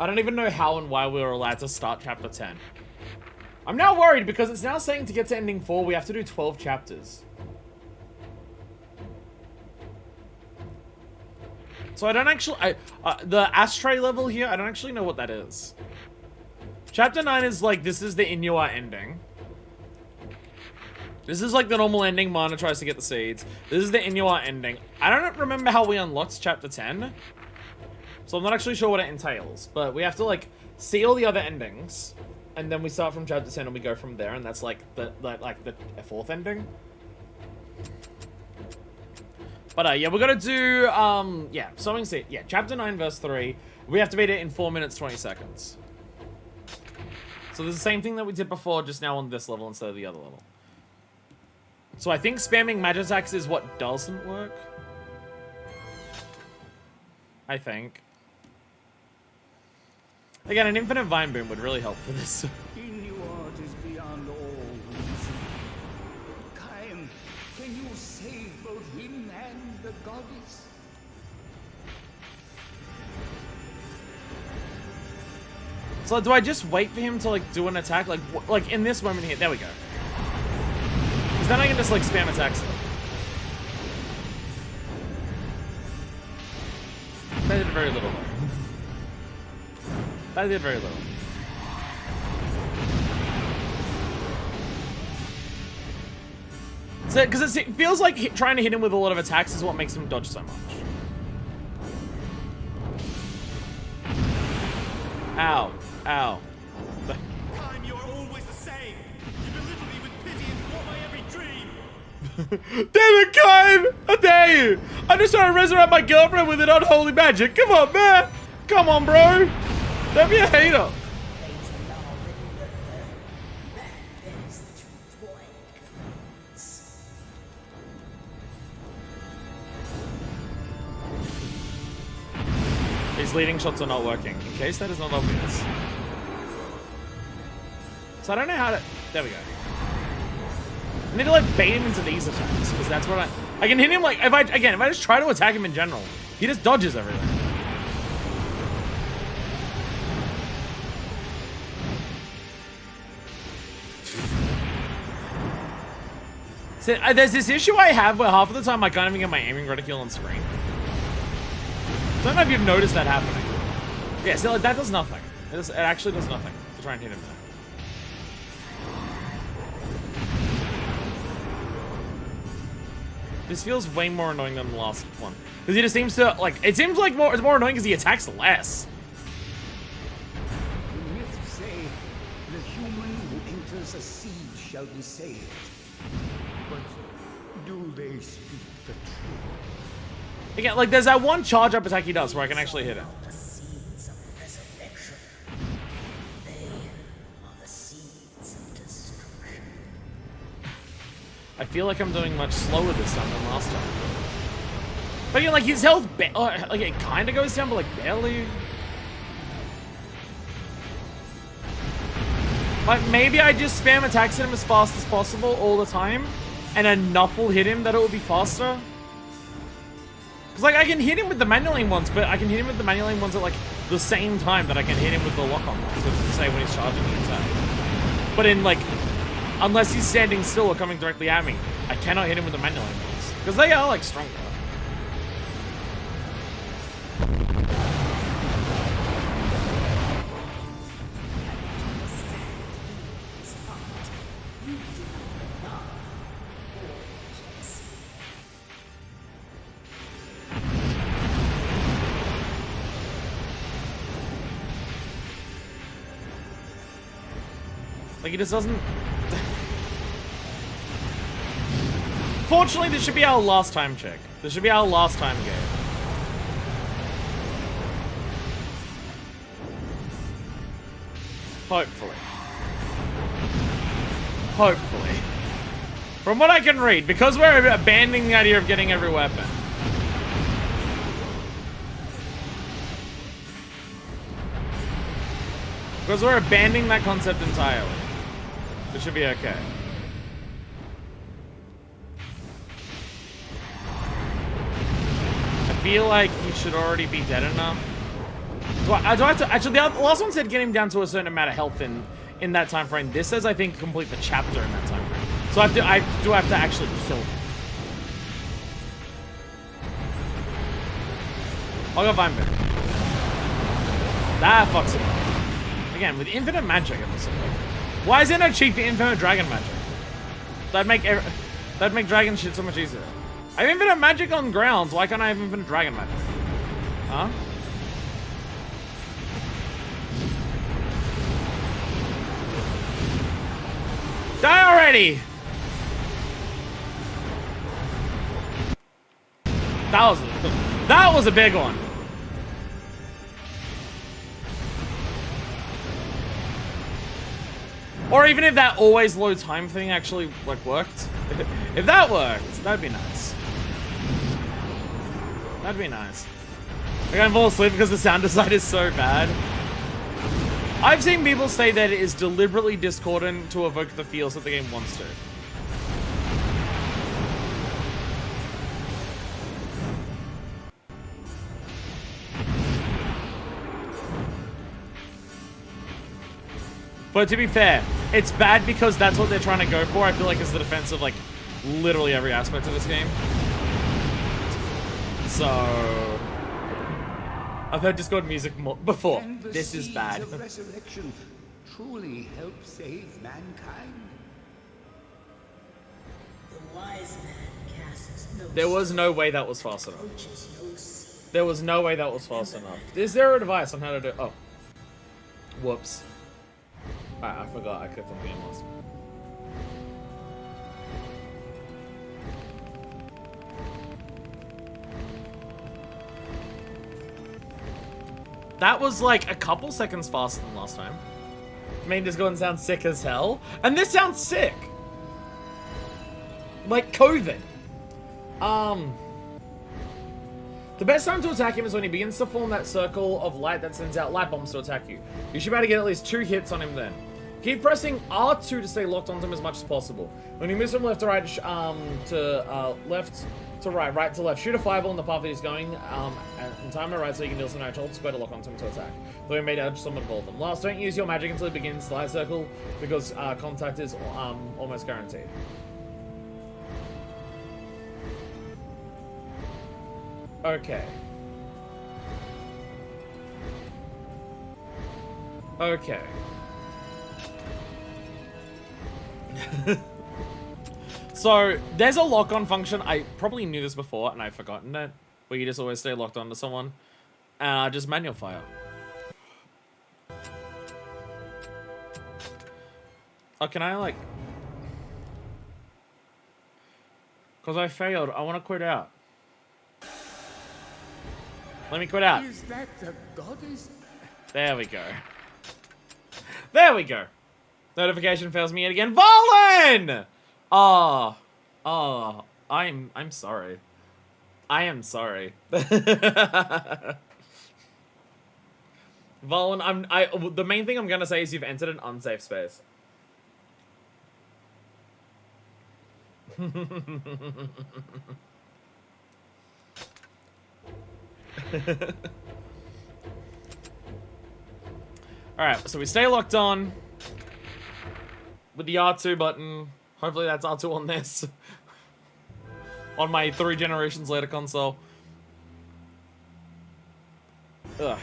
Speaker 1: I don't even know how and why we were allowed to start Chapter 10. I'm now worried because it's now saying to get to ending 4, we have to do 12 chapters. So I don't actually... the ashtray level here, I don't actually know what that is. Chapter 9 is like, this is the Inuit ending. This is like the normal ending. Mana tries to get the seeds. This is the Inuit ending. I don't remember how we unlocked Chapter 10. So I'm not actually sure what it entails. But we have to like see all the other endings. And then we start from Chapter 10 and we go from there. And that's like the 4th ending. But yeah, we're gonna do, yeah, Sowing Seed. Yeah, Chapter 9, verse 3. We have to beat it in 4 minutes, 20 seconds. So there's the same thing that we did before, just now on this level instead of the other level. So I think spamming magic attacks is what doesn't work. I think. Again, an infinite vine boom would really help for this.
Speaker 5: Inuart is beyond all reason. Kaim, can you save both him and the goddess?
Speaker 1: So do I just wait for him to like do an attack? Like in this moment here, there we go. Because then I can just like spam attacks. That did very little though. That did very little. So, because it feels like trying to hit him with a lot of attacks is what makes him dodge so much. Ow. Ow.
Speaker 3: Time, you're always the same. You belittle me with pity and thwart my every dream.
Speaker 1: Damn it, Kaim! How dare you! I'm just trying to resurrect my girlfriend with an unholy magic. Come on, man! Come on, bro! Don't be a hater. These leading shots are not working, in case that is not obvious. So I don't know how to... There we go. I need to like bait him into these attacks, because that's what I can hit him like... If I just try to attack him in general, he just dodges everything. So, there's this issue I have where half of the time I can't even get my aiming reticule on screen. Don't know if you've noticed that happening. Yeah, so like, that does nothing. It actually does nothing to try and hit him there. This feels way more annoying than the last one. Because he just seems to, like, it seems like it's more annoying because he attacks less.
Speaker 5: The myths say the human who enters a seed shall be saved. But do they speak the truth?
Speaker 1: Again, like, there's that one charge up attack he does where I can actually hit him.
Speaker 2: The seeds of resurrection. They are the seeds of destruction.
Speaker 1: I feel like I'm doing much slower this time than last time. But again, like, his health, like, it kind of goes down, but, like, barely. Like, maybe I just spam attacks at him as fast as possible all the time, and enough will hit him that it will be faster. Because, like, I can hit him with the manual aim ones, but I can hit him with the manual aim ones at, like, the same time that I can hit him with the lock-on ones, which is to say when he's charging the attack. But in, like, unless he's standing still or coming directly at me, I cannot hit him with the manual aim ones. Because they are, like, stronger. Like, he just doesn't... Fortunately, this should be our last time check. This should be our last time game. Hopefully. Hopefully. From what I can read, because we're abandoning the idea of getting every weapon. Because we're abandoning that concept entirely. It should be okay. I feel like he should already be dead enough. Do I have to... Actually, the last one said get him down to a certain amount of health in that time frame. This says, I think, complete the chapter in that time frame. So I do have to actually kill him. I'll go find him. That fucks him up. Again, with infinite magic in this thing. Why is there no cheap infinite dragon magic? That'd make dragon shit so much easier. I have infinite magic on grounds. Why can't I have infinite dragon magic? Huh? Die already! That was a big one. Or even if that always low time thing actually, like, worked. If that worked, that'd be nice. That'd be nice. I can't fall asleep because the sound design is so bad. I've seen people say that it is deliberately discordant to evoke the feels that the game wants to. But to be fair, it's bad because that's what they're trying to go for. I feel like it's the defense of, like, literally every aspect of this game. So... I've heard Discord music before. This is bad.
Speaker 5: The resurrection truly help save mankind.
Speaker 2: The wise man casts no
Speaker 1: There was no way that was fast enough.
Speaker 2: approaches no sea.
Speaker 1: There was no way that was fast enough. Is there a device on how to do... Oh. Whoops. I forgot I clicked on the game last. That was like a couple seconds faster than last time. I mean, this going sounds sick as hell. And this sounds sick. Like COVID. The best time to attack him is when he begins to form that circle of light that sends out light bombs to attack you. You should be able to get at least 2 hits on him then. Keep pressing R2 to stay locked onto him as much as possible. When he moves from left to right, left to right, right to left, shoot a fireball in the path that he's going, and time to right so you can deal some damage. Hold square to lock onto him to attack. Though he may dodge some of them. Last, don't use your magic until it begins the light circle, because contact is almost guaranteed. Okay. Okay. So, there's a lock-on function. I probably knew this before, and I've forgotten it. Where you just always stay locked on to someone. Just manual fire. Oh, can I, like... Because I failed. I want to quit out. Let me quit out.
Speaker 5: Is that the goddess?
Speaker 1: There we go. There we go. Notification fails me yet again. Valen! Oh. Oh. I'm sorry. I am sorry. Valen, the main thing I'm gonna say is you've entered an unsafe space. Alright, so we stay locked on with the R2 button. Hopefully that's R2 on this. On my 3 generations later console. Ugh.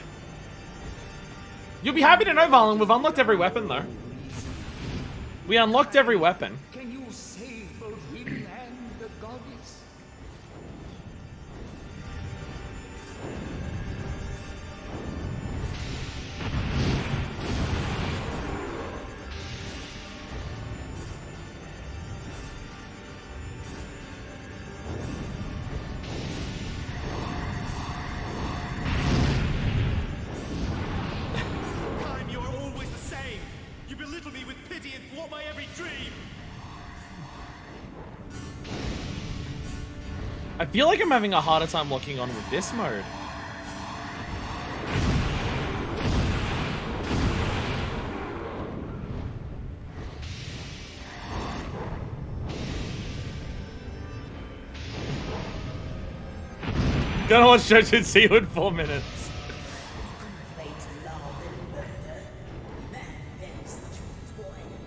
Speaker 1: You'll be happy to know, Valen, we've unlocked every weapon, though. We unlocked every weapon.
Speaker 5: Can you save both him and the goddess?
Speaker 3: Time you are always the same. You belittle me with pity and thwart my every dream.
Speaker 1: I feel like I'm having a harder time locking on with this mode. Gonna watch Judge and see you in 4 minutes.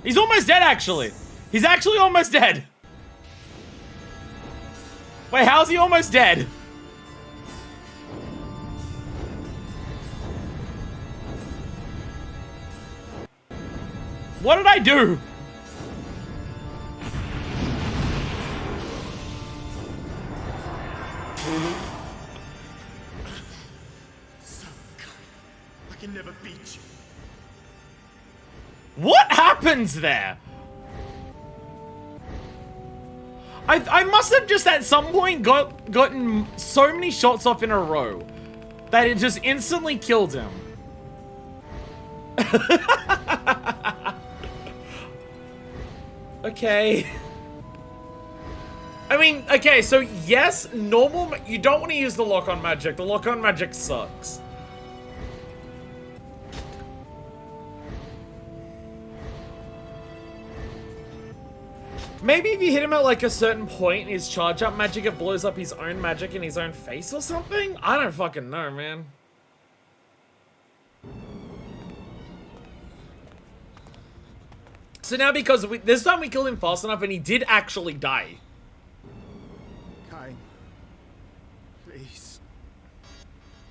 Speaker 1: He's almost dead, actually. He's actually almost dead. Wait, how's he almost dead? What did I do?
Speaker 3: I can never beat you.
Speaker 1: What happens there? I must have just at some point gotten so many shots off in a row that it just instantly killed him. Okay. I mean, okay, so yes, normal, you don't want to use the lock-on magic. The lock-on magic sucks. Maybe if you hit him at like a certain point in his charge up magic, it blows up his own magic in his own face or something? I don't fucking know, man. So now because this time we killed him fast enough and he did actually die.
Speaker 6: Kain, please.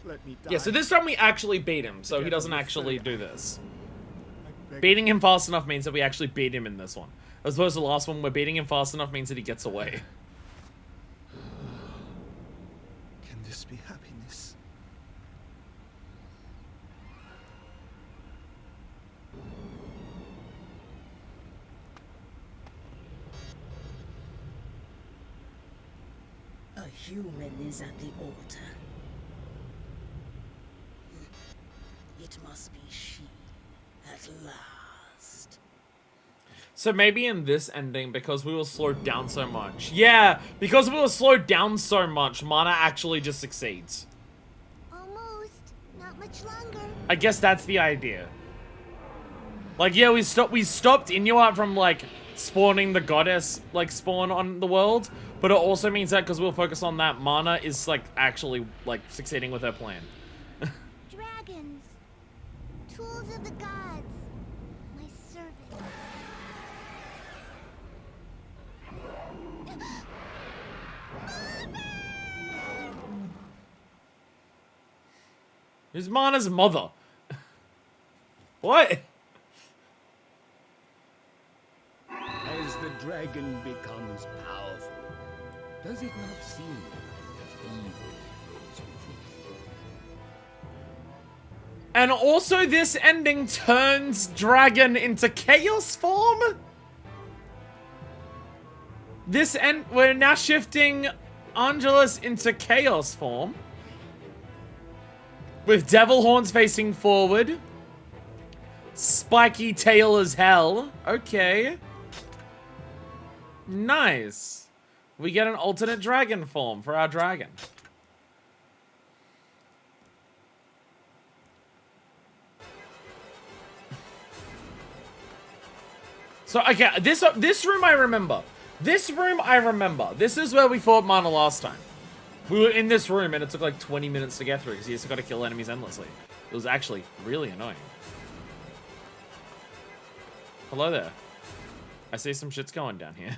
Speaker 6: Let me die.
Speaker 1: Yeah, so this time we actually beat him, so he doesn't actually do this.
Speaker 6: I beg
Speaker 1: Beating him fast enough means that we actually beat him in this one. As opposed to the last one, where beating him fast enough means that he gets away.
Speaker 6: Can this be happiness?
Speaker 2: A human is at the altar. It must be she, at last.
Speaker 1: So maybe in this ending, because we were slowed down so much. Yeah, because we were slowed down so much, Mana actually just succeeds.
Speaker 4: Almost. Not much longer.
Speaker 1: I guess that's the idea. Like, yeah, we stopped Inuit from, like, spawning the goddess, like, spawn on the world. But it also means that because we'll focus on that, Mana is, like, actually, like, succeeding with her plan.
Speaker 4: Dragons. Tools of the gods. My servant.
Speaker 1: Who's Mana's mother? What?
Speaker 5: As the dragon becomes powerful, does it not seem that evil grows with it?
Speaker 1: And also this ending turns Dragon into chaos form? We're now shifting Angelus into chaos form. With devil horns facing forward. Spiky tail as hell. Okay. Nice. We get an alternate dragon form for our dragon. So, okay, this room I remember. This room I remember. This is where we fought Mana last time. We were in this room and it took like 20 minutes to get through because you just got to kill enemies endlessly. It was actually really annoying. Hello there. I see some shit's going down here.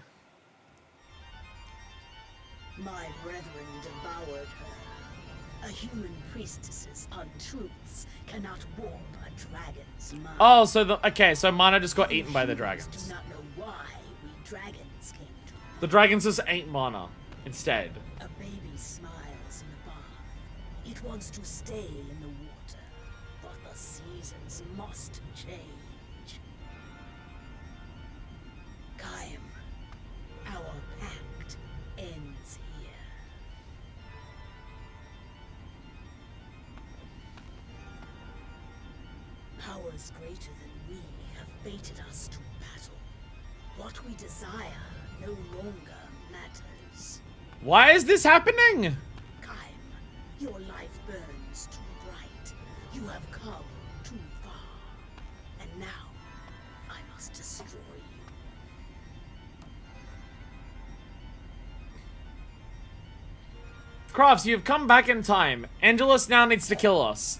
Speaker 2: My brethren devoured her. A human priestess's untruths cannot warp a dragon's mind.
Speaker 1: Oh, so okay, so Mana just got eaten by the dragons.
Speaker 2: Do not know why we dragons came to
Speaker 1: The dragons just ate Mana instead.
Speaker 2: A baby smiles in a bath. It wants to stay in the water, but the seasons must change. Kaim, our pact ends here. Powers greater than we have baited us to battle. What we desire no longer matters.
Speaker 1: Why is this happening?
Speaker 2: Kaim, your life burns too bright. You have come too far. And now, I must destroy you.
Speaker 1: Crafts, you've come back in time. Angelus now needs to kill us.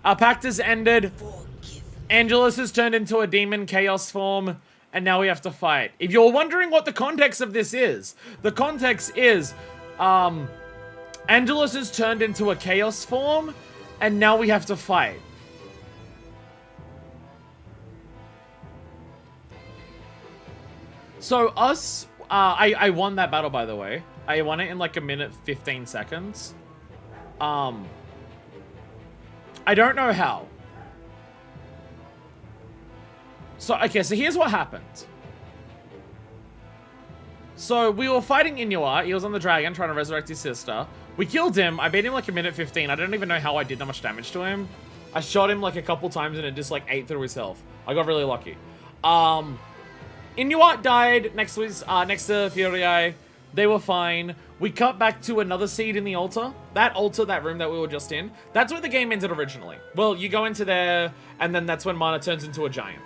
Speaker 1: Our pact has ended.
Speaker 2: Forgive.
Speaker 1: Angelus has turned into a demon chaos form. And now we have to fight. If you're wondering what the context of this is, the context is, Angelus has turned into a chaos form, and now we have to fight. So us, I won that battle, by the way. I won it in like a minute 15 seconds. I don't know how. So, okay, so here's what happened. So, we were fighting Inuart. He was on the dragon trying to resurrect his sister. We killed him. I beat him like a minute 15. I don't even know how I did that much damage to him. I shot him like a couple times and it just like ate through his health. I got really lucky. Inuart died next to Furii. They were fine. We cut back to another seed in the altar. That altar, that room that we were just in. That's where the game ended originally. Well, you go into there and then that's when Mana turns into a giant.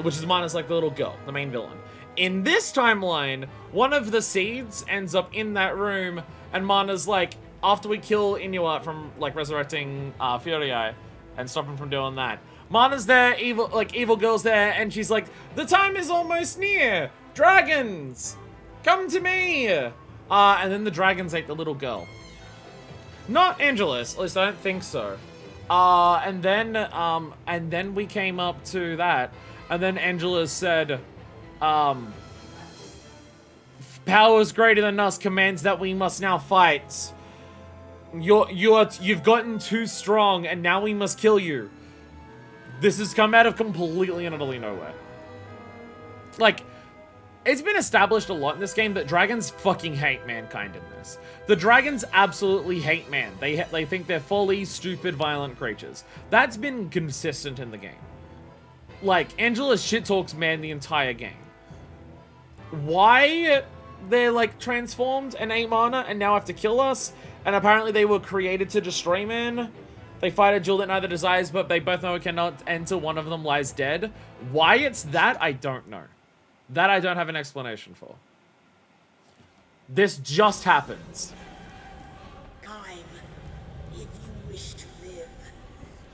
Speaker 1: Which is Mana's like the little girl, the main villain. In this timeline, one of the seeds ends up in that room, and Mana's like, after we kill Inuart from like resurrecting Furii and stop him from doing that, Mana's there, evil girl's there, and she's like, the time is almost near! Dragons! Come to me! And then the dragons ate the little girl. Not Angelus, at least I don't think so. And then we came up to that, and then Angelus said, powers greater than us commands that we must now fight. You've gotten too strong, and now we must kill you. This has come out of completely and utterly nowhere. Like, it's been established a lot in this game that dragons fucking hate mankind in this. The dragons absolutely hate man. They think they're folly, stupid, violent creatures. That's been consistent in the game. Like, Angelus shit talks man the entire game. Why they're like transformed and ate mana and now have to kill us, and apparently they were created to destroy man. They fight a duel that neither desires, but they both know it cannot enter. One of them lies dead. Why it's that, I don't know. That I don't have an explanation for. This just happens.
Speaker 2: Kaim, if you wish to live,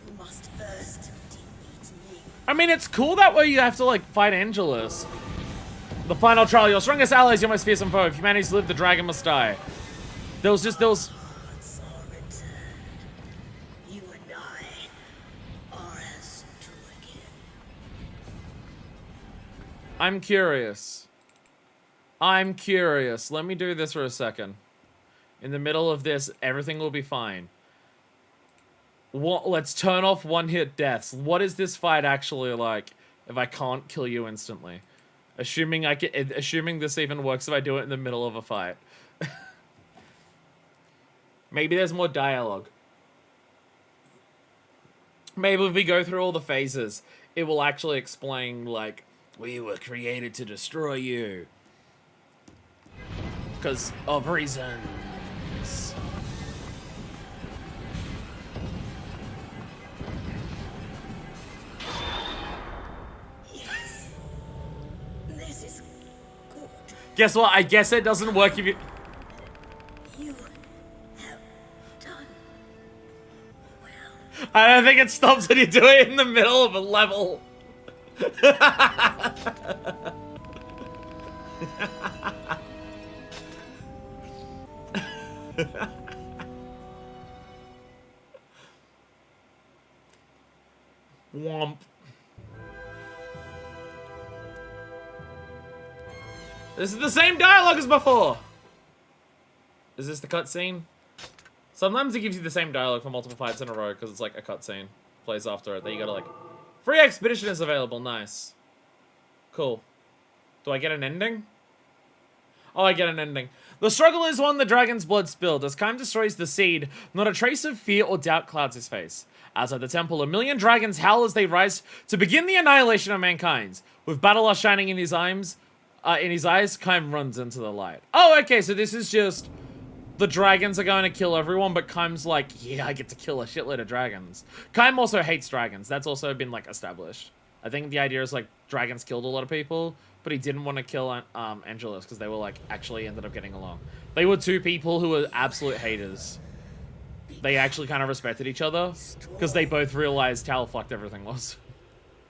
Speaker 2: you must first defeat me.
Speaker 1: I mean, it's cool that way you have to, like, fight Angelus. The final trial, your strongest ally is your most fearsome foe. If you manage to live, the dragon must die. There was...
Speaker 2: Hearts are returned. You and
Speaker 1: I'm curious. I'm curious. Let me do this for a second. In the middle of this, everything will be fine. Let's turn off one-hit deaths. What is this fight actually like if I can't kill you instantly? Assuming this even works if I do it in the middle of a fight. Maybe there's more dialogue. Maybe if we go through all the phases, it will actually explain, like, we were created to destroy you. Because of reasons.
Speaker 2: Yes. This is good.
Speaker 1: Guess what? I guess it doesn't work if you...
Speaker 2: You have done well.
Speaker 1: I don't think it stops when you do it in the middle of a level. Womp. This is the same dialogue as before. Is this the cutscene? Sometimes it gives you the same dialogue for multiple fights in a row because it's like a cutscene plays after it. Then you gotta like, free expedition is available. Nice, cool. Do I get an ending? Oh, I get an ending. The struggle is one the dragon's blood spilled. As Kaim destroys the seed, not a trace of fear or doubt clouds his face. Outside the temple, a million dragons howl as they rise to begin the annihilation of mankind. With battle lust shining in his eyes, Kaim runs into the light. Oh, okay, so this is just the dragons are going to kill everyone, but Kaim's like, yeah, I get to kill a shitload of dragons. Kaim also hates dragons. That's also been like established. I think the idea is like dragons killed a lot of people, but he didn't want to kill Angelus because they were like actually ended up getting along. They were two people who were absolute haters. They actually kind of respected each other because they both realized how fucked everything was,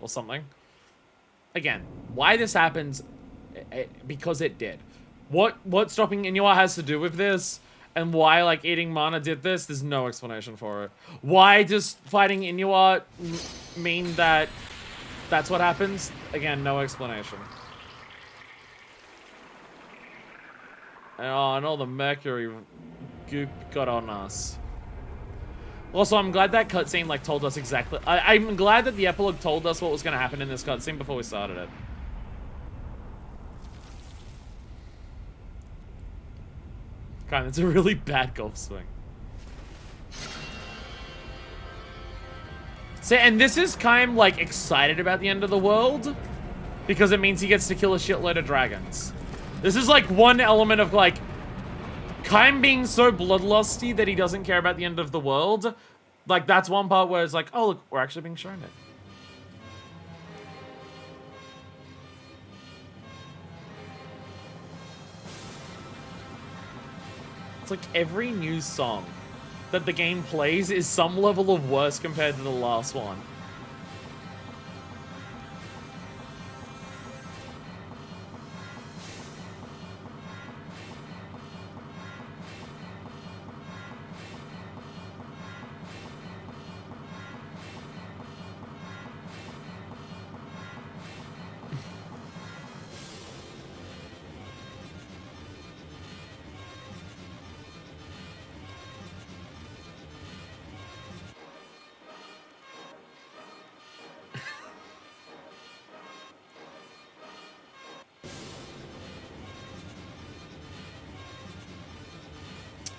Speaker 1: or something. Again, why this happens? Because it did. What stopping Inuwa has to do with this, and why like eating mana did this? There's no explanation for it. Why does fighting Inuwa mean that? That's what happens? Again, no explanation. Oh, and all the mercury goop got on us. Also, I'm glad that cutscene like told us exactly. I'm glad that the epilogue told us what was going to happen in this cutscene before we started it. God, it's a really bad golf swing. So, and this is Kaim like excited about the end of the world because it means he gets to kill a shitload of dragons. This is like one element of like Kaim being so bloodlusty that he doesn't care about the end of the world. Like that's one part where it's like, oh look, we're actually being shown it. It's like every new song that the game plays is some level of worse compared to the last one.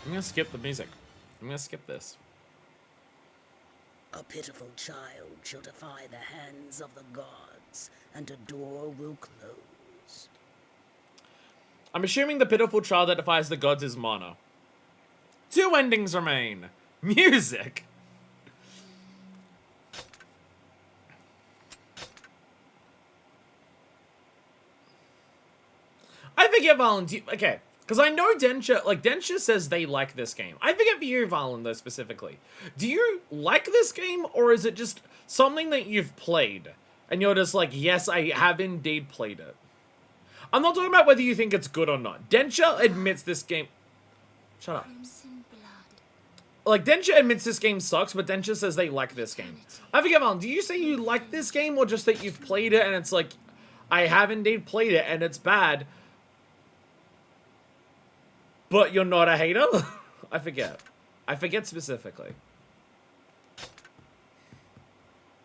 Speaker 1: I'm gonna skip the music. I'm gonna skip this.
Speaker 2: A pitiful child shall defy the hands of the gods, and a door will close.
Speaker 1: I'm assuming the pitiful child that defies the gods is Mana. 2 endings remain. Music. I forget, Valen. Okay. Because I know Densha says they like this game. I forget for you, Valen, though, specifically. Do you like this game, or is it just something that you've played? And you're just like, yes, I have indeed played it. I'm not talking about whether you think it's good or not. Densha admits this game... Shut up. Like, Densha admits this game sucks, but Densha says they like this game. I forget, Valen, do you say you like this game, or just that you've played it and it's like... I have indeed played it, and it's bad. But you're not a hater? I forget. I forget specifically.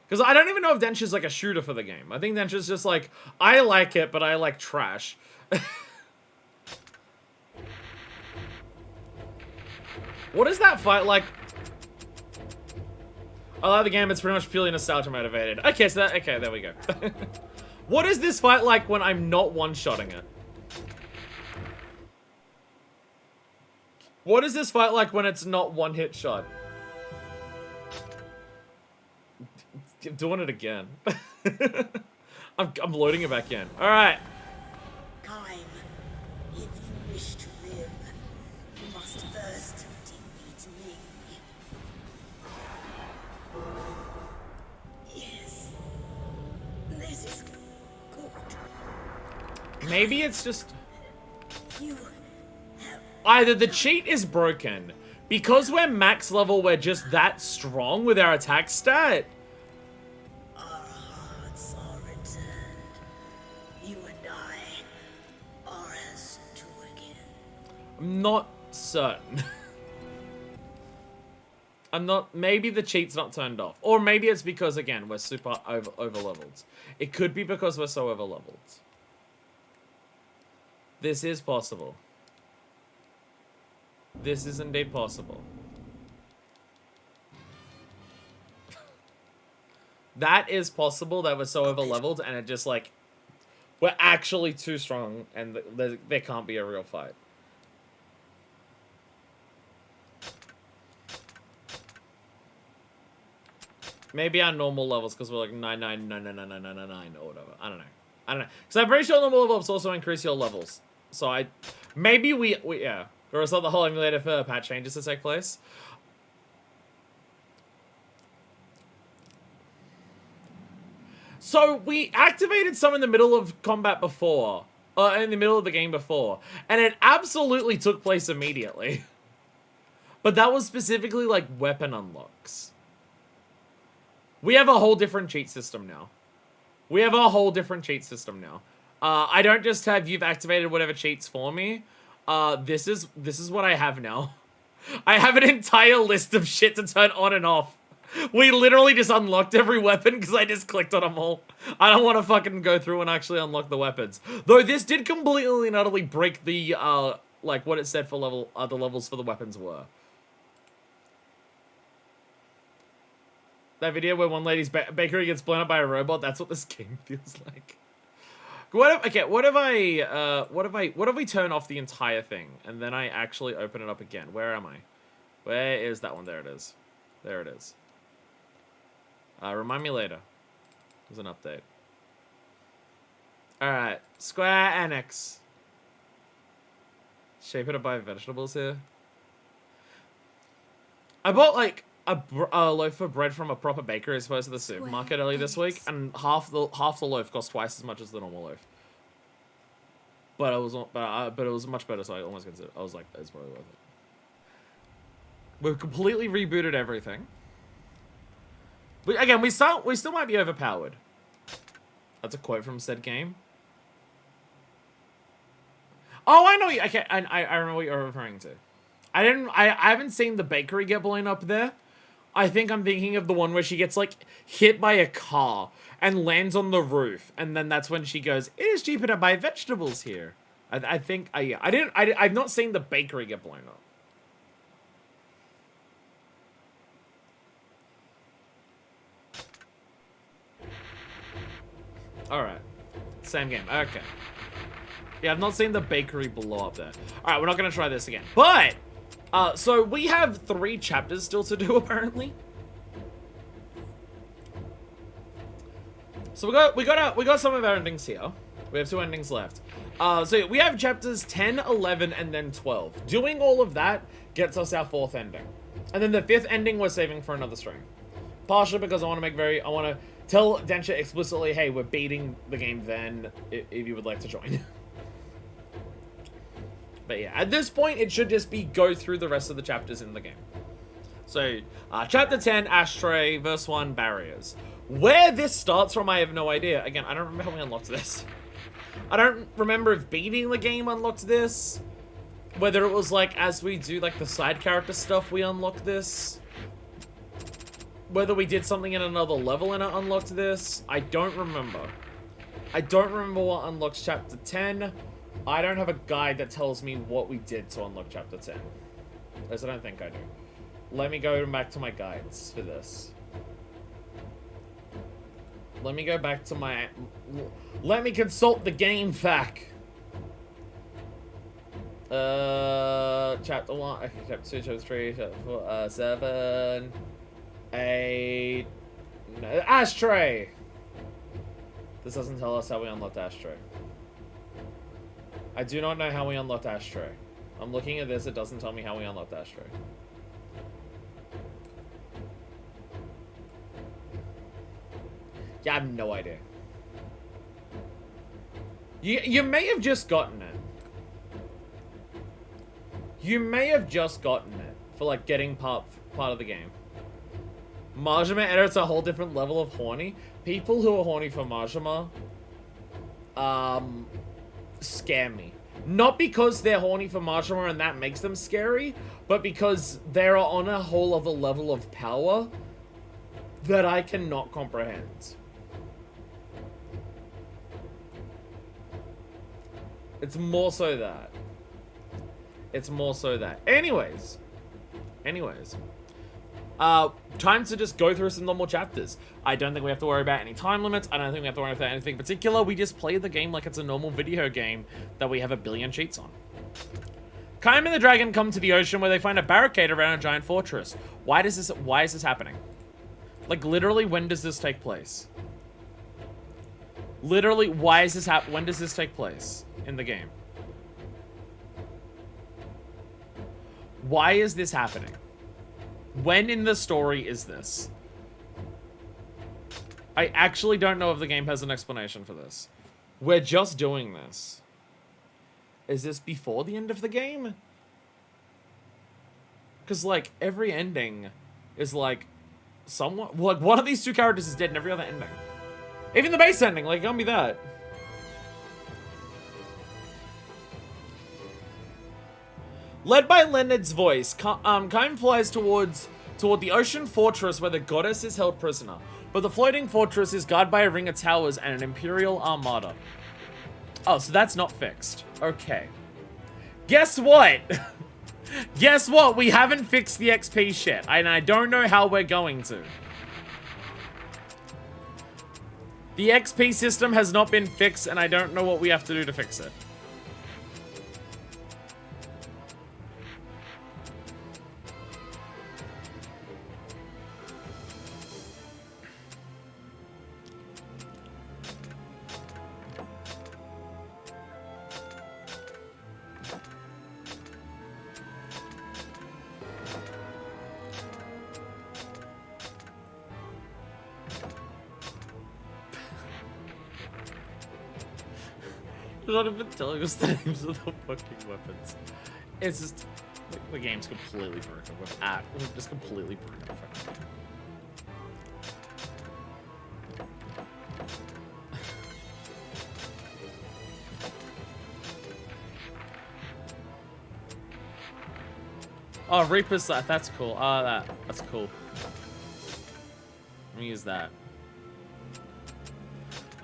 Speaker 1: Because I don't even know if Densha's like a shooter for the game. I think Densha's just like, I like it, but I like trash. What is that fight like? I love the game, it's pretty much purely nostalgia motivated. Okay, so that, okay, there we go. What is this fight like when I'm not one-shotting it? What is this fight like when it's not one-hit shot? I'm doing it again. I'm loading it back in. Alright.
Speaker 2: Time. If you wish to live, you must first defeat me. Yes. This is good.
Speaker 1: Maybe it's just...
Speaker 2: You have
Speaker 1: Either the cheat is broken. Because we're max level, we're just that strong with our attack stat.
Speaker 2: our hearts are returned. You and I are as two again.
Speaker 1: I'm not certain. I'm not... Maybe the cheat's not turned off. Or maybe it's because, again, we're super over-leveled. It could be because we're so over-leveled. This is possible. This is indeed possible. That is possible that we're so over-leveled and it just, like... We're actually too strong and there can't be a real fight. Maybe our normal levels, because we're like 9999999 or whatever. I don't know. Because I'm pretty sure normal level ups also increase your levels. So maybe we yeah. Or it's not the whole emulator for patch changes to take place. So we activated some in the middle of combat before. In the middle of the game before. And it absolutely took place immediately. But that was specifically like weapon unlocks. We have a whole different cheat system now. I don't just have you've activated whatever cheats for me. This is what I have now. I have an entire list of shit to turn on and off. We literally just unlocked every weapon because I just clicked on them all. I don't want to fucking go through and actually unlock the weapons. Though this did completely and utterly break the, like what it said for the levels for the weapons were. That video where one lady's bakery gets blown up by a robot, that's what this game feels like. What if we turn off the entire thing and then I actually open it up again? Where am I? Where is that one? There it is. There it is. Remind me later. There's an update. Alright. Square Enix. Shape it up by vegetables here. I bought like a loaf of bread from a proper bakery as opposed to the supermarket earlier this week, and half the loaf cost twice as much as the normal loaf. But it was much better, so I almost considered. I was like, it's probably worth it. We've completely rebooted everything. Again, we still might be overpowered. That's a quote from said game. Oh, I know. Okay, I remember what you're referring to. I haven't seen the bakery get blown up there. I think I'm thinking of the one where she gets, like, hit by a car and lands on the roof. And then that's when she goes, it is cheaper to buy vegetables here. I think, yeah. I've not seen the bakery get blown up. Alright. Same game. Okay. Yeah, I've not seen the bakery blow up there. Alright, we're not going to try this again. But... so we have 3 chapters still to do, apparently. So we got some of our endings here. We have 2 endings left. So we have chapters 10, 11, and then 12. Doing all of that gets us our 4th ending. And then the 5th ending we're saving for another stream. Partially because I want to tell Densha explicitly, hey, we're beating the game then, if you would like to join. But yeah, at this point, it should just be go through the rest of the chapters in the game. So, chapter 10, Ashtray, verse 1, Barriers. Where this starts from, I have no idea. Again, I don't remember how we unlocked this. I don't remember if beating the game unlocked this. Whether it was like, as we do like the side character stuff, we unlocked this. Whether we did something in another level and it unlocked this. I don't remember. I don't remember what unlocks chapter 10. I don't have a guide that tells me what we did to unlock chapter 10. At least I don't think I do. Let me go back to my guides for this. Let me go back to my... Let me consult the game fac. Chapter 1, chapter 2, chapter 3, chapter 4, 7, 8... No, ashtray! This doesn't tell us how we unlocked ashtray. I do not know how we unlocked ashtray. I'm looking at this, it doesn't tell me how we unlocked ashtray. Yeah, I have no idea. You may have just gotten it. You may have just gotten it for like getting part of the game. Majima edits a whole different level of horny. People who are horny for Majima, scare me. Not because they're horny for Majima and that makes them scary, but because they're on a whole other level of power that I cannot comprehend. It's more so that. It's more so that. Anyways. Time to just go through some normal chapters. I don't think we have to worry about any time limits. I don't think we have to worry about anything particular. We just play the game like it's a normal video game that we have a billion cheats on. Kaim and the dragon come to the ocean where they find a barricade around a giant fortress. Why is this happening? Like, literally, when does this take place? Literally, when does this take place in the game? Why is this happening? When in the story is this? I actually don't know if the game has an explanation for this. We're just doing this. Is this before the end of the game? Because, like, every ending is, like, somewhat... Like, one of these two characters is dead in every other ending. Even the base ending, like, it can't be that. Led by Leonard's voice, Kaim flies toward the ocean fortress where the goddess is held prisoner. But the floating fortress is guarded by a ring of towers and an imperial armada. Oh, so that's not fixed. Okay. Guess what? Guess what? We haven't fixed the XP shit, and I don't know how we're going to. The XP system has not been fixed, and I don't know what we have to do to fix it. They're not even telling us the names of the fucking weapons. It's just, like, the game's completely broken. We're just completely broken. Oh, Reaper's that. That's cool. That's cool. Let me use that.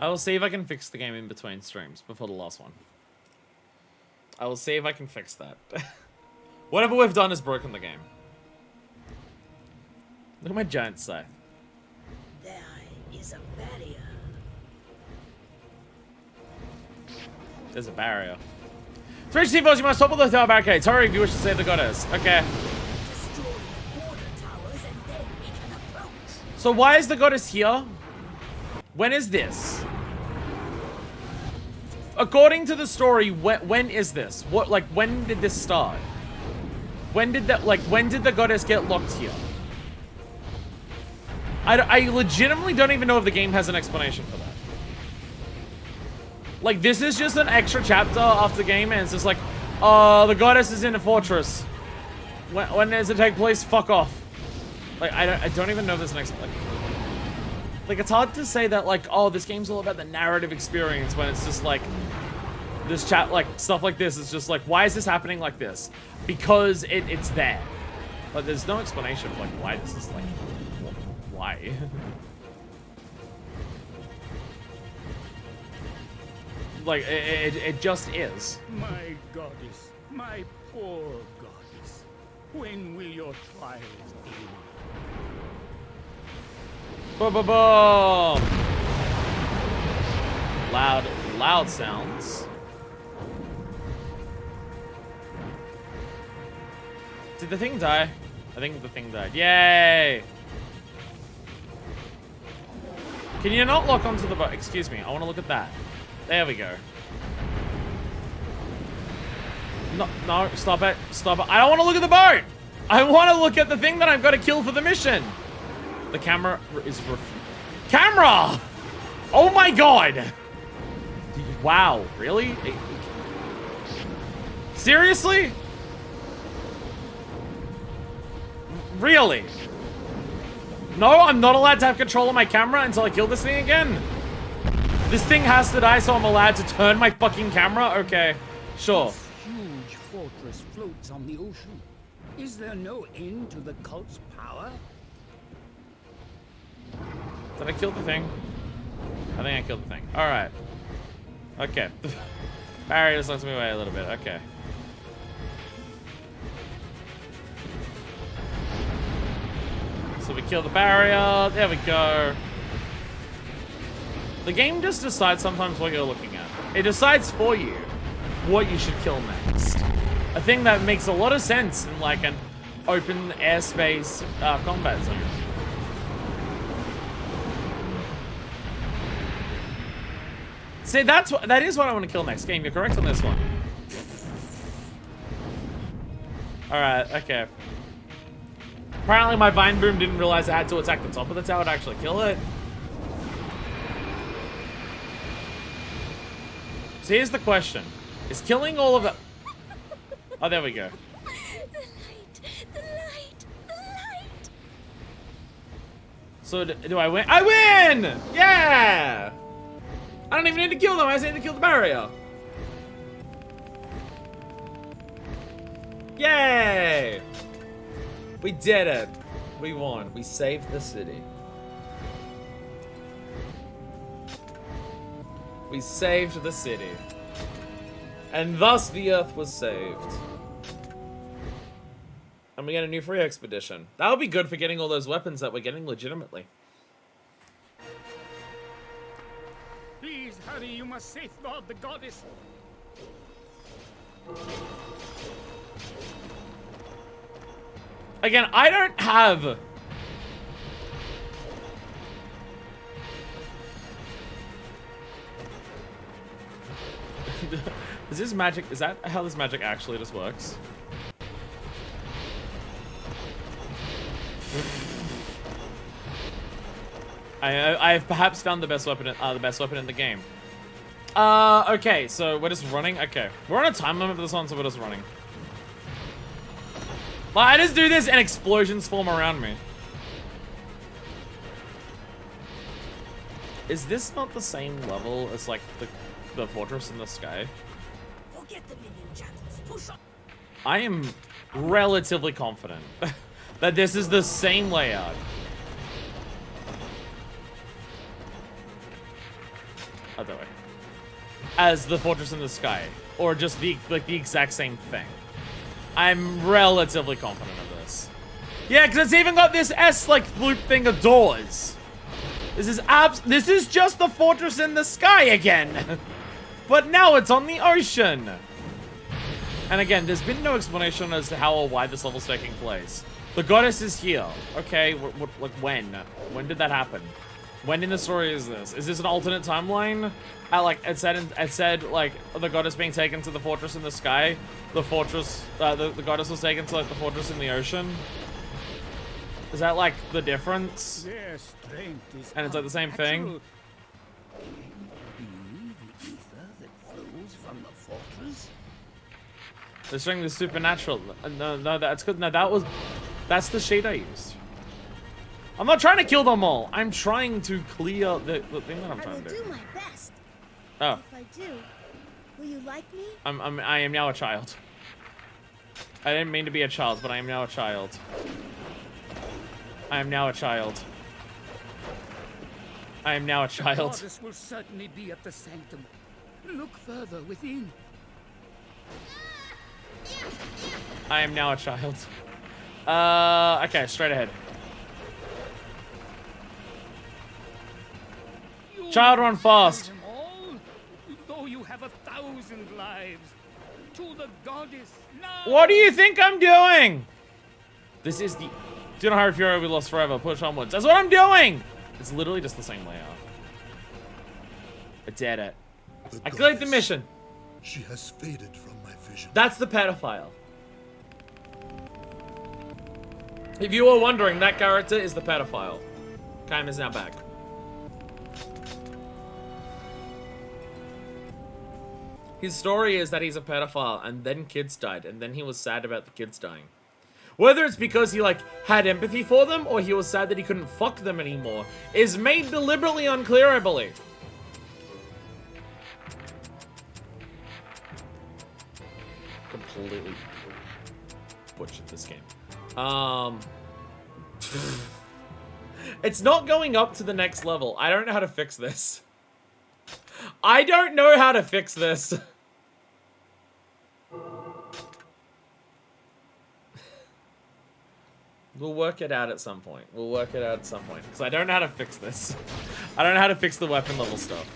Speaker 1: I will see if I can fix the game in between streams before the last one. I will see if I can fix that. Whatever we've done has broken the game. Look at my giant scythe.
Speaker 2: There is a barrier.
Speaker 1: There's a barrier. Three T-Force, you must topple the tower barricades. Hurry if you wish to save the goddess. Okay.
Speaker 2: Destroy the border towers and then we can approach.
Speaker 1: So why is the goddess here? When is this? According to the story, when is this? What, like, when did this start? When did the goddess get locked here? I legitimately don't even know if the game has an explanation for that. Like, this is just an extra chapter after the game, and it's just like, the goddess is in a fortress. When does it take place? Fuck off. Like, I don't even know if there's an explanation. Like, it's hard to say that, like, oh, this game's all about the narrative experience when it's just like, this chat, like, stuff like this is just like, why is this happening like this? Because it's there. But there's no explanation for, like, why this is, like, why? Like, it just is.
Speaker 5: My goddess, my poor goddess. When will your trials end?
Speaker 1: Boom, boom, boom! Loud sounds. Did the thing die? I think the thing died. Yay! Can you not lock onto the boat? Excuse me, I want to look at that. There we go. No, stop it. Stop it. I don't want to look at the boat! I want to look at the thing that I've got to kill for the mission! The camera is camera! Oh my god! Wow, really? Seriously? Really? No, I'm not allowed to have control of my camera until I kill this thing again? This thing has to die so I'm allowed to turn my fucking camera? Okay, sure.
Speaker 5: This huge fortress floats on the ocean. Is there no end to the cult's power?
Speaker 1: Did I kill the thing? I think I killed the thing. Alright. Okay. Barrier just lets me away a little bit. Okay. So we kill the barrier. There we go. The game just decides sometimes what you're looking at. It decides for you what you should kill next. A thing that makes a lot of sense in like an open airspace combat zone. See, that is what I want to kill next game. You're correct on this one. Alright, okay. Apparently my Vine Boom didn't realize I had to attack the top of the tower to actually kill it. So here's the question. Is killing all of the... Oh, there we go.
Speaker 2: The light.
Speaker 1: So do I win? I win! Yeah! I don't even need to kill them. I just need to kill the barrier. Yay! We did it. We won. We saved the city. We saved the city. And thus the Earth was saved. And we get a new free expedition. That would be good for getting all those weapons that we're getting legitimately.
Speaker 5: Please, hurry, you must safeguard the goddess.
Speaker 1: Again, I don't have... Is this magic? Is that how this magic actually just works? I have perhaps found the best weapon in the game. Okay, so we're just running. Okay, we're on a time limit for this one, so we're just running. Like, I just do this and explosions form around me. Is this not the same level as like the fortress in the sky?
Speaker 2: Forget the minion jackals. Push on.
Speaker 1: I am relatively confident that this is the same layout. Other way. As the fortress in the sky, or just the exact same thing. I'm relatively confident of this. Yeah, because it's even got this S-like loop thing of doors. This is just the fortress in the sky again. But now it's on the ocean. And again, there's been no explanation as to how or why this level's taking place. The goddess is here. Okay, like when? When did that happen? When in the story is this? Is this an alternate timeline? It said like the goddess being taken to the fortress in the sky. The fortress, the goddess was taken to like the fortress in the ocean. Is that like the difference?
Speaker 5: Their strength is
Speaker 1: And it's like the same thing?
Speaker 5: unnatural. Can you believe the ether that flows from the fortress?
Speaker 1: The strength is supernatural. No, that's good. No, that's the sheet I used. I'm not trying to kill them all. I'm trying to clear the thing that I'm
Speaker 4: I will
Speaker 1: trying to
Speaker 4: do
Speaker 1: do.
Speaker 4: my best.
Speaker 1: Oh,
Speaker 4: If I do, will you like me?
Speaker 1: I am now a child. I didn't mean to be a child, but I am now a child. I am now a child. I am now a
Speaker 5: The
Speaker 1: child.
Speaker 5: goddess will certainly be at the sanctum. Look further within.
Speaker 1: I am now a child. Okay, straight ahead.
Speaker 5: You
Speaker 1: Child, run fast.
Speaker 5: them all, though you have 1,000 lives. To the goddess now.
Speaker 1: What do you think I'm doing? This is the... Do not hurry, Fury will be lost forever. Push onwards. That's what I'm doing! It's literally just the same layout. I did it. I cleared the mission.
Speaker 7: She has faded from my vision.
Speaker 1: That's the pedophile. If you were wondering, that character is the pedophile. Kaim is now back. His story is that he's a pedophile, and then kids died, and then he was sad about the kids dying. Whether it's because he, like, had empathy for them, or he was sad that he couldn't fuck them anymore, is made deliberately unclear, I believe. Completely butchered this game. It's not going up to the next level. I don't know how to fix this. I don't know how to fix this. We'll work it out at some point. We'll work it out at some point. Because I don't know how to fix this. I don't know how to fix the weapon level stuff.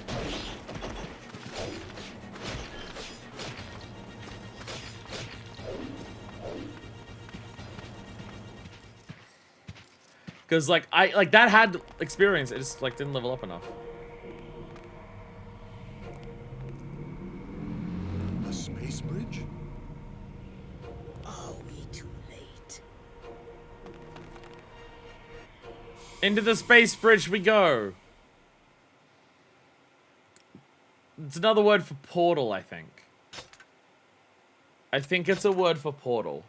Speaker 1: Because, like, that had experience. It just, like, didn't level up enough.
Speaker 7: A space bridge?
Speaker 2: Are we too late?
Speaker 1: Into the space bridge we go. It's another word for portal, I think. I think it's a word for portal.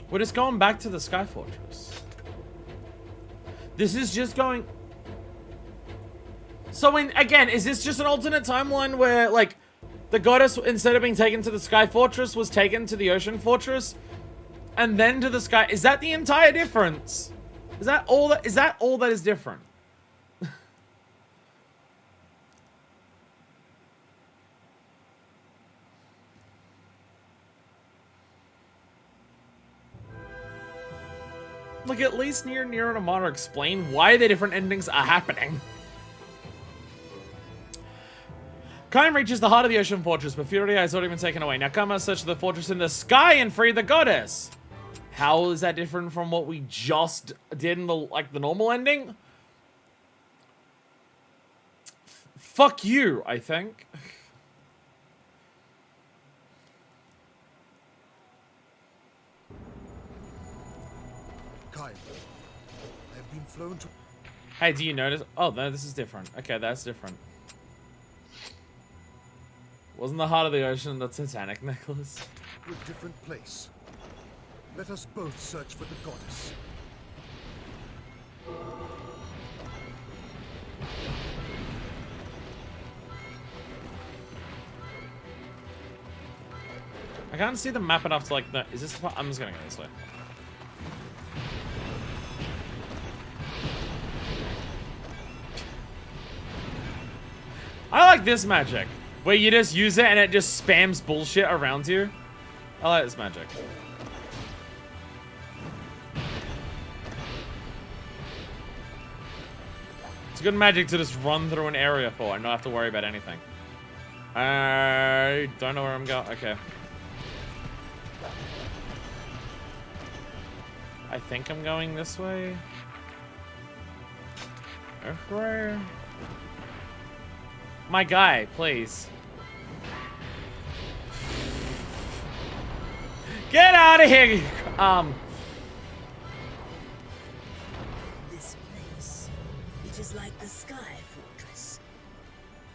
Speaker 1: We're just going back to the Sky Fortress. This is just going... So, again, is this just an alternate timeline where, like, the goddess, instead of being taken to the Sky Fortress, was taken to the Ocean Fortress? And then to the Sky... Is that the entire difference? Is that all that is different? Like, at least Nier and Amara explain why the different endings are happening. Kaim reaches the heart of the Ocean Fortress, but Furia has already been taken away. Now come and search the fortress in the sky and free the goddess. How is that different from what we just did in the, like, the normal ending? Fuck you, I think.
Speaker 7: Kai, I have been flown to...
Speaker 1: Hey, do you notice? Oh, no, this is different. Okay, that's different. Wasn't the heart of the ocean the Titanic necklace?
Speaker 7: a different place. Let us both search for the goddess.
Speaker 1: I can't see the map enough to, like, is this the part? I'm just gonna go this way. I like this magic, where you just use it and it just spams bullshit around you. I like this magic. It's good magic to just run through an area for and not have to worry about anything. I don't know where I'm going. Okay. I think I'm going this way. Where? My guy, please. Get out of here!
Speaker 2: This place, it is like the Sky Fortress.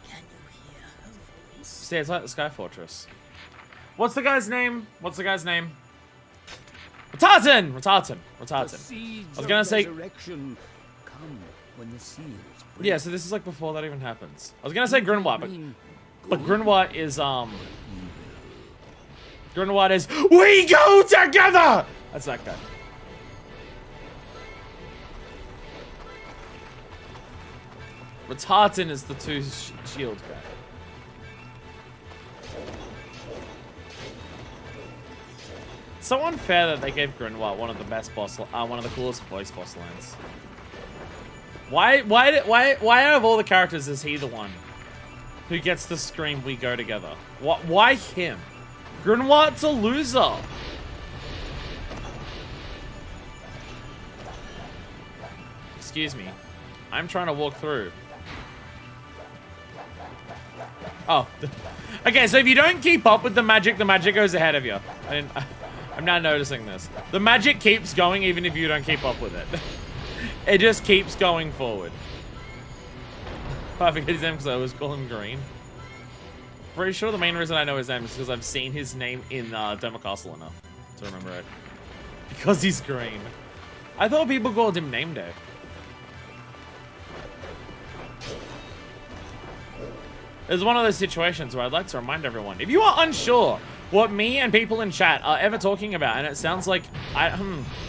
Speaker 2: Can you hear her
Speaker 1: See, it's like the Sky Fortress. What's the guy's name? What's the guy's name? Ratartan! Ratartan. Ratartan. I was gonna say...
Speaker 5: Resurrection come when the seals break.
Speaker 1: Yeah, so this is like before that even happens. I was gonna say Grinwat, but Grinwat is, Grinwat is, we go together! That's that guy. Ratartan is the two shield guy. It's so unfair that they gave Grinwat one of the best boss, one of the coolest voice boss lines. Why out of all the characters is he the one who gets to scream, we go together? Why him? Grinwat's a loser. Excuse me. I'm trying to walk through. Oh. Okay, so if you don't keep up with the magic goes ahead of you. I'm now noticing this. The magic keeps going even if you don't keep up with it. It just keeps going forward. I forget his name because I always call him Green. Pretty sure the main reason I know his name is because I've seen his name in Demo Castle enough to remember it. Because he's green. I thought people called him Name Day. It's one of those situations where I'd like to remind everyone, if you are unsure what me and people in chat are ever talking about, and it sounds like,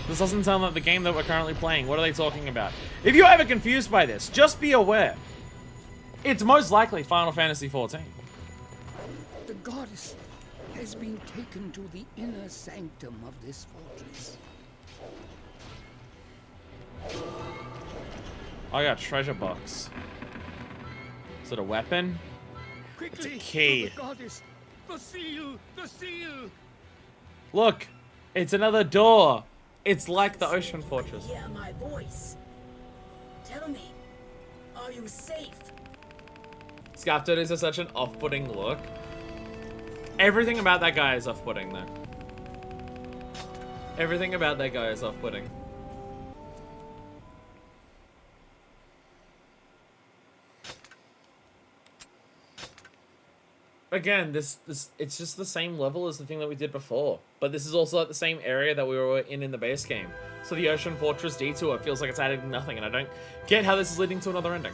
Speaker 1: this doesn't sound like the game that we're currently playing, what are they talking about? If you're ever confused by this, just be aware. It's most likely Final Fantasy XIV.
Speaker 5: The goddess has been taken to the inner sanctum of this fortress.
Speaker 1: I got a treasure box. Is it a weapon?
Speaker 5: Quickly,
Speaker 1: It's a key.
Speaker 5: to the goddess. The seal! The seal!
Speaker 1: Look, it's another door. It's like the Ocean Fortress.
Speaker 2: Hear my voice. Tell me, are you safe?
Speaker 1: Scaffold is such an off-putting look. Everything about that guy is off-putting, though. Everything about that guy is off-putting. Again, it's just the same level as the thing that we did before. But this is also like the same area that we were in the base game. So the Ocean Fortress detour feels like it's adding nothing, and I don't get how this is leading to another ending.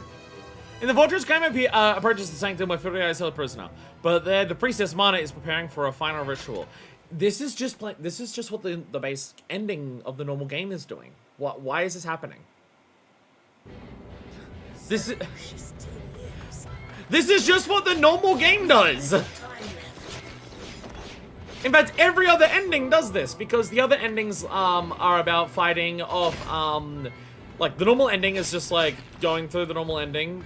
Speaker 1: In the fortress, Kaim approaches the sanctum where Furia is held prisoner, but there the priestess Mana is preparing for a final ritual. This is just what the base ending of the normal game is doing. Why is this happening? This is just what the normal game does. In fact, every other ending does this, because the other endings are about fighting off like the normal ending is just like going through the normal ending.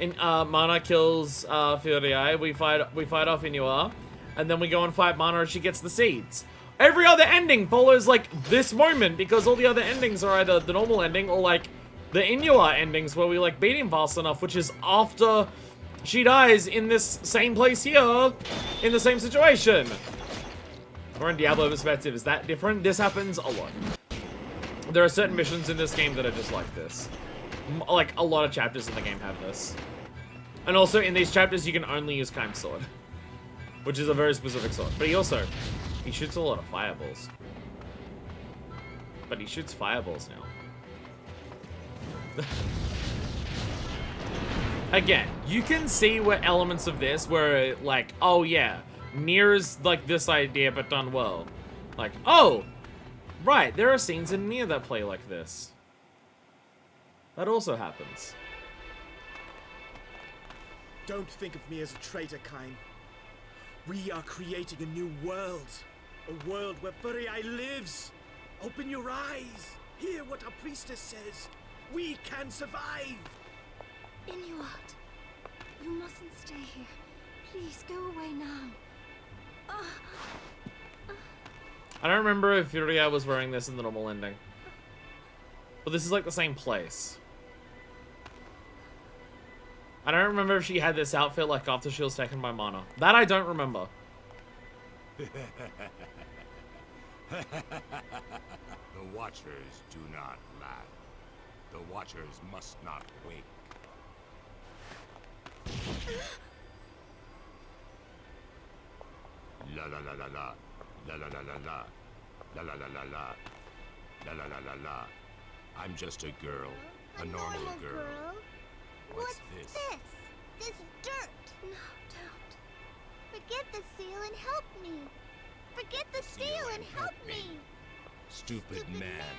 Speaker 1: Mana kills Furia. We fight off Inua, and then we go and fight Mana as she gets the seeds. Every other ending follows like this moment, because all the other endings are either the normal ending or like the Inua endings where we like beat him fast enough, which is after she dies in this same place here, in the same situation. Or in Diablo perspective, is that different? This happens a lot. There are certain missions in this game that are just like this. Like, a lot of chapters in the game have this. And also, in these chapters, you can only use Kaim's sword. Which is a very specific sword. But he shoots a lot of fireballs. But he shoots fireballs now. Again, you can see where elements of this where, like, oh yeah, Nier's like this idea but done well. Like, oh, right, there are scenes in Nier that play like this. That also happens.
Speaker 6: Don't think of me as a traitor, Kain. We are creating a new world. A world where Furia lives. Open your eyes. Hear what our priestess says. We can survive.
Speaker 4: Inuart, you mustn't stay here. Please go away now.
Speaker 1: I don't remember if Furia was wearing this in the normal ending. But this is like the same place. I don't remember if she had this outfit like after she was taken by Mana. That I don't remember.
Speaker 7: The Watchers do not laugh. The Watchers must not wake. La la la la la. La la la la la. La la la la la. La la la la la. I'm just a girl. A normal girl. What's this?
Speaker 4: This dirt. No, don't. Forget the seal and help me. Forget the seal and help me.
Speaker 7: Stupid man.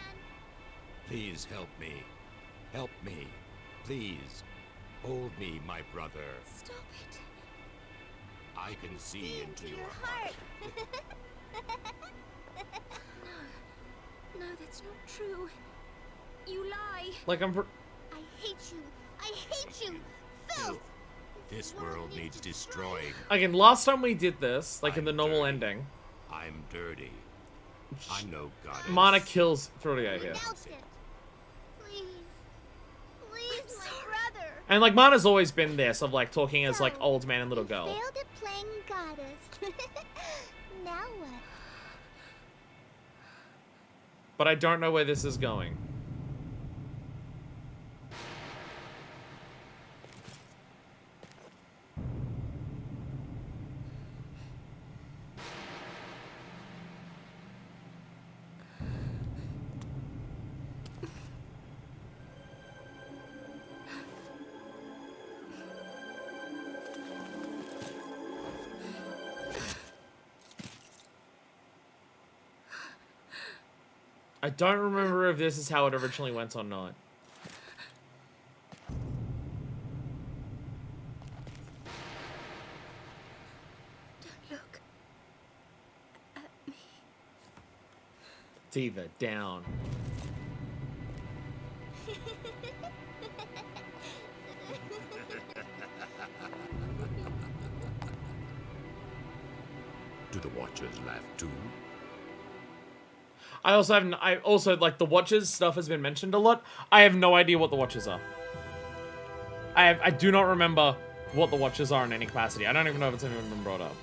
Speaker 7: Please help me. Help me. Please. Hold me, my brother.
Speaker 4: Stop it.
Speaker 7: I can see into your heart.
Speaker 4: No, that's not true. You lie.
Speaker 1: Like,
Speaker 4: I hate you. I hate you. Filth.
Speaker 7: This world needs destroying.
Speaker 1: Again, last time we did this, like in the normal
Speaker 7: dirty.
Speaker 1: ending,
Speaker 7: I'm dirty. I'm no goddess.
Speaker 1: Mana kills Furia here.
Speaker 4: Renounce it. Please. Please, my brother.
Speaker 1: And like Mana's always been this of like talking as like old man and little girl.
Speaker 4: Failed at playing goddess. Now what?
Speaker 1: But I don't know where this is going. I don't remember if this is how it originally went or not.
Speaker 4: Don't look at me.
Speaker 1: Diva, down.
Speaker 7: Do the Watchers laugh too?
Speaker 1: I also like the Watchers stuff has been mentioned a lot. I have no idea what the Watchers are. I do not remember what the Watchers are in any capacity. I don't even know if it's even been brought up.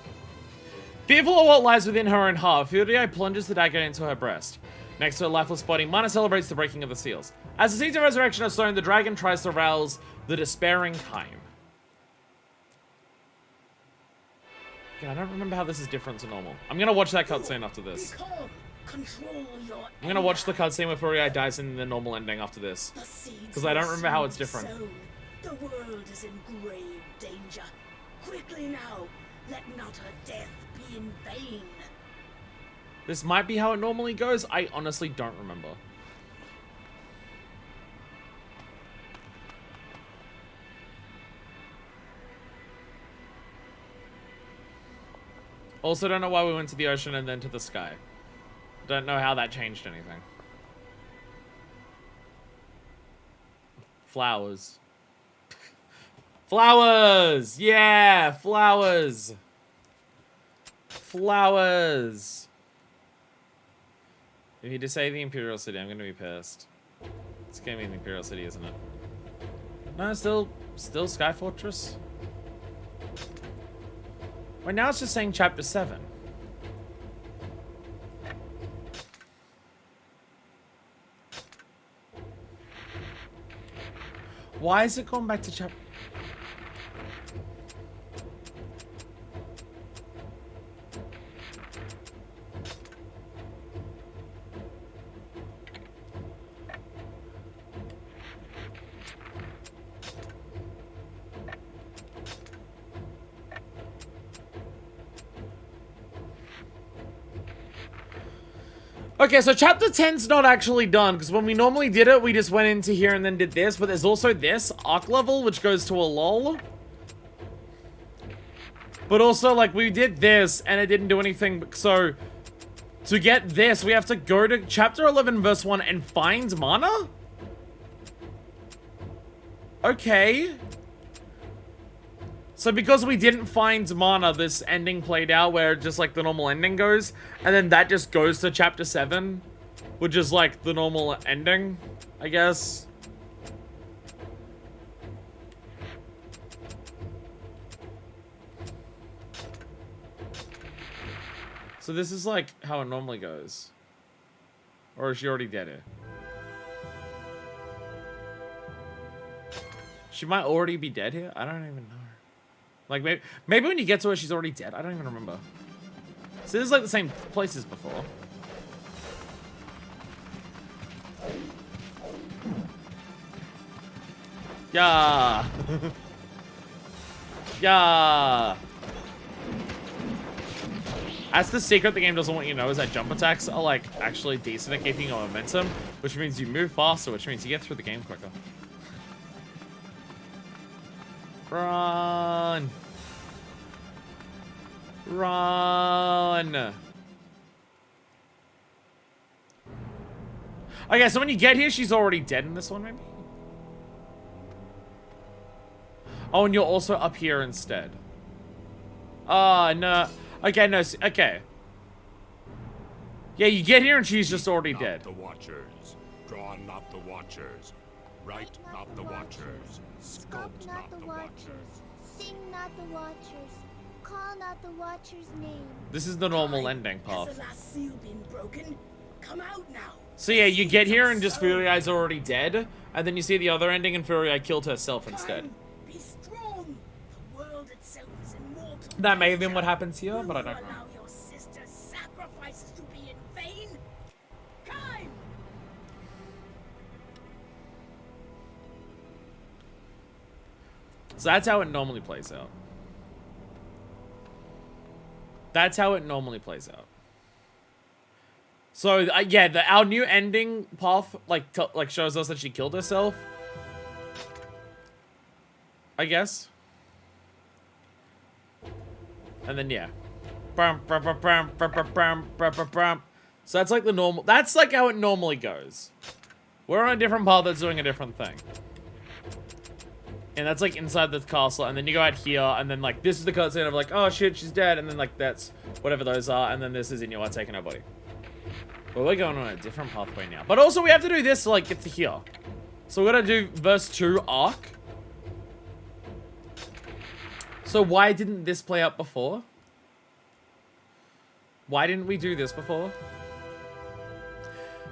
Speaker 1: Fearful of what lies within her own heart, Furia plunges the dagger into her breast. Next to her lifeless body, Mana celebrates the breaking of the seals. As the seeds of resurrection are sown, the dragon tries to rouse the despairing Kaim. Again, I don't remember how this is different to normal. I'm gonna watch that cutscene after this. I'm gonna watch the cutscene where Furia dies in the normal ending after this. Because I don't remember how it's different.
Speaker 2: The world is in grave danger. Quickly now, let not her death be in vain.
Speaker 1: This might be how it normally goes. I honestly don't remember. Also don't know why we went to the ocean and then to the sky. Don't know how that changed anything. Flowers. Flowers! Yeah! Flowers! Flowers! If you just say the Imperial City, I'm gonna be pissed. It's gonna be the Imperial City, isn't it? No, still Sky Fortress? Well, now it's just saying Chapter 7. Why is it going back to chapter? Okay, so chapter 10's not actually done, because when we normally did it, we just went into here and then did this, but there's also this arc level, which goes to a lull. But also, like, we did this, and it didn't do anything, so to get this, we have to go to chapter 11, verse 1, and find mana? Okay. So because we didn't find mana, this ending played out where just like the normal ending goes, and then that just goes to chapter 7, which is like the normal ending, I guess. So this is like how it normally goes. Or is she already dead here? She might already be dead here? I don't even know. Like, maybe when you get to her, she's already dead. I don't even remember. So this is like the same place as before. Yeah. Yeah. That's the secret the game doesn't want you to know, is that jump attacks are like actually decent at keeping your momentum, which means you move faster, which means you get through the game quicker. Run. Run. Okay, so when you get here, she's already dead in this one, maybe? Oh, and you're also up here instead. Oh, no. Okay, no, okay. Yeah, you get here and she's just already dead.
Speaker 7: The Watchers. Draw not the Watchers. Write not the Watchers. Sculpt not the Watchers.
Speaker 4: Sing not the Watchers. Call not the Watcher's name.
Speaker 1: This is the normal ending path.
Speaker 2: Has the last seal been broken? Come out now.
Speaker 1: So yeah, you get here and just Furiai's already dead, and then you see the other ending and Furiai killed herself instead.
Speaker 2: Be strong. The world itself is immortal.
Speaker 1: That may have been what happens here, but I don't know.
Speaker 2: Allow your sister's sacrifices to be in vain. Time.
Speaker 1: So that's how it normally plays out. That's how it normally plays out. So yeah, our new ending path like shows us that she killed herself, I guess. And then yeah, so that's like the normal. That's like how it normally goes. We're on a different path that's doing a different thing. And that's like inside the castle, and then you go out here, and then like this is the cutscene of like, oh shit, she's dead, and then like that's whatever those are, and then this is Inuit taking her body. Well, we're going on a different pathway now. But also we have to do this to like get to here. So we're gonna do verse 2 arc. So why didn't this play out before? Why didn't we do this before?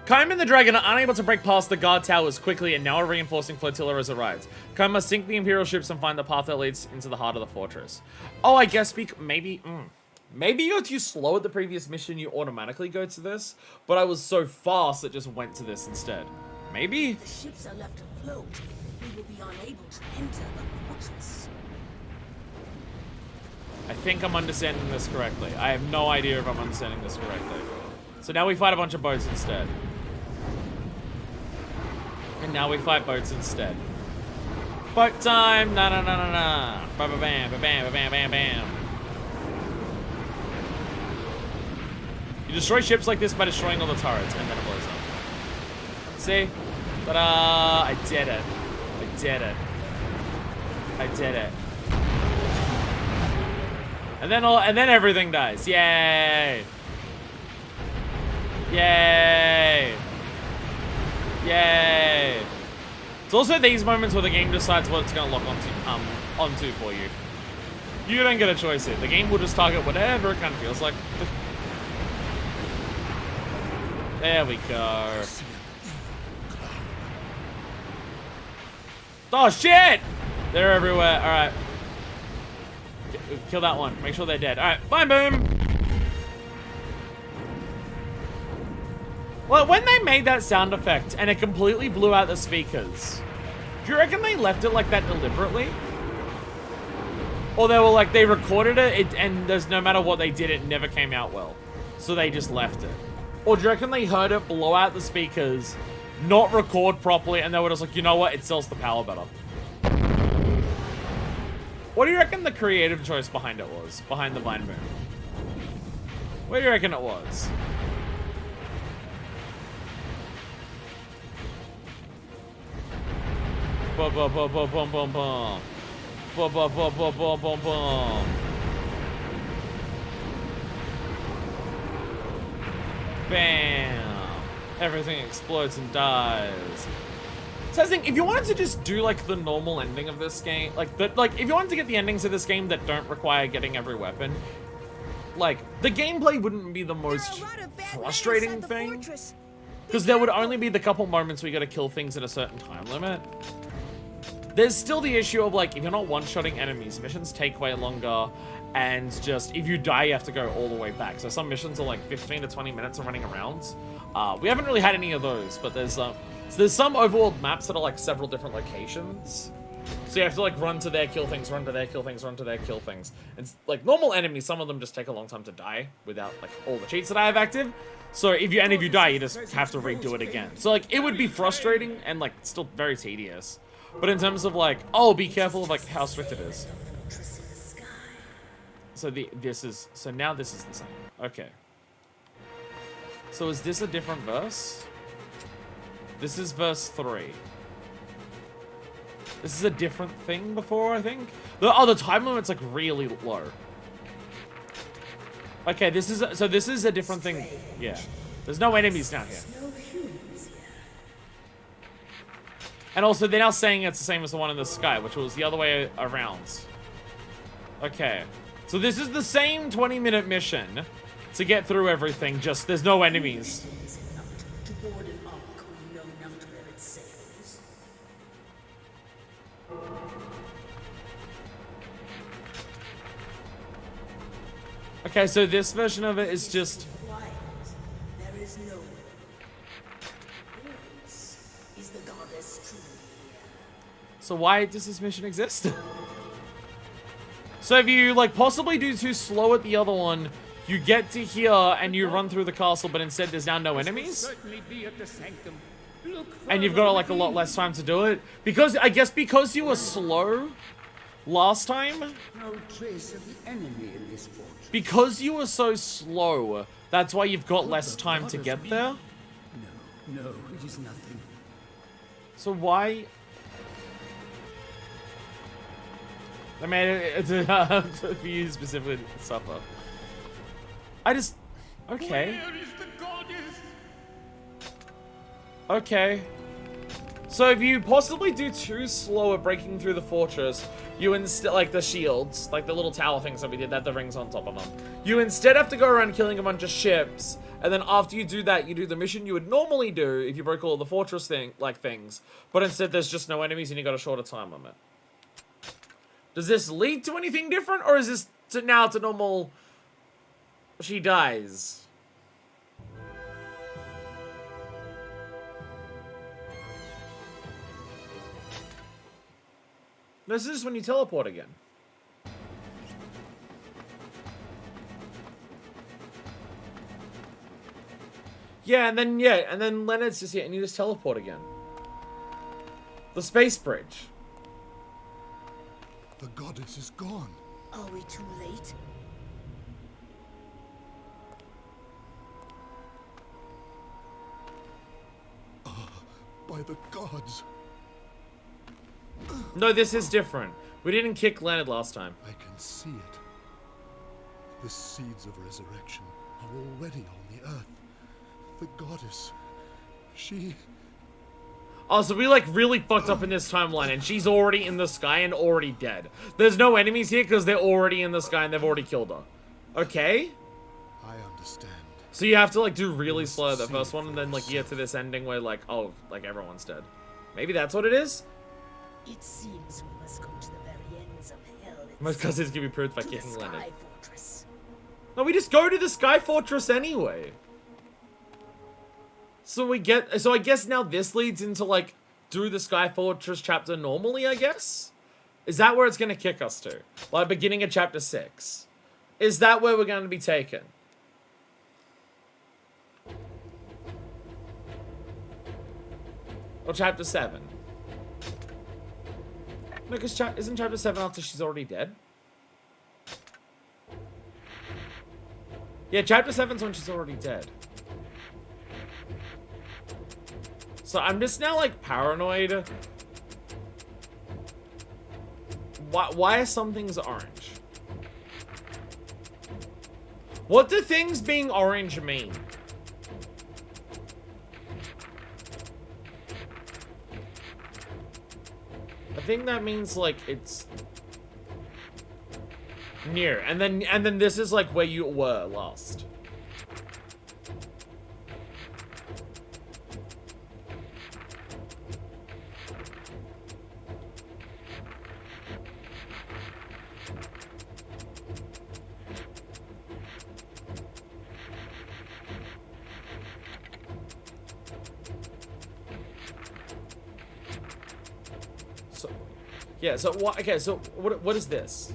Speaker 1: Kaim and the dragon are unable to break past the guard towers quickly, and now a reinforcing flotilla has arrived. Kaim must sink the Imperial ships and find the path that leads into the heart of the fortress. Oh, I guess maybe you're too slow at the previous mission, you automatically go to this, but I was so fast it just went to this instead. Maybe?
Speaker 2: If the ships are left afloat, we will be unable to enter the fortress.
Speaker 1: I think I'm understanding this correctly. I have no idea if I'm understanding this correctly. So now we fight a bunch of boats instead. And now we fight boats instead. Boat time! Na na na na na! Ba ba bam ba bam ba bam bam bam. You destroy ships like this by destroying all the turrets, and then it blows up. See? Ta-da! I did it. I did it. I did it. And then everything dies. Yay! Yay! Yay! It's also these moments where the game decides what it's gonna lock onto for you. You don't get a choice here. The game will just target whatever it kind of feels like. There we go. Oh shit! They're everywhere. Alright. Kill that one. Make sure they're dead. Alright, bye boom! Well, when they made that sound effect and it completely blew out the speakers, do you reckon they left it like that deliberately? Or they were like, they recorded it and there's no matter what they did, it never came out well. So they just left it. Or do you reckon they heard it blow out the speakers, not record properly, and they were just like, you know what, it sells the power better. What do you reckon the creative choice behind it was? Behind the Vine Boom? What do you reckon it was? Boom, boom, boom, boom, boom, boom, boom. Boom, boom, boom, boom, boom, boom, boom. Bam. Everything explodes and dies. So I think if you wanted to just do like the normal ending of this game, like if you wanted to get the endings of this game that don't require getting every weapon, like the gameplay wouldn't be the most frustrating thing. Because there would only be the couple moments we gotta kill things at a certain time limit. there's still the issue of like, if you're not one-shotting enemies, missions take way longer, and just, if you die, you have to go all the way back. So some missions are like 15 to 20 minutes of running around. We haven't really had any of those, but there's some overworld maps that are like several different locations. So you have to like run to there, kill things, run to there, kill things, run to there, kill things. It's like normal enemies, some of them just take a long time to die without like all the cheats that I have active. So if you die, you just have to redo it again. So like it would be frustrating and like still very tedious. But in terms of like, oh, be careful of like how swift it is. So now this is the same. Okay. So is this a different verse? This is verse 3. This is a different thing before, I think. The time limit's like really low. Okay, this is a different thing. Yeah. There's no enemies down here. And also, they're now saying it's the same as the one in the sky, which was the other way around. Okay. So this is the same 20-minute mission to get through everything, just there's no enemies. Okay, so this version of it is just...
Speaker 2: There is no is the goddess true?
Speaker 1: So why does this mission exist? So if you, like, possibly do too slow at the other one, you get to here and you run through the castle, but instead there's now no enemies? And you've got, like, a lot less time to do it? Because, I guess because you were slow last time?
Speaker 5: No trace of the enemy in this fortress.
Speaker 1: Because you were so slow, that's why you've got less time to get there?
Speaker 5: No, it is nothing.
Speaker 1: So why... I mean, it's for you specifically to suffer. I just... Okay.
Speaker 3: Where is the goddess?
Speaker 1: Okay. So if you possibly do too slow at breaking through the fortress, you instead, like the shields, like the little tower things that we did, that the rings on top of them. You instead have to go around killing a bunch of ships, and then after you do that, you do the mission you would normally do if you broke all the fortress things. But instead, there's just no enemies and you got a shorter time limit. Does this lead to anything different, or is this now to normal? She dies. This is when you teleport again. Yeah, and then Leonard's just here, and you just teleport again. The space bridge.
Speaker 7: The goddess is gone.
Speaker 2: Are we too late?
Speaker 7: By the gods.
Speaker 1: No, this is different. We didn't kick Leonard last time.
Speaker 7: I can see it. The seeds of resurrection are already on the earth. The goddess, she...
Speaker 1: Oh, so we like really fucked up in this timeline, and she's already in the sky and already dead. There's no enemies here because they're already in the sky and they've already killed her. Okay?
Speaker 7: I understand.
Speaker 1: So you have to like do really slow the first one, and then like you get to this ending where like, oh, like everyone's dead. Maybe that's what it is?
Speaker 2: It seems we must go to the very ends of hell.
Speaker 1: Most cousins can be proved by
Speaker 2: to the
Speaker 1: kicking Leonard.
Speaker 2: Sky Fortress.
Speaker 1: No, we just go to the Sky Fortress anyway. So I guess now this leads into like, do the Sky Fortress chapter normally, I guess? Is that where it's gonna kick us to? Like beginning of chapter 6. Is that where we're gonna be taken? Or chapter 7? No, because isn't chapter 7 after she's already dead? Yeah, chapter 7's when she's already dead. So I'm just now like paranoid. Why are some things orange? What do things being orange mean? I think that means like it's near, and then this is like where you were last. Yeah, so what? Okay, so what is this?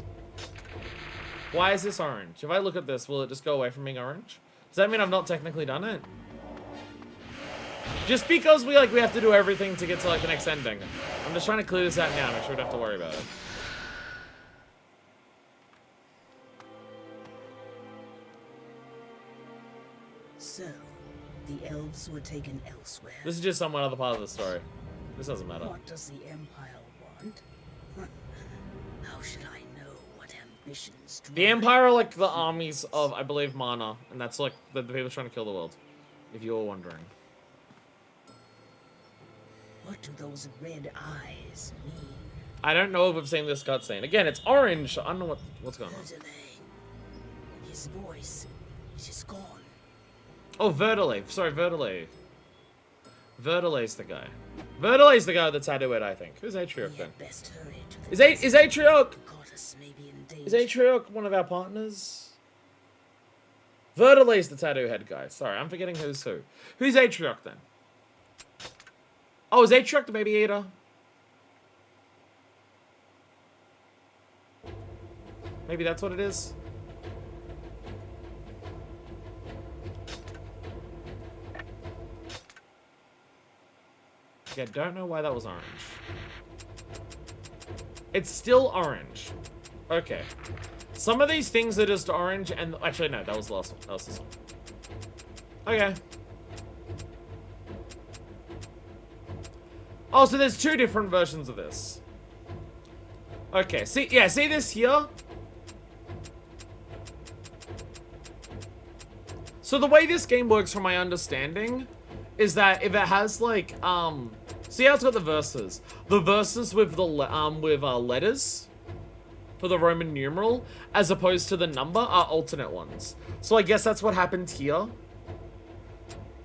Speaker 1: Why is this orange? If I look at this, will it just go away from being orange? Does that mean I've not technically done it? Just because we have to do everything to get to like the next ending. I'm just trying to clear this out now, make sure we don't have to worry about it.
Speaker 2: So, the elves were taken elsewhere.
Speaker 1: This is just some other part of the story. This doesn't matter.
Speaker 2: What does the Empire want? How should I know what ambitions drive?
Speaker 1: The Empire are like the armies of, I believe, Mana, and that's like the people trying to kill the world. If you were wondering.
Speaker 2: What do those red eyes mean?
Speaker 1: I don't know if we've seen this cutscene. Again, it's orange. I don't know what's going on.
Speaker 2: His voice, it is gone.
Speaker 1: Oh, Verdale. Sorry, Verdale. Verdale's the guy. Verdale's the guy with the tattoo head, I think. Who's Atrioc then?
Speaker 2: Best hurry to the
Speaker 1: Is Atrioc?
Speaker 2: goddess may be in danger.
Speaker 1: Is Atrioc one of our partners? Verdale's the tattoo head guy. Sorry, I'm forgetting who's who. Who's Atrioc then? Oh, is Atrioc the baby eater? Maybe that's what it is. Okay, don't know why that was orange. It's still orange. Okay. Some of these things are just orange and... Actually, no, that was the last one. That was this one. Okay. Oh, so there's two different versions of this. Okay, see, yeah, see this here? So the way this game works, from my understanding, is that if it has like, see how it's got the verses? The verses with the letters for the Roman numeral, as opposed to the number, are alternate ones. So I guess that's what happened here.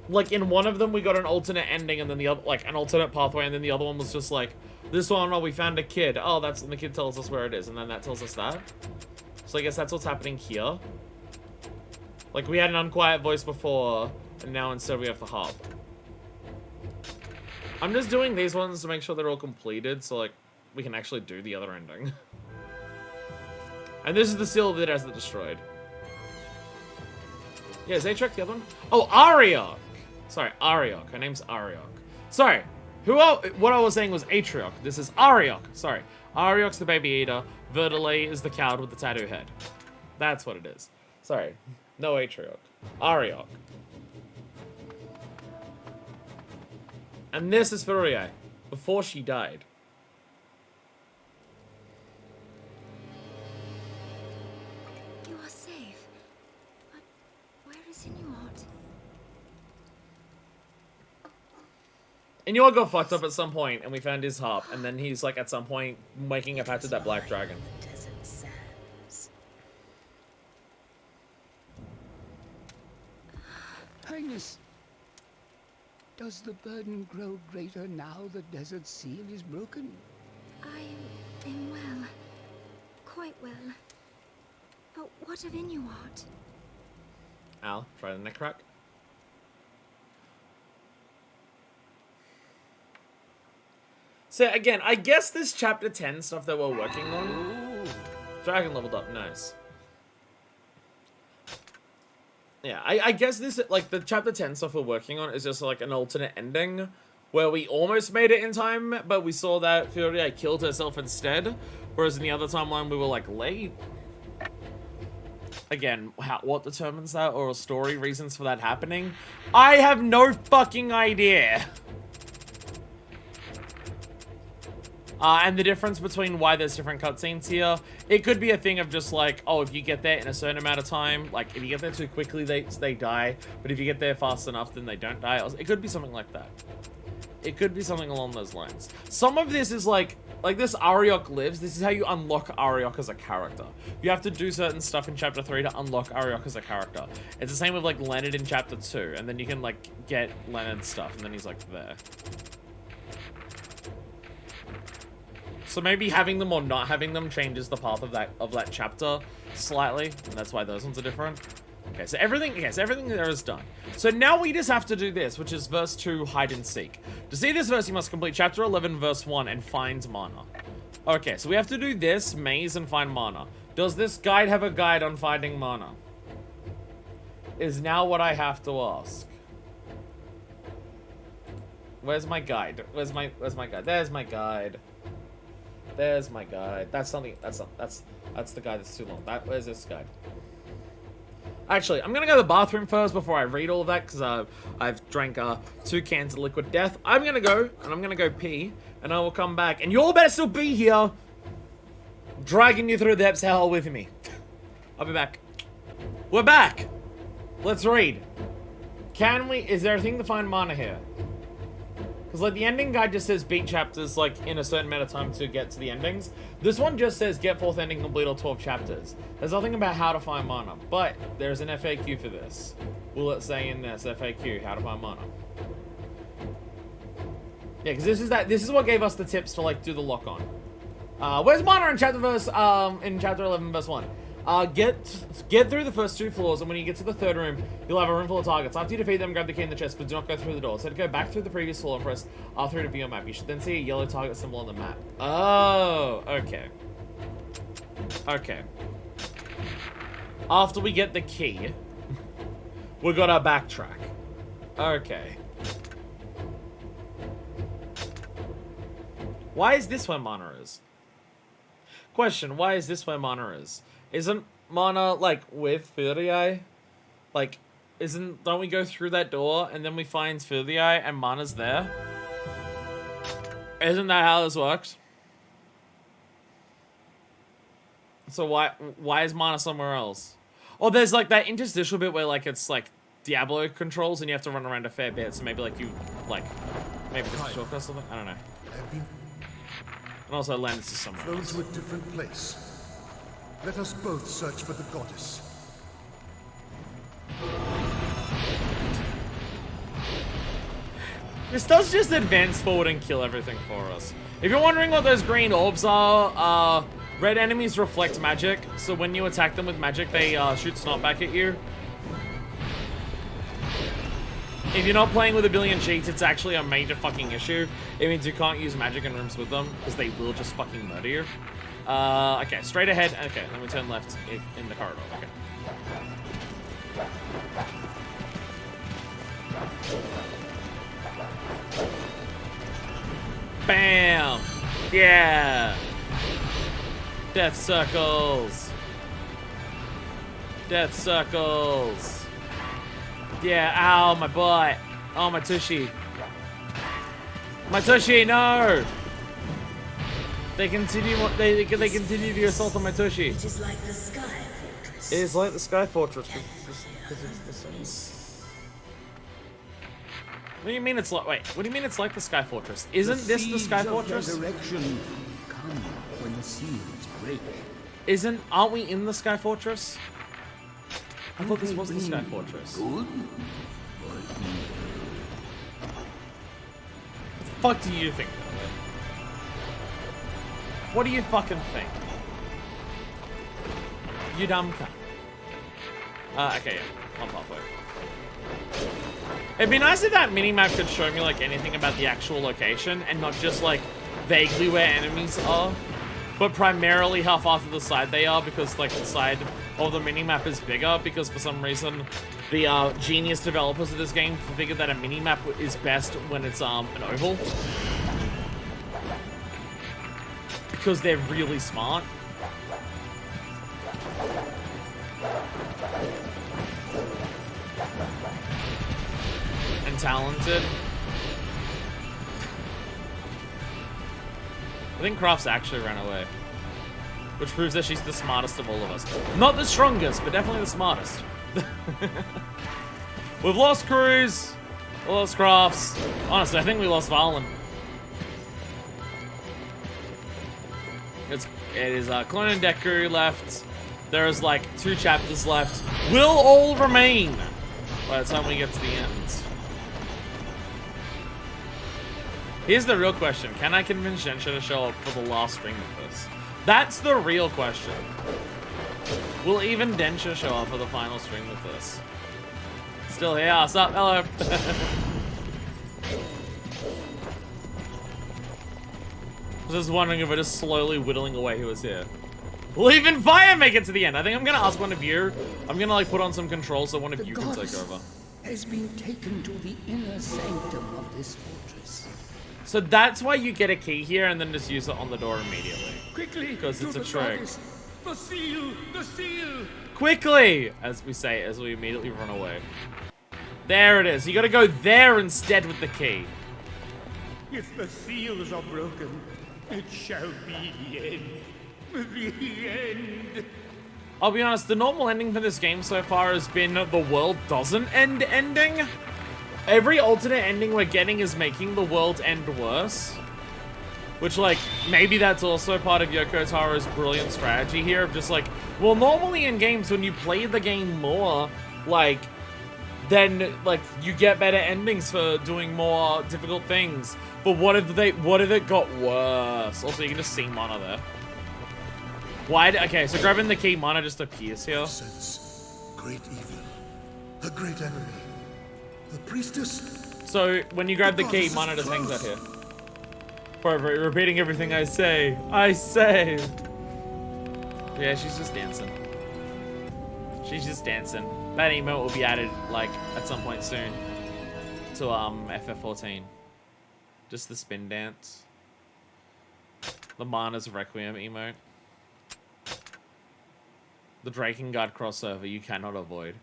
Speaker 1: Like, in one of them, we got an alternate ending, and then the other, like, an alternate pathway, and then the other one was just like, this one, oh, we found a kid. Oh, that's, and the kid tells us where it is, and then that tells us that. So I guess that's what's happening here. Like, we had an unquiet voice before, and now instead we have the harp. I'm just doing these ones to make sure they're all completed, so, like, we can actually do the other ending. And this is the seal that has the destroyed. Yeah, is Atrioc the other one? Oh, Arioch! Sorry, Arioch. Her name's Arioch. Sorry. What I was saying was Atrioc. This is Arioch. Sorry. Arioc's the baby eater. Verdale is the coward with the tattoo head. That's what it is. Sorry. No Atrioc. Arioch. And this is Furia, before she died.
Speaker 4: You are safe. But where is Inuart?
Speaker 1: Inuart got fucked up at some point, and we found his harp, and then he's, like, at some point, making a pact with that black dragon.
Speaker 2: The desert sands.
Speaker 5: Highness, does the burden grow greater now the desert seal is broken?
Speaker 4: I am well. Quite well. But what of Inuart?
Speaker 1: Al, try the neck crack. So again, I guess this chapter 10 stuff that we're working on. Ooh, dragon leveled up, nice. Yeah, I guess this, like, the chapter 10 stuff we're working on is just like an alternate ending where we almost made it in time, but we saw that Furia killed herself instead, whereas in the other timeline we were like late. Again, what determines that, or story reasons for that happening? I have no fucking idea. And the difference between why there's different cutscenes here, it could be a thing of just like, oh, if you get there in a certain amount of time, like if you get there too quickly, they die, but if you get there fast enough, then they don't die. It could be something like that. It could be something along those lines. Some of this is like this Arioch lives. This is how you unlock Arioch as a character. You have to do certain stuff in chapter 3 to unlock Arioch as a character. It's the same with like Leonard in chapter 2, and then you can like get Leonard's stuff, and then he's like there. So maybe having them or not having them changes the path of that chapter slightly, and that's why those ones are different. Okay, so everything there is done. So now we just have to do this, which is verse 2, hide and seek. To see this verse, you must complete chapter 11, verse 1, and find mana. Okay, so we have to do this maze and find mana. Does this guide have a guide on finding mana? Is now what I have to ask. Where's my guide? Where's my guide? There's my guide. There's my guide. That's something. That's the guide that's too long. Where's this guide? Actually, I'm gonna go to the bathroom first before I read all of that, because I've drank 2 cans of liquid death. I'm gonna go, and I'm gonna go pee, and I will come back, and you all better still be here, dragging you through the depths of hell with me. I'll be back. We're back! Let's read. Is there a thing to find mana here? Because, like, the ending guide just says beat chapters, like, in a certain amount of time to get to the endings. This one just says get 4th ending complete all 12 chapters. There's nothing about how to find mana, but there's an FAQ for this. Will it say in this FAQ how to find mana? Yeah, because this is what gave us the tips to, like, do the lock on. Where's mana in chapter 11 verse 1? Get through the first 2 floors, and when you get to the 3rd room, you'll have a room full of targets. After you defeat them, grab the key in the chest, but do not go through the door. So to go back through the previous floor and press R3 to view your map. You should then see a yellow target symbol on the map. Oh, okay. Okay. After we get the key, we gotta backtrack. Okay. Why is this where mana is? Question, why is this where mana is? Isn't mana, like, with Furii? Like, don't we go through that door and then we find Furii and mana's there? Isn't that how this works? So why is mana somewhere else? Or there's, like, that interstitial bit where, like, it's, like, Diablo controls and you have to run around a fair bit, so maybe, like, maybe just a shortcut or something? I don't know. And also Landis is somewhere
Speaker 8: Flow
Speaker 1: else.
Speaker 8: to a different place. Let us both search for the goddess.
Speaker 1: This does just advance forward and kill everything for us. If you're wondering what those green orbs are, red enemies reflect magic, so when you attack them with magic, they shoot snot back at you. If you're not playing with a billion cheats, it's actually a major fucking issue. It means you can't use magic in rooms with them, because they will just fucking murder you. Okay, straight ahead. Okay, then we turn left in the corridor. Okay. Bam! Yeah! Death circles! Death circles! Yeah, ow, my butt! Oh, my tushy! My tushy, no! They continue to assault on my tushy.
Speaker 2: It is like the Sky Fortress.
Speaker 1: It is like the Sky Fortress because it's the same. What do you mean it's like? Wait, what do you mean it's like the Sky Fortress? Isn't this the Sky Fortress?
Speaker 5: Resurrection come when the seals break.
Speaker 1: Aren't we in the Sky Fortress? I thought this was the Sky Fortress.
Speaker 5: Good or
Speaker 1: What the fuck do you think? What do you fucking think? You dumb cunt. Okay, yeah. I'm halfway. It'd be nice if that minimap could show me, like, anything about the actual location and not just, like, vaguely where enemies are, but primarily how far to the side they are, because, like, the side of the minimap is bigger, because for some reason the genius developers of this game figured that a minimap is best when it's an oval. Because they're really smart. And talented. I think Crofts actually ran away. Which proves that she's the smartest of all of us. Not the strongest, but definitely the smartest. We've lost Cruz. We lost Crofts. Honestly, I think we lost Valen. It is Clone and Deku left. There's like 2 chapters left. Will all remain by the time we get to the end. Here's the real question. Can I convince Gensha to show up for the last stream of this? That's the real question. Will even Densha show up for the final stream of this? Still here. What's up? Hello. Just wondering if we're just slowly whittling away who was here. Will even fire make it to the end? I think I'm gonna ask one of you. I'm gonna like put on some controls so one of you can take
Speaker 5: goddess
Speaker 1: over.
Speaker 5: has been taken to the inner sanctum of this fortress.
Speaker 1: So that's why you get a key here and then just use it on the door immediately.
Speaker 5: Quickly,
Speaker 1: Because
Speaker 5: to
Speaker 1: it's a
Speaker 5: the
Speaker 1: trick.
Speaker 5: goddess. The seal! The seal!
Speaker 1: Quickly! As we say, as we immediately run away. There it is. You gotta go there instead with the key.
Speaker 5: If the seals are broken, it shall be the end. The end.
Speaker 1: I'll be honest, the normal ending for this game so far has been the world doesn't end ending. Every alternate ending we're getting is making the world end worse. Which, like, maybe that's also part of Yoko Taro's brilliant strategy here of just like, well, normally in games when you play the game more, like, then, like, you get better endings for doing more difficult things. But what if it got worse? Also, you can just see Mana there. Okay, so grabbing the key, Mana just appears here.
Speaker 8: Sense great evil, a great enemy. The priestess.
Speaker 1: So when you grab the key, Mana just hangs out here. Forever repeating everything I say. I say. Yeah, she's just dancing. She's just dancing. That emote will be added like at some point soon to FF14. Just the spin dance. The Mana's Requiem emote. The Drakengard crossover you cannot avoid.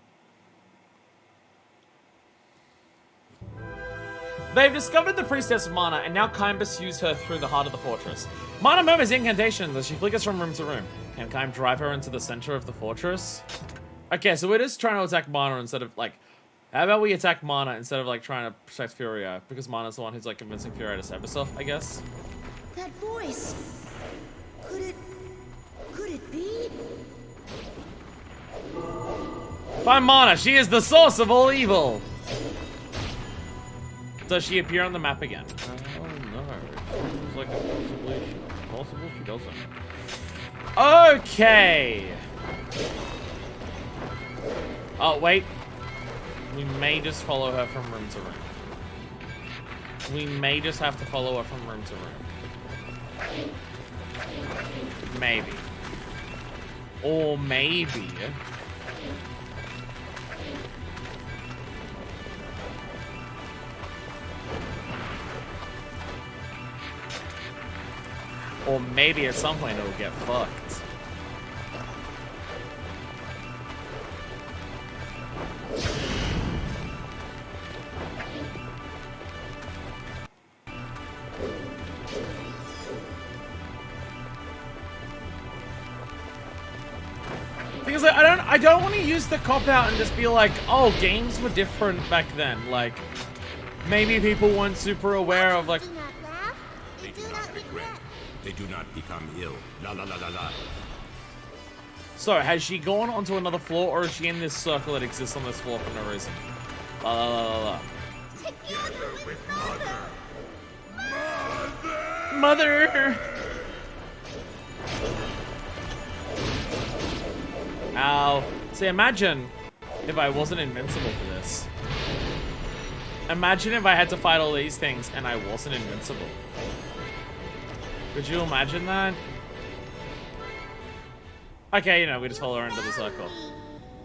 Speaker 1: They've discovered the priestess Mana, and now Kaim pursues her through the heart of the fortress. Mana murmurs incantations as she flickers from room to room. Can Kaim drive her into the center of the fortress? Okay, so we're just trying to attack Mana instead of, like... How about we attack Mana instead of, like, trying to protect Furia? Because Mana's the one who's, like, convincing Furia to save herself, I guess.
Speaker 2: That voice. Could it be?
Speaker 1: Find Mana! She is the source of all evil! Does she appear on the map again? Oh no. It's like possible she doesn't. Okay! Oh, wait. We may just follow her from room to room. We may just have to follow her from room to room. Maybe. Or maybe... Or maybe at some point it'll get fucked. Because like, I don't want to use the cop out and just be like, oh, games were different back then. Like, maybe people weren't super aware of like.
Speaker 4: Do not laugh.
Speaker 7: They do not regret. They do not become ill. La la la la la.
Speaker 1: So, has she gone onto another floor, or is she in this circle that exists on this floor for no reason? La la la la la.
Speaker 4: Together with Mother.
Speaker 1: Mother! Ow. See, imagine if I wasn't invincible for this. Imagine if I had to fight all these things and I wasn't invincible. Could you imagine that? Okay, you know, we just follow her into the circle.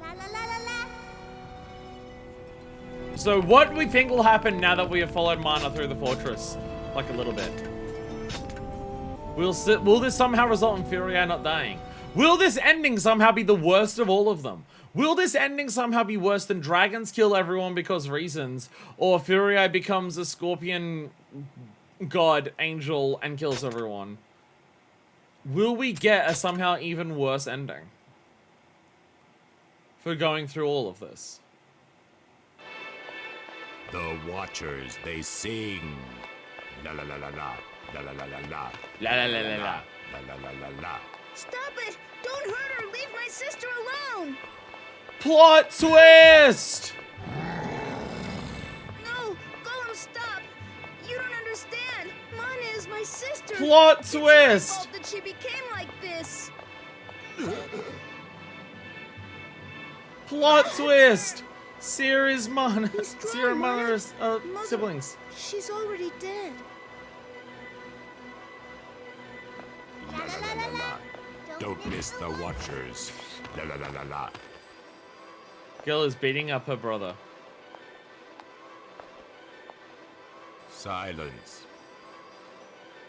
Speaker 4: La la la la la.
Speaker 1: So what do we think will happen now that we have followed Mana through the fortress? Like a little bit. Will this somehow result in Furia not dying? Will this ending somehow be the worst of all of them? Will this ending somehow be worse than dragons kill everyone because reasons? Or Furia becomes a scorpion god angel and kills everyone? Will we get a somehow even worse ending for going through all of this?
Speaker 7: The Watchers, they sing. La la la la la. La la la la la.
Speaker 1: La la la la la.
Speaker 7: La la la la la.
Speaker 2: Stop it! Don't hurt her! Leave my sister alone!
Speaker 1: Plot twist!
Speaker 2: No! Golem, stop! You don't understand! Mana is my sister!
Speaker 1: Plot
Speaker 2: It's
Speaker 1: twist!
Speaker 2: my fault that she became like this!
Speaker 1: Plot twist! Sierra's Mana.
Speaker 2: Who's strong,
Speaker 1: Sierra and Mana
Speaker 2: Mother?
Speaker 1: are
Speaker 2: Mother,
Speaker 1: siblings.
Speaker 2: She's already dead.
Speaker 7: Don't miss the Watchers. La la la la la.
Speaker 1: Girl is beating up her brother.
Speaker 7: Silence.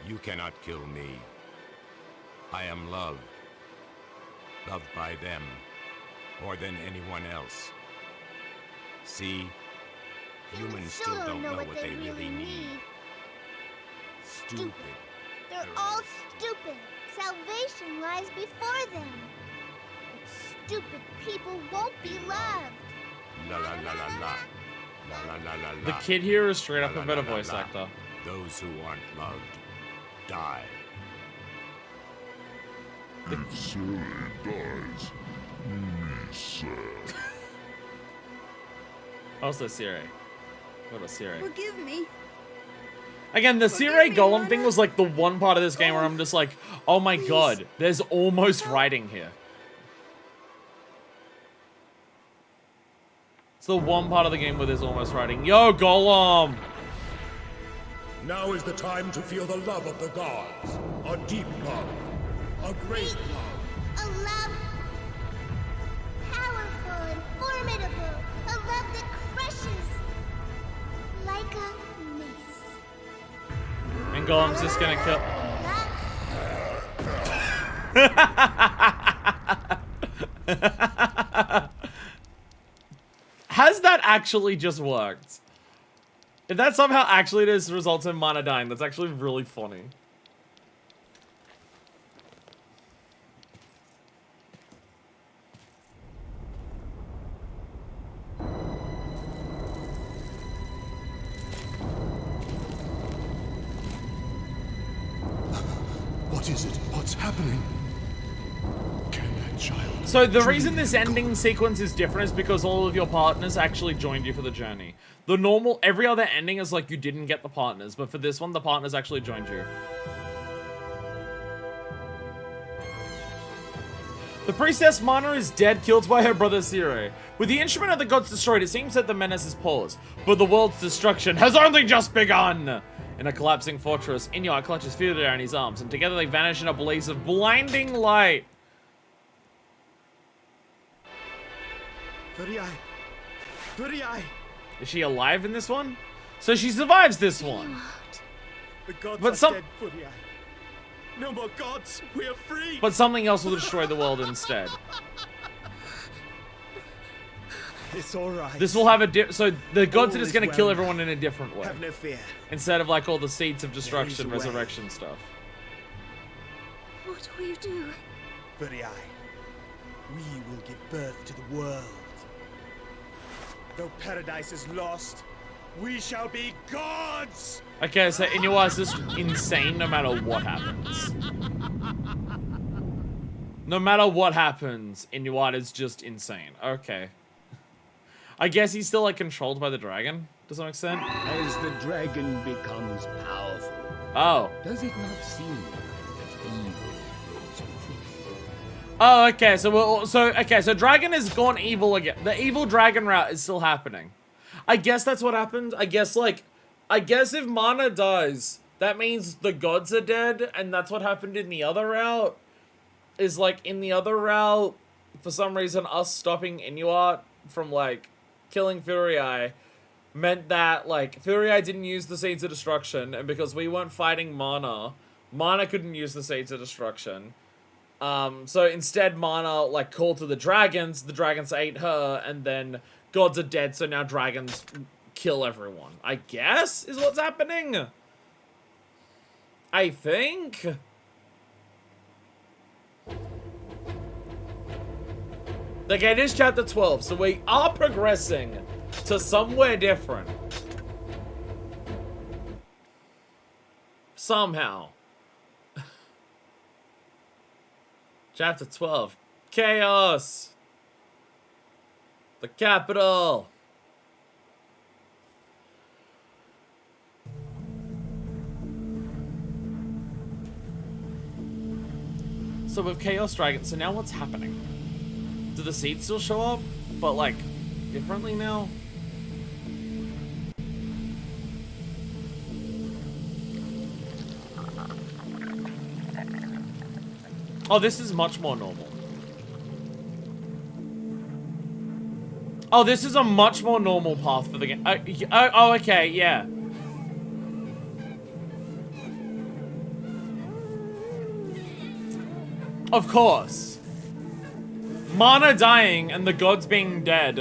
Speaker 7: You cannot kill me. I am loved. Loved by them. More than anyone else. See? Humans still don't know what they really need. Stupid.
Speaker 4: They're all stupid. Salvation lies before them. But stupid people won't be loved.
Speaker 7: La la la la la. La la la la la.
Speaker 1: The kid here is straight up
Speaker 7: La,
Speaker 1: a
Speaker 7: la,
Speaker 1: better
Speaker 7: la, la,
Speaker 1: voice
Speaker 7: la.
Speaker 1: actor.
Speaker 7: Those who aren't loved die.
Speaker 8: Silly dies. Me sad.
Speaker 1: Also, Siri. What a Siri.
Speaker 2: Forgive me.
Speaker 1: Again, the Siri Golem thing was like the one part of this game where I'm just like, oh my god, there's almost writing here. It's the one part of the game where there's almost writing. Yo, Golem!
Speaker 8: Now is the time to feel the love of the gods. A deep love. A great love.
Speaker 4: A love powerful and formidable. A love that crushes like a mace.
Speaker 1: And Golem's just gonna kill. Has that actually just worked? If that somehow actually just results in Mana dying, that's actually really funny.
Speaker 8: What is it? What's happening? Can that child...
Speaker 1: So the
Speaker 8: truly
Speaker 1: reason this
Speaker 8: be
Speaker 1: ending
Speaker 8: God?
Speaker 1: sequence is different is because all of your partners actually joined you for the journey. The normal, every other ending is like you didn't get the partners, but for this one, the partners actually joined you. The priestess Mana is dead, killed by her brother Zero. With the instrument of the gods destroyed, it seems that the menace is paused, but the world's destruction has only just begun! In a collapsing fortress, Inuit clutches Furia in his arms, and together they vanish in a blaze of blinding light.
Speaker 6: Furia! Furia!
Speaker 1: Is she alive in this one? So she survives this one.
Speaker 6: The gods
Speaker 1: But
Speaker 6: are
Speaker 1: some-
Speaker 6: dead, Furia. No more gods! We are free!
Speaker 1: But something else will destroy the world instead.
Speaker 6: It's alright.
Speaker 1: This will have a so the gods are
Speaker 6: All
Speaker 1: just
Speaker 6: is
Speaker 1: gonna kill
Speaker 6: well.
Speaker 1: everyone in a different way.
Speaker 6: Have no fear.
Speaker 1: Instead of like all the seeds of destruction,
Speaker 6: There is a way.
Speaker 1: resurrection stuff.
Speaker 2: What will you do?
Speaker 6: Furia. We will give birth to the world. Though paradise is lost, we shall be gods!
Speaker 1: Okay, so Inuwa is just insane no matter what happens. No matter what happens, Inuwa is just insane. Okay. I guess he's still like controlled by the dragon to some extent.
Speaker 5: As the dragon becomes powerful,
Speaker 1: Oh.
Speaker 5: does it not seem that evil grows fruitful?
Speaker 1: Oh, okay. So dragon has gone evil again. The evil dragon route is still happening. I guess that's what happened. I guess if Mana dies, that means the gods are dead, and that's what happened in the other route. Is like in the other route, for some reason, us stopping Inuit from like killing Furii meant that like Furii didn't use the Seeds of Destruction, and because we weren't fighting Mana, Mana couldn't use the Seeds of Destruction. So instead Mana like called to the dragons ate her, and then gods are dead, so now dragons kill everyone. I guess is what's happening. I think. Okay, it is chapter 12, so we are progressing to somewhere different. Somehow. Chapter 12. Chaos. The capital. So with Chaos Dragon, so now what's happening? Do the seeds still show up? But like, differently now? Oh, this is much more normal. Oh, this is a much more normal path for the game. Oh, okay, yeah. Of course. Mana dying and the gods being dead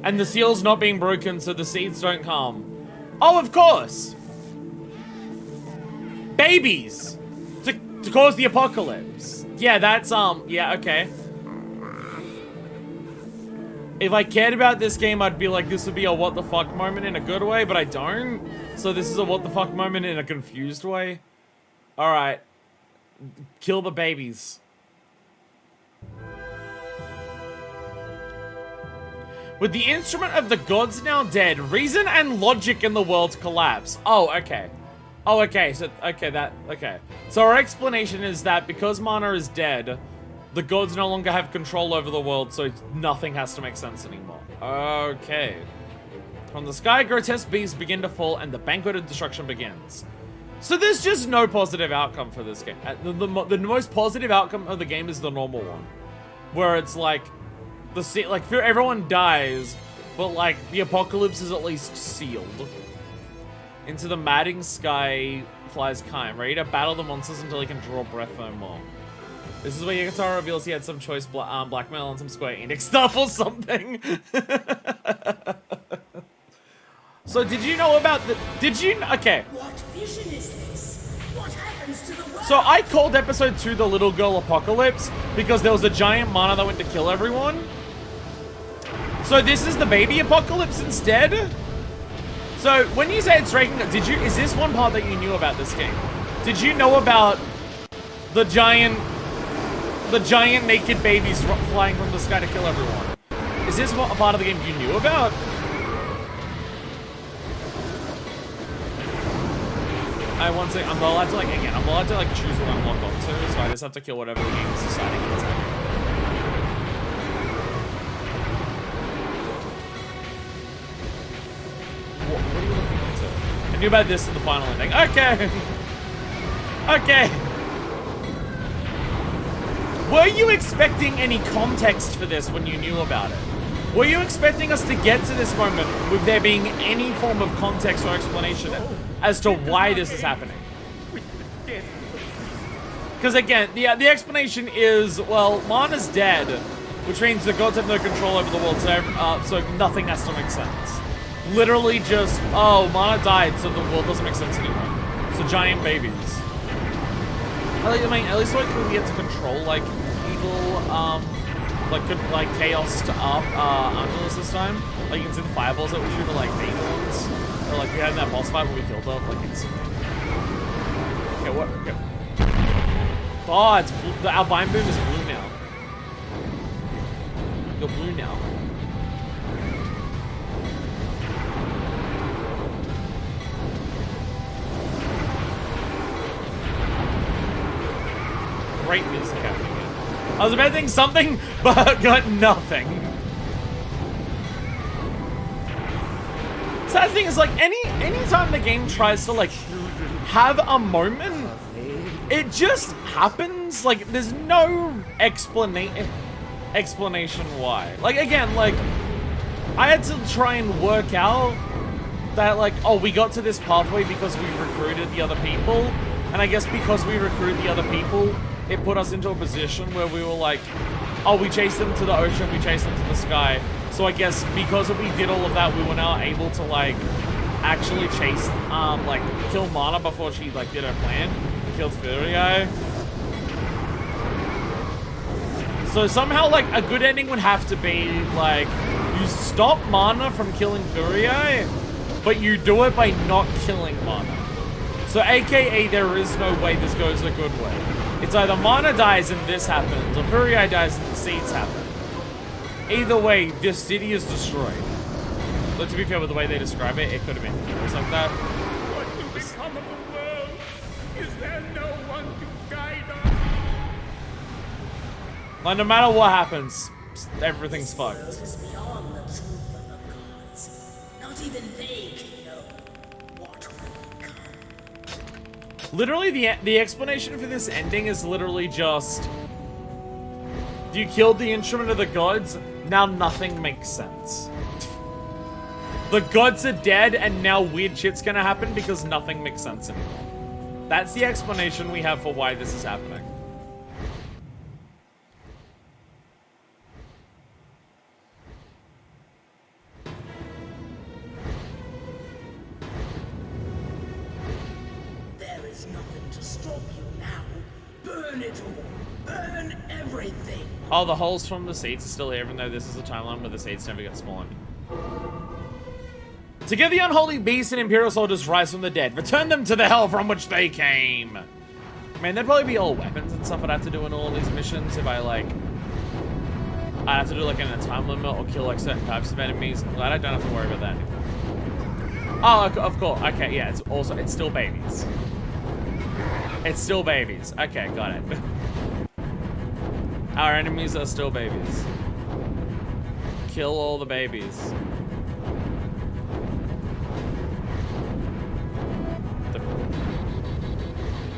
Speaker 1: and the seals not being broken so the seeds don't come. Oh, of course. Babies to cause the apocalypse. Yeah, that's yeah, okay. If I cared about this game, I'd be like, this would be a what the fuck moment in a good way, but I don't. So this is a what the fuck moment in a confused way. All right. Kill the babies. With the instrument of the gods now dead, reason and logic in the world collapse. Oh, okay. Oh, okay. So, okay. So our explanation is that because Mana is dead, the gods no longer have control over the world, so nothing has to make sense anymore. Okay. From the sky, grotesque beasts begin to fall, and the banquet of destruction begins. So there's just no positive outcome for this game. The most positive outcome of the game is the normal one, where it's like, everyone dies, but like the apocalypse is at least sealed. Into the madding sky flies Kaim, ready to battle the monsters until he can draw breath no more. This is where Yagatara reveals he had some choice blackmail on some Square Enix stuff or something. So did you know about the? Okay.
Speaker 2: What vision is this? What happens to the world?
Speaker 1: So I called episode 2 the Little Girl Apocalypse because there was a giant mana that went to kill everyone. So this is the baby apocalypse instead? So when you say it's Drakengard, is this one part that you knew about this game? Did you know about the giant naked babies flying from the sky to kill everyone? Is this a part of the game you knew about? I'm not allowed to I'm allowed to choose what I'm locked onto, so I just have to kill whatever the game is deciding to attack. What are you looking into? I knew about this in the final ending. Okay! Okay! Were you expecting any context for this when you knew about it? Were you expecting us to get to this moment with there being any form of context or explanation as to why this is happening? Because again, the explanation is, well, Mana's dead, which means the gods have no control over the world, so nothing has to make sense. Literally just, oh, Mana died, so the world doesn't make sense anymore. So giant babies. I mean, at least we get to control, evil, chaos to Angelus this time. You can see the fireballs that we shoot are, demons. Or, we had in that boss fight when we killed them. It's... Okay, what? Okay. Oh, it's blue. Our Vine Boom is blue now. You're blue now. Great music happening. I was expecting something, but got nothing. Sad thing is, anytime the game tries to, have a moment, it just happens. There's no explanation why. Again, I had to try and work out that, oh, we got to this pathway because we recruited the other people. And I guess because we recruited the other people, it put us into a position where we were oh, we chased them to the ocean, we chased them to the sky. So I guess because we did all of that, we were now able to, actually chase, kill Mana before she, did her plan. Killed Furii. So somehow, a good ending would have to be, you stop Mana from killing Furii, but you do it by not killing Mana. So AKA, there is no way this goes a good way. It's either Mana dies and this happens, or Furii dies and the seeds happen. Either way, this city is destroyed. But to be fair with the way they describe it, it could have been worse like that.
Speaker 8: What will become of the world? Is there no one to guide us?
Speaker 1: No matter what happens, everything's fucked.
Speaker 2: This world is beyond the truth of the gods. Not even they can know what will become.
Speaker 1: Literally, the explanation for this ending is literally just You killed the instrument of the gods, now nothing makes sense. The gods are dead, and now weird shit's gonna happen because nothing makes sense anymore. That's the explanation we have for why this is happening.
Speaker 2: There is nothing to stop you now. Burn it all. Burn everything.
Speaker 1: Oh, the holes from the seeds are still here, even though this is a timeline where the seeds never get spawned. To give the unholy beast and Imperial soldiers rise from the dead, return them to the hell from which they came. Man, there'd probably be all weapons and stuff I'd have to do in all these missions if I have to do like in a time limit or kill like certain types of enemies. I'm glad I don't have to worry about that anymore. Oh, of course. Okay, yeah, it's still babies. It's still babies. Okay, got it. Our enemies are still babies. Kill all the babies.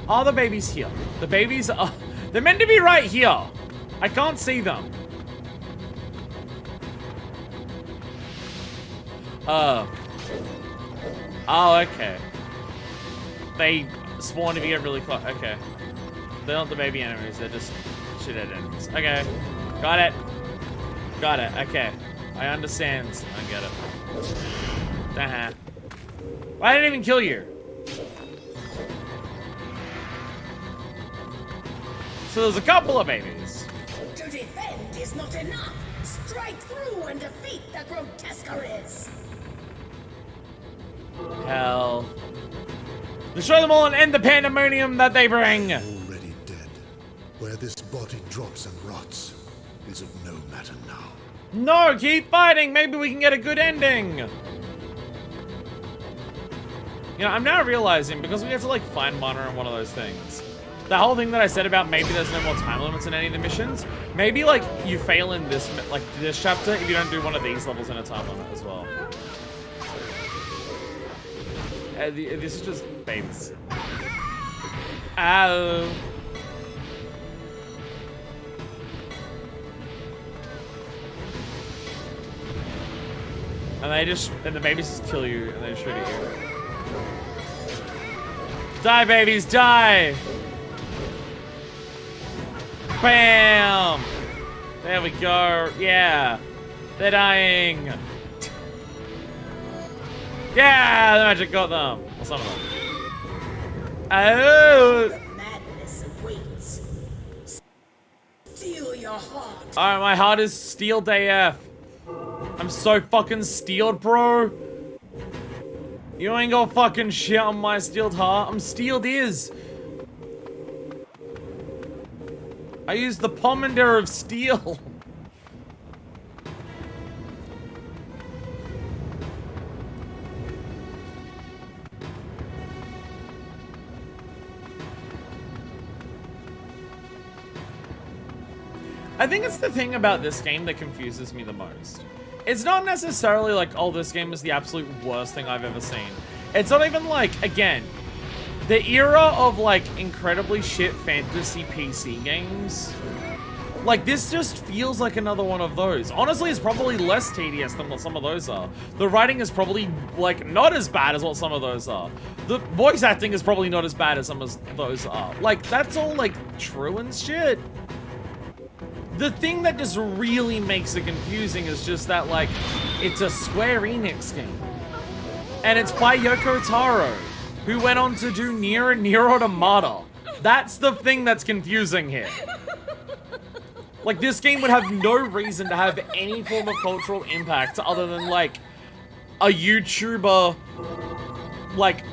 Speaker 1: Are the babies here? The babies are... They're meant to be right here. I can't see them. Oh, okay. They spawn if you get really close. Okay. They're not the baby enemies. They're just shithead enemies. Okay. Got it. Got it. Okay. I understand. I get it. Why didn't I even kill you? So there's a couple of babies.
Speaker 2: To defend is not enough. Strike through and defeat the grotesqueries.
Speaker 1: Hell. Destroy them all and end the pandemonium that they bring.
Speaker 8: Already dead. Where this body drops and rots is of no matter now.
Speaker 1: No, keep fighting. Maybe we can get a good ending. You know, I'm now realizing, because we have to like find mana in one of those things. The whole thing that I said about maybe there's no more time limits in any of the missions, maybe like you fail in this chapter if you don't do one of these levels in a time limit as well. This is just babies. Ow. And the babies just kill you and they shoot at you. Die, babies, die! Bam! There we go. Yeah. They're dying. Yeah, the magic got them. Or some of them. Oh!
Speaker 2: The madness awaits. Steal your heart.
Speaker 1: Alright, my heart is steeled AF. I'm so fucking steeled, bro. You ain't gonna fucking shit on my steeled heart. I'm steeled is. I used the pomander of steel. I think it's the thing about this game that confuses me the most. It's not necessarily like, oh, this game is the absolute worst thing I've ever seen. It's not even like, again, the era of like incredibly shit fantasy PC games. Like, this just feels like another one of those. Honestly, it's probably less tedious than what some of those are. The writing is probably, like, not as bad as what some of those are. The voice acting is probably not as bad as some of those are. Like, that's all, like, true and shit. The thing that just really makes it confusing is just that, like, it's a Square Enix game. And it's by Yoko Taro, who went on to do Nier and Nier Automata. That's the thing that's confusing here. Like, this game would have no reason to have any form of cultural impact other than, like, a YouTuber, like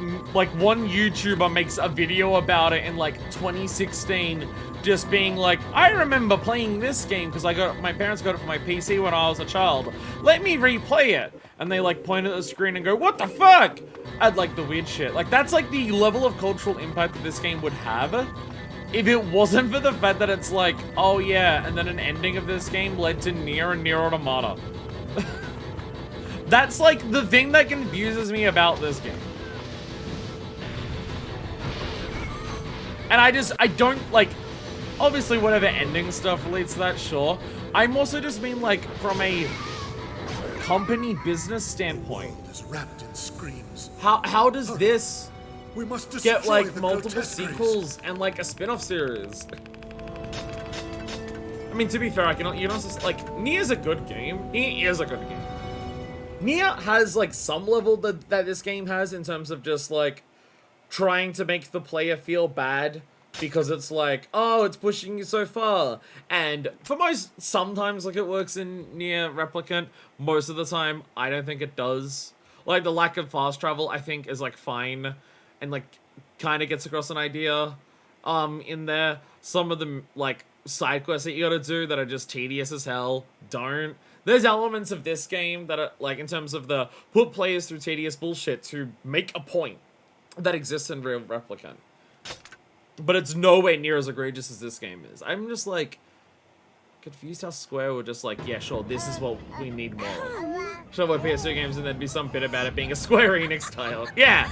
Speaker 1: one YouTuber makes a video about it in, like, 2016, just being like, I remember playing this game because my parents got it for my PC when I was a child. Let me replay it. And they, like, point at the screen and go, what the fuck? I'd like the weird shit. Like, that's, like, the level of cultural impact that this game would have. If it wasn't for the fact that it's like, oh yeah, and then an ending of this game led to Nier and Nier Automata. That's like the thing that confuses me about this game. And I don't like, obviously whatever ending stuff leads to that, sure. I'm also just mean like from a company business standpoint.
Speaker 8: Is wrapped in screams.
Speaker 1: How does this
Speaker 8: We must destroy
Speaker 1: get like
Speaker 8: the
Speaker 1: multiple
Speaker 8: grotesqueries.
Speaker 1: sequels and like a spin-off series? I mean, to be fair, I cannot, you know, like, Nier's a good game. Nier is a good game. Nier has like some level that this game has in terms of just like trying to make the player feel bad because it's like, oh, it's pushing you so far. And for sometimes like it works in Nier Replicant. Most of the time, I don't think it does. Like the lack of fast travel, I think is like fine and like kind of gets across an idea in there. Some of the like side quests that you gotta do that are just tedious as hell don't. There's elements of this game that are like in terms of the put players through tedious bullshit to make a point that exists in Real Replicant. But it's nowhere near as egregious as this game is. I'm just like confused how Square were just like, yeah, sure, this is what we need more of. Show more PS2 games and then be some bit about it being a Square Enix title. Yeah!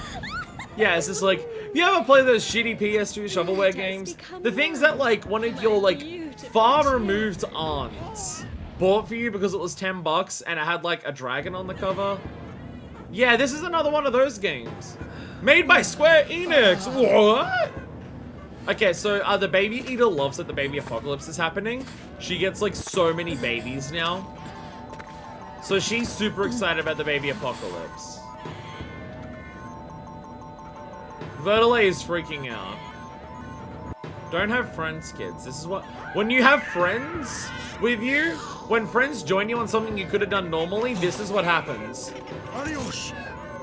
Speaker 1: Yeah, it's just like, you ever play those shitty PS2 shovelware games? The things that like one of your like far removed aunts bought for you because it was $10 and it had like a dragon on the cover? Yeah, this is another one of those games. Made by Square Enix! What? Okay, so the baby eater loves that the baby apocalypse is happening. She gets like so many babies now. So she's super excited about the baby apocalypse. Vertile is freaking out. Don't have friends, kids. This is what... When you have friends with you, when friends join you on something you could have done normally, this is what happens.
Speaker 8: Adios.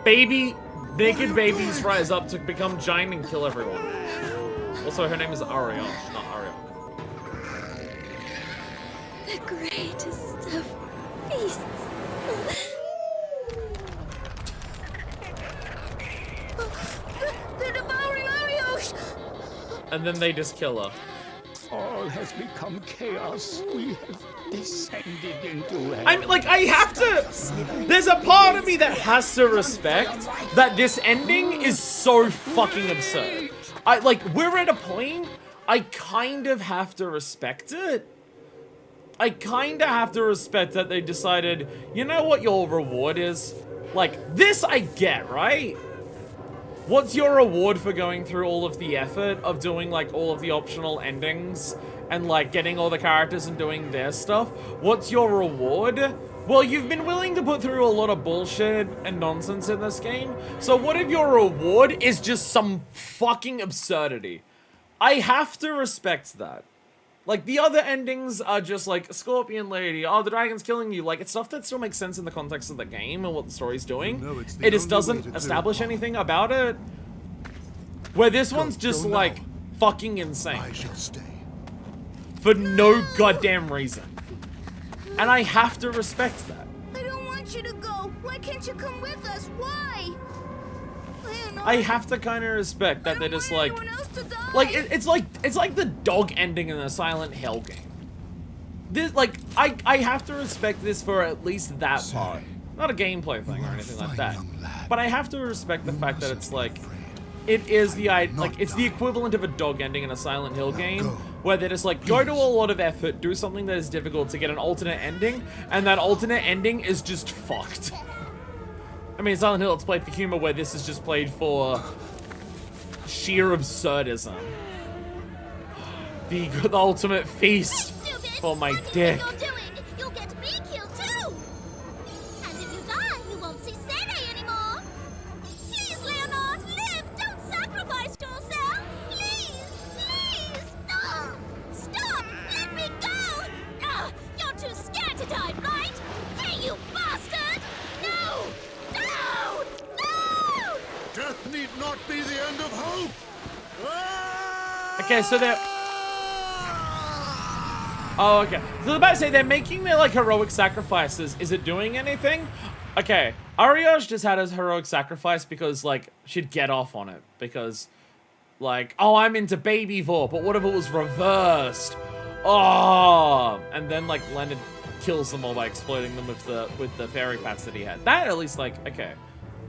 Speaker 1: Naked babies rise up to become giant and kill everyone. Also, her name is Ariane, not Ariane.
Speaker 2: The greatest of feasts. The devouring Arios!
Speaker 1: And then they just kill her.
Speaker 5: All has become chaos. We have descended into hell.
Speaker 1: I'm like, I have to. There's a part of me that has to respect that this ending is so fucking absurd. We're at a point, I kind of have to respect it. I kind of have to respect that they decided, you know what your reward is? Like, this I get, right? What's your reward for going through all of the effort of doing, like, all of the optional endings and, like, getting all the characters and doing their stuff? What's your reward? Well, you've been willing to put through a lot of bullshit and nonsense in this game, so what if your reward is just some fucking absurdity? I have to respect that. Like, the other endings are just like, Scorpion Lady, oh, the dragon's killing you. Like, it's stuff that still makes sense in the context of the game and what the story's doing.
Speaker 8: No, it's the
Speaker 1: It just
Speaker 8: only
Speaker 1: doesn't
Speaker 8: way to
Speaker 1: establish
Speaker 8: do it.
Speaker 1: anything about it. Where this one's just,
Speaker 8: go
Speaker 1: like,
Speaker 8: now.
Speaker 1: fucking insane.
Speaker 8: I shall stay.
Speaker 1: For no goddamn reason. And I have to respect that.
Speaker 4: I don't want you to go. Why can't you come with us? Why?
Speaker 1: I have to kind of respect that they're just like...
Speaker 4: Anyone else to die.
Speaker 1: Like, it's like the dog ending in a Silent Hill game. This, like, I have to respect this for at least that part. Not a gameplay thing or anything like that. But I have to respect the fact that it's like... It is the, like, it's the equivalent of a dog ending in a Silent Hill game, where they're just like, go to a lot of effort, do something that is difficult to get an alternate ending, and that alternate ending is just fucked. I mean, Silent Hill, it's played for humor, where this is just played for sheer absurdism. The ultimate feast for my dick.
Speaker 4: You're doing, you'll get me killed too. And if you die, you won't see Sede anymore. Please, Leonard, live. Don't sacrifice yourself. Please, please. No, stop. Let me go. Ah, you're too scared to die, right? Hey, you bastard! No, no, no!
Speaker 8: Death need not be the end of hope.
Speaker 1: Okay, so they're... Oh, okay. So I was about to say, they're making their, like, heroic sacrifices. Is it doing anything? Okay. Ariage just had his heroic sacrifice because, like, she'd get off on it. Because, like, oh, I'm into baby vor, but what if it was reversed? Oh! And then, like, Leonard kills them all by exploding them with the fairy pats that he had. That, at least, like, okay.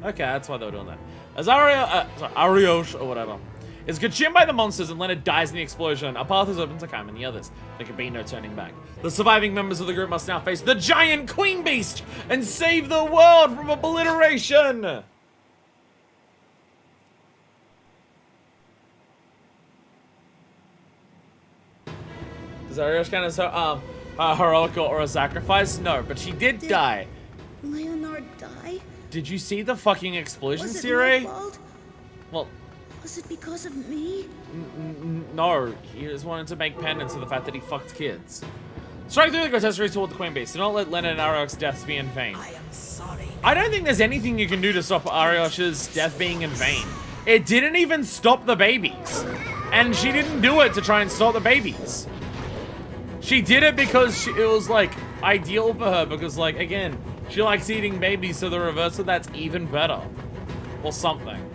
Speaker 1: Okay, that's why they were doing that. As Ariage, or whatever. is consumed by the monsters and Leonard dies in the explosion, a path is open to Kaim and the others. There can be no turning back. The surviving members of the group must now face the giant Queen Beast and save the world from obliteration! Does Ariosh count as heroic or a sacrifice? No, but she did die.
Speaker 2: Leonard die?
Speaker 1: Did you see the fucking explosion,
Speaker 2: Was it
Speaker 1: Siri?
Speaker 2: my fault?
Speaker 1: Well,
Speaker 2: Was it because of me?
Speaker 1: no. He just wanted to make penance for the fact that he fucked kids. Strike through the grotesquerie toward the Queen Beast. Do not let Leonard and Ariosh's deaths be in vain.
Speaker 2: I am sorry.
Speaker 1: I don't think there's anything you can do to stop Ariosh's death being in vain. It didn't even stop the babies. And she didn't do it to try and stop the babies. She did it because it was, like, ideal for her. Because, like, again, she likes eating babies, so the reverse of that's even better. Or something.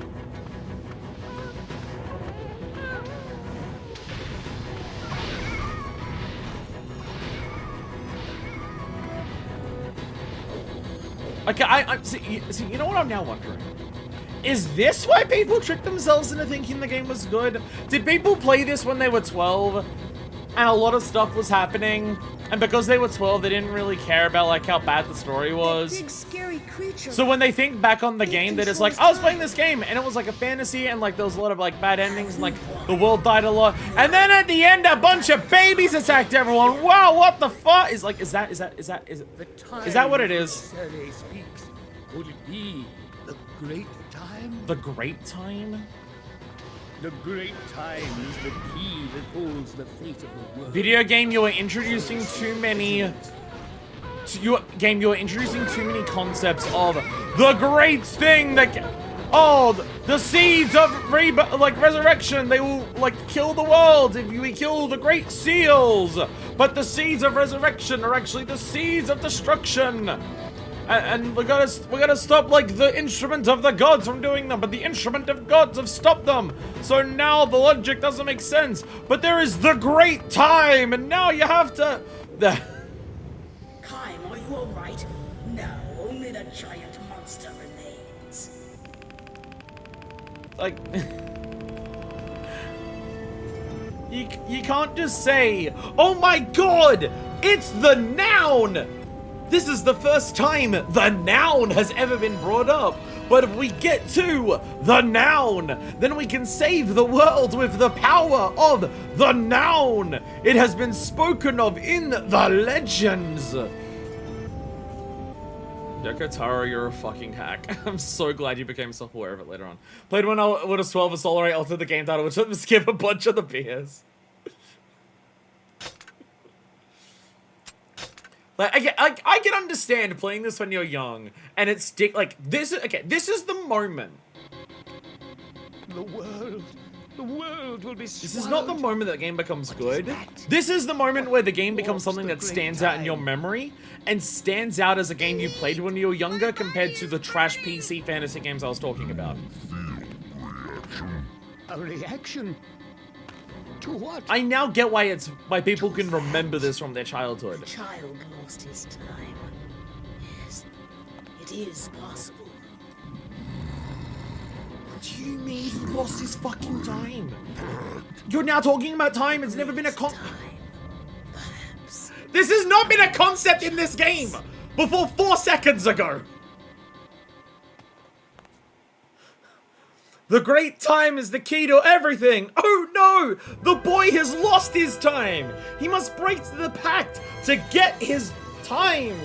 Speaker 1: Okay, see, you know what I'm now wondering? Is this why people tricked themselves into thinking the game was good? Did people play this when they were 12? And a lot of stuff was happening, and because they were 12, they didn't really care about, like, how bad the story was.
Speaker 2: Big scary creature.
Speaker 1: So when they think back on the game, they're just like, I was playing this game, and it was like a fantasy, and like there was a lot of like bad endings, and like the world died a lot, and then at the end, a bunch of babies attacked everyone. Wow, what the fuck? Is like, is that what it is?
Speaker 5: Sere speaks. Could it be the great time?
Speaker 1: The great time?
Speaker 5: The great time is the key that holds the fate of the world.
Speaker 1: Video game, you are introducing too many. You are introducing too many concepts of the great thing that. Oh, the seeds of resurrection. They will like kill the world if we kill the great seals. But the seeds of resurrection are actually the seeds of destruction. And we gotta stop like the instrument of the gods from doing them, but the instrument of gods have stopped them. So now the logic doesn't make sense. But there is the great time, and now you have to.
Speaker 2: Kaim, are you alright? No, only the giant monster remains.
Speaker 1: Like, you can't just say, "Oh my God, it's the noun." This is the first time the noun has ever been brought up. But if we get to the noun, then we can save the world with the power of the noun. It has been spoken of in the legends. Yoko Taro, you're a fucking hack. I'm so glad you became self-aware of it later on. Played when I was 12, a Solar 8 altered the game title, which let me skip a bunch of the beers. Like, I can understand playing this when you're young, and it's like, this is the moment.
Speaker 5: The world will be.
Speaker 1: This is not the moment that the game becomes good. This is the moment where the game becomes something that stands out in your memory, and stands out as a game you played when you were younger compared to the trash PC fantasy games I was talking about.
Speaker 5: A reaction? To what?
Speaker 1: I now get why people can remember this from their childhood.
Speaker 2: The child lost his time. Yes, it is possible.
Speaker 1: What do you mean he lost his fucking time? You're now talking about time. It's never been a
Speaker 2: Time, perhaps.
Speaker 1: This has not been a concept in this game before 4 seconds ago. The great time is the key to everything. Oh no! The boy has lost his time. He must break the pact to get his time.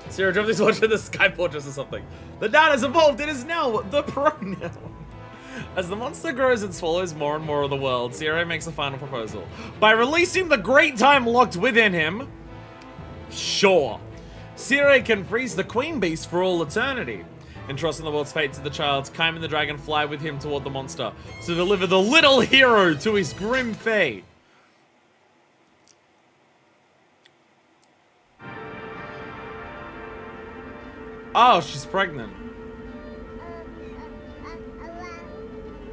Speaker 1: Sarah, drop this watch in the Sky Fortress or something. The noun has evolved. It is now the pronoun. As the monster grows and swallows more and more of the world, Zero makes a final proposal. By releasing the great time locked within him, sure, Zero can freeze the Queen Beast for all eternity. Entrusting the world's fate to the child, Kaim and the dragon fly with him toward the monster to deliver the little hero to his grim fate. Oh, she's pregnant.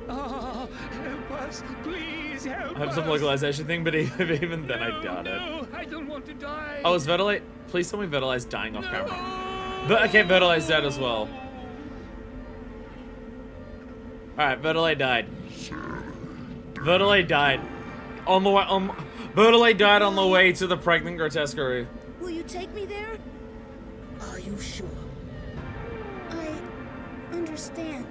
Speaker 5: Oh, help us, please help
Speaker 1: I have
Speaker 5: us.
Speaker 1: some localization thing, but even then I doubt it.
Speaker 5: No, I don't want to die.
Speaker 1: Oh, is Vitalize? Please tell me Vitalize dying off camera. Okay, Vertele's dead as well. Alright, Vertele died. Vertele died. On the way, Vertele died on the way to the pregnant grotesquerie.
Speaker 2: Will you take me there? Are you sure? I understand.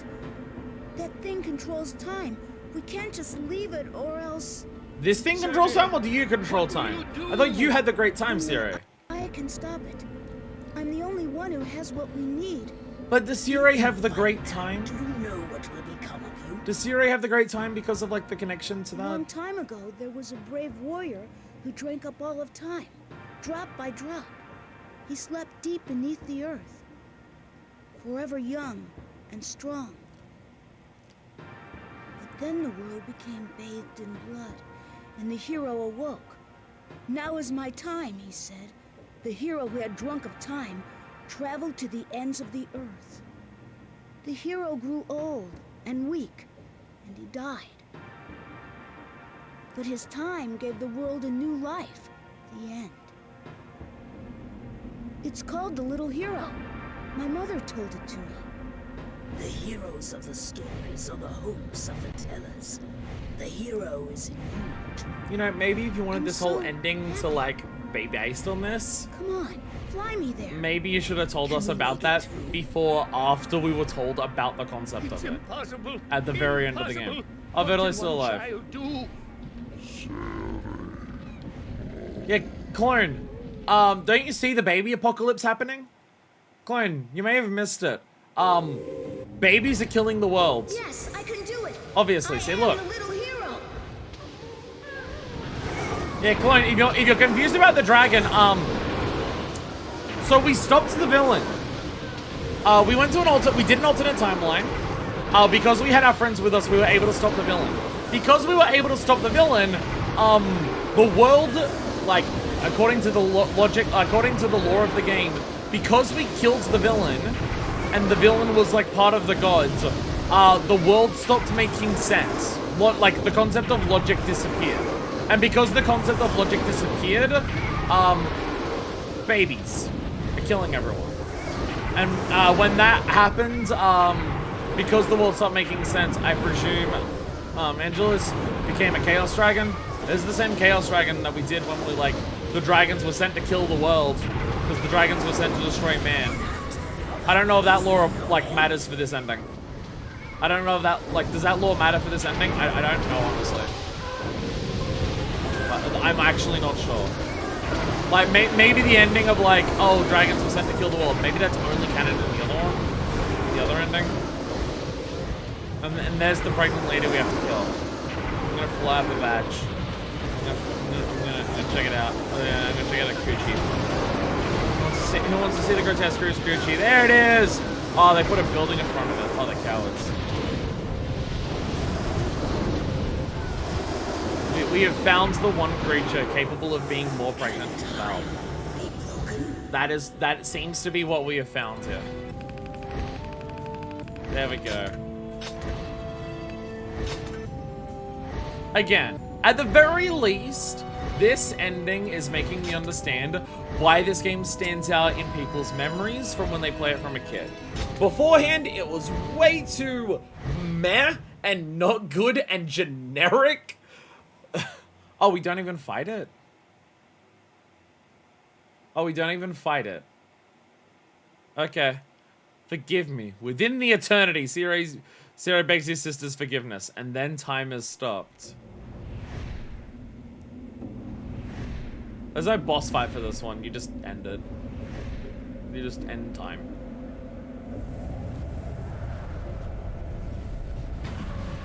Speaker 2: That thing controls time. We can't just leave it or else...
Speaker 1: This thing controls time, or do you control time? I thought you had the great time, Siri.
Speaker 2: I can stop it. I'm the only one who has what we need.
Speaker 1: But does Siri have the great time?
Speaker 2: Do you know what will become of you?
Speaker 1: Does Siri have the great time because of, like, the connection to
Speaker 2: A long
Speaker 1: that?
Speaker 2: time ago, there was a brave warrior who drank up all of time, drop by drop. He slept deep beneath the earth, forever young and strong. But then the world became bathed in blood, and the hero awoke. Now is my time, he said. The hero who had drunk of time traveled to the ends of the earth. The hero grew old and weak, and he died. But his time gave the world a new life, the end. It's called The Little Hero. My mother told it to me. The heroes of the stories are the hopes of the tellers. The hero is in you too.
Speaker 1: You know, maybe if you wanted
Speaker 2: I'm
Speaker 1: this whole
Speaker 2: so
Speaker 1: ending to, like, be based on this,
Speaker 2: Come on, fly me there.
Speaker 1: maybe you should have told us about that before, after we were told about the concept of it.
Speaker 8: Impossible.
Speaker 1: At the very end of the game. Oh, Vertele's still alive. Yeah, Clone. Don't you see the baby apocalypse happening? Clone, you may have missed it. Babies are killing the world.
Speaker 2: Yes, I can do it.
Speaker 1: Obviously,
Speaker 2: I
Speaker 1: see,
Speaker 2: am
Speaker 1: look.
Speaker 2: the little hero.
Speaker 1: Yeah, Clone, if you're confused about the dragon, so we stopped the villain. We went to we did an alternate timeline. Because we had our friends with us, we were able to stop the villain. Because we were able to stop the villain, the world, like, according to the according to the lore of the game, because we killed the villain, and the villain was, like, part of the gods, the world stopped making sense. Like, the concept of logic disappeared. And because the concept of logic disappeared, babies are killing everyone. And when that happened, because the world stopped making sense, I presume Angelus became a Chaos Dragon. This is the same Chaos Dragon that we did when we, like, the dragons were sent to kill the world, because the dragons were sent to destroy man. I don't know if that lore, like, matters for this ending. I don't know if that, like, does that lore matter for this ending? I don't know, honestly. I'm actually not sure. Like, maybe the ending of, like, oh, dragons were sent to kill the world, maybe that's only canon in the other one. The other ending. And there's the pregnant lady we have to kill. I'm gonna fly up a badge. I'm gonna check it out. Oh, yeah, I'm gonna check out a coochie. Who wants to see the grotesque's coochie? There it is! Oh, they put a building in front of it. Oh, the cowards. We have found the one creature capable of being more pregnant than Val. That seems to be what we have found here. There we go. Again, at the very least, this ending is making me understand why this game stands out in people's memories from when they play it from a kid. Beforehand, it was way too meh and not good and generic. Oh, we don't even fight it? Oh, we don't even fight it. Okay. Forgive me. Within the eternity, Sarah begs his sister's forgiveness, and then time has stopped. There's no boss fight for this one. You just end it. You just end time.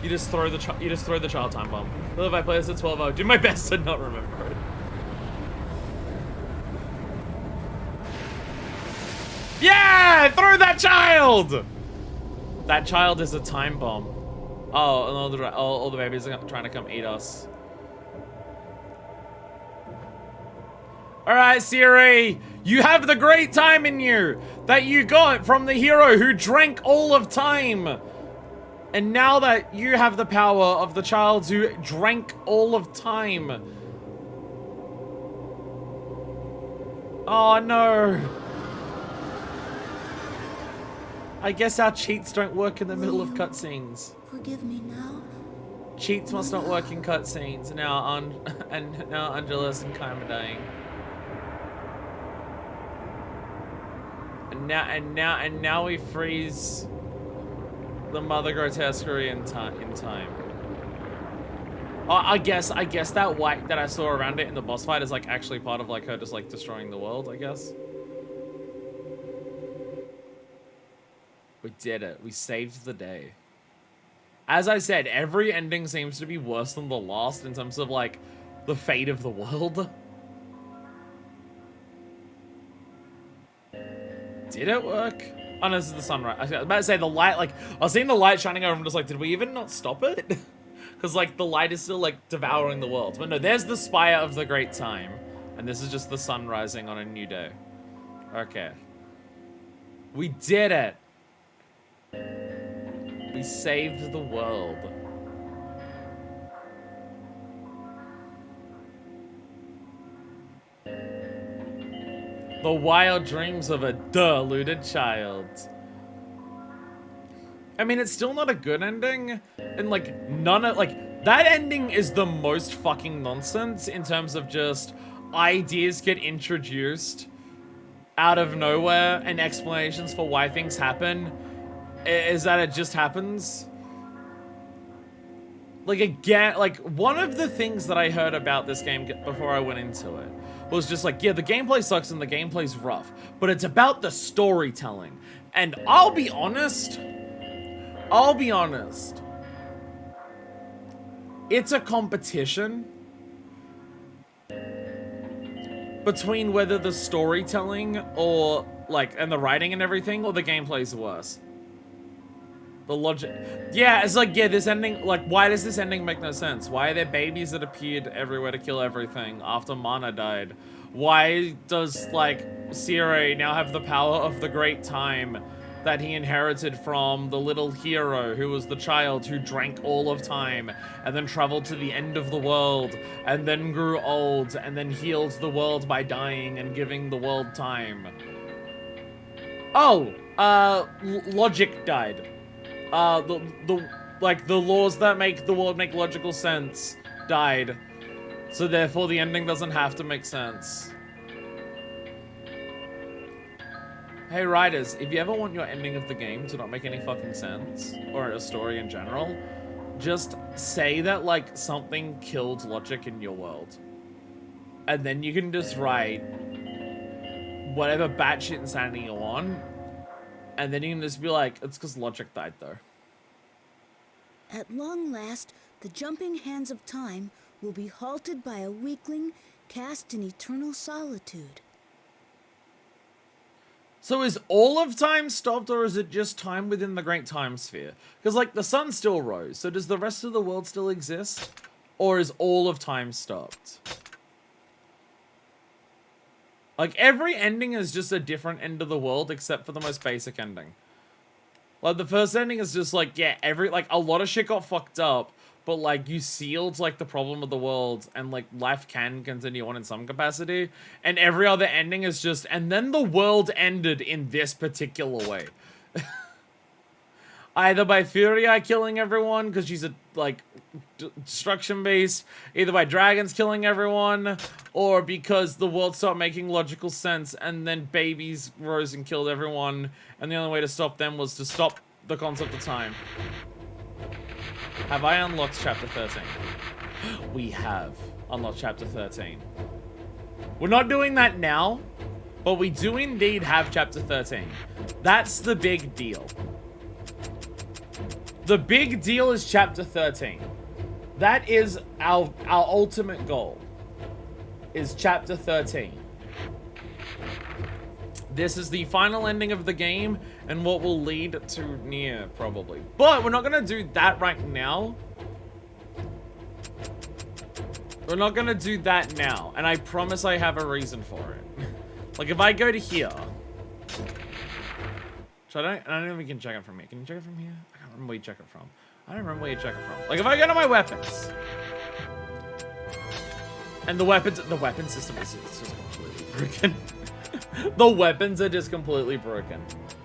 Speaker 1: You just throw the child time bomb. Well, if I play this at 12, I'll do my best to not remember it. Yeah! Throw that child! That child is a time bomb. Oh, and all the babies are trying to come eat us. Alright, Siri, you have the great time in you that you got from the hero who drank all of time. And now that you have the power of the child who drank all of time. Oh no. I guess our cheats don't work in the middle of cutscenes.
Speaker 2: Forgive me now.
Speaker 1: Cheats must not work in cutscenes. Now now Angelus and Kaim are dying. And now we freeze the Mother Grotesquerie in time. Oh, I guess that white that I saw around it in the boss fight is like actually part of like her just like destroying the world, I guess. We did it. We saved the day. As I said, every ending seems to be worse than the last in terms of like the fate of the world. Did it work? Oh no, this is the sunrise. I was about to say the light, like, I was seeing the light shining over and just like, did we even not stop it? Because like the light is still like devouring the world. But no, there's the spire of the great time. And this is just the sun rising on a new day. Okay. We did it. We saved the world. The wild dreams of a deluded child. I mean, it's still not a good ending. And like, none of, like, that ending is the most fucking nonsense in terms of just ideas get introduced out of nowhere and explanations for why things happen. Is that it just happens? Like, again, like, one of the things that I heard about this game before I went into it was just like, yeah, the gameplay sucks and the gameplay's rough, but it's about the storytelling. And I'll be honest, it's a competition between whether the storytelling or, like, and the writing and everything, or the gameplay's worse. The logic. Yeah, it's like, yeah, this ending, like, why does this ending make no sense? Why are there babies that appeared everywhere to kill everything after Mana died? Why does, like, Sire now have the power of the great time that he inherited from the little hero who was the child who drank all of time and then traveled to the end of the world and then grew old and then healed the world by dying and giving the world time? Oh, logic died. The laws that make the world make logical sense died. So therefore the ending doesn't have to make sense. Hey writers, if you ever want your ending of the game to not make any fucking sense, or a story in general, just say that like something killed logic in your world. And then you can just write whatever batshit insanity you want. And then you can just be like, it's because logic died though.
Speaker 2: At long last, the jumping hands of time will be halted by a weakling cast in eternal solitude.
Speaker 1: So is all of time stopped, or is it just time within the Great Time Sphere? Because, like, the sun still rose, so does the rest of the world still exist? Or is all of time stopped? Like, every ending is just a different end of the world, except for the most basic ending. Like, the first ending is just like, yeah, a lot of shit got fucked up, but, like, you sealed, like, the problem of the world, and, like, life can continue on in some capacity. And every other ending is just, and then the world ended in this particular way. Either by Furia killing everyone, because she's a, like, destruction beast. Either by dragons killing everyone, or because the world stopped making logical sense, and then babies rose and killed everyone, and the only way to stop them was to stop the concept of time. Have I unlocked chapter 13? We have unlocked chapter 13. We're not doing that now, but we do indeed have chapter 13. That's the big deal. The big deal is chapter 13. That is our ultimate goal, is chapter 13. This is the final ending of the game, and what will lead to Nier, probably. But we're not going to do that right now. We're not going to do that now, and I promise I have a reason for it. Like, if I go to here... So I don't know if we can check it from here. Can you check it from here? I can't remember where you check it from. I don't remember where you check it from. Like, if I go to my weapons... And the weapon system is just completely broken. The weapons are just completely broken.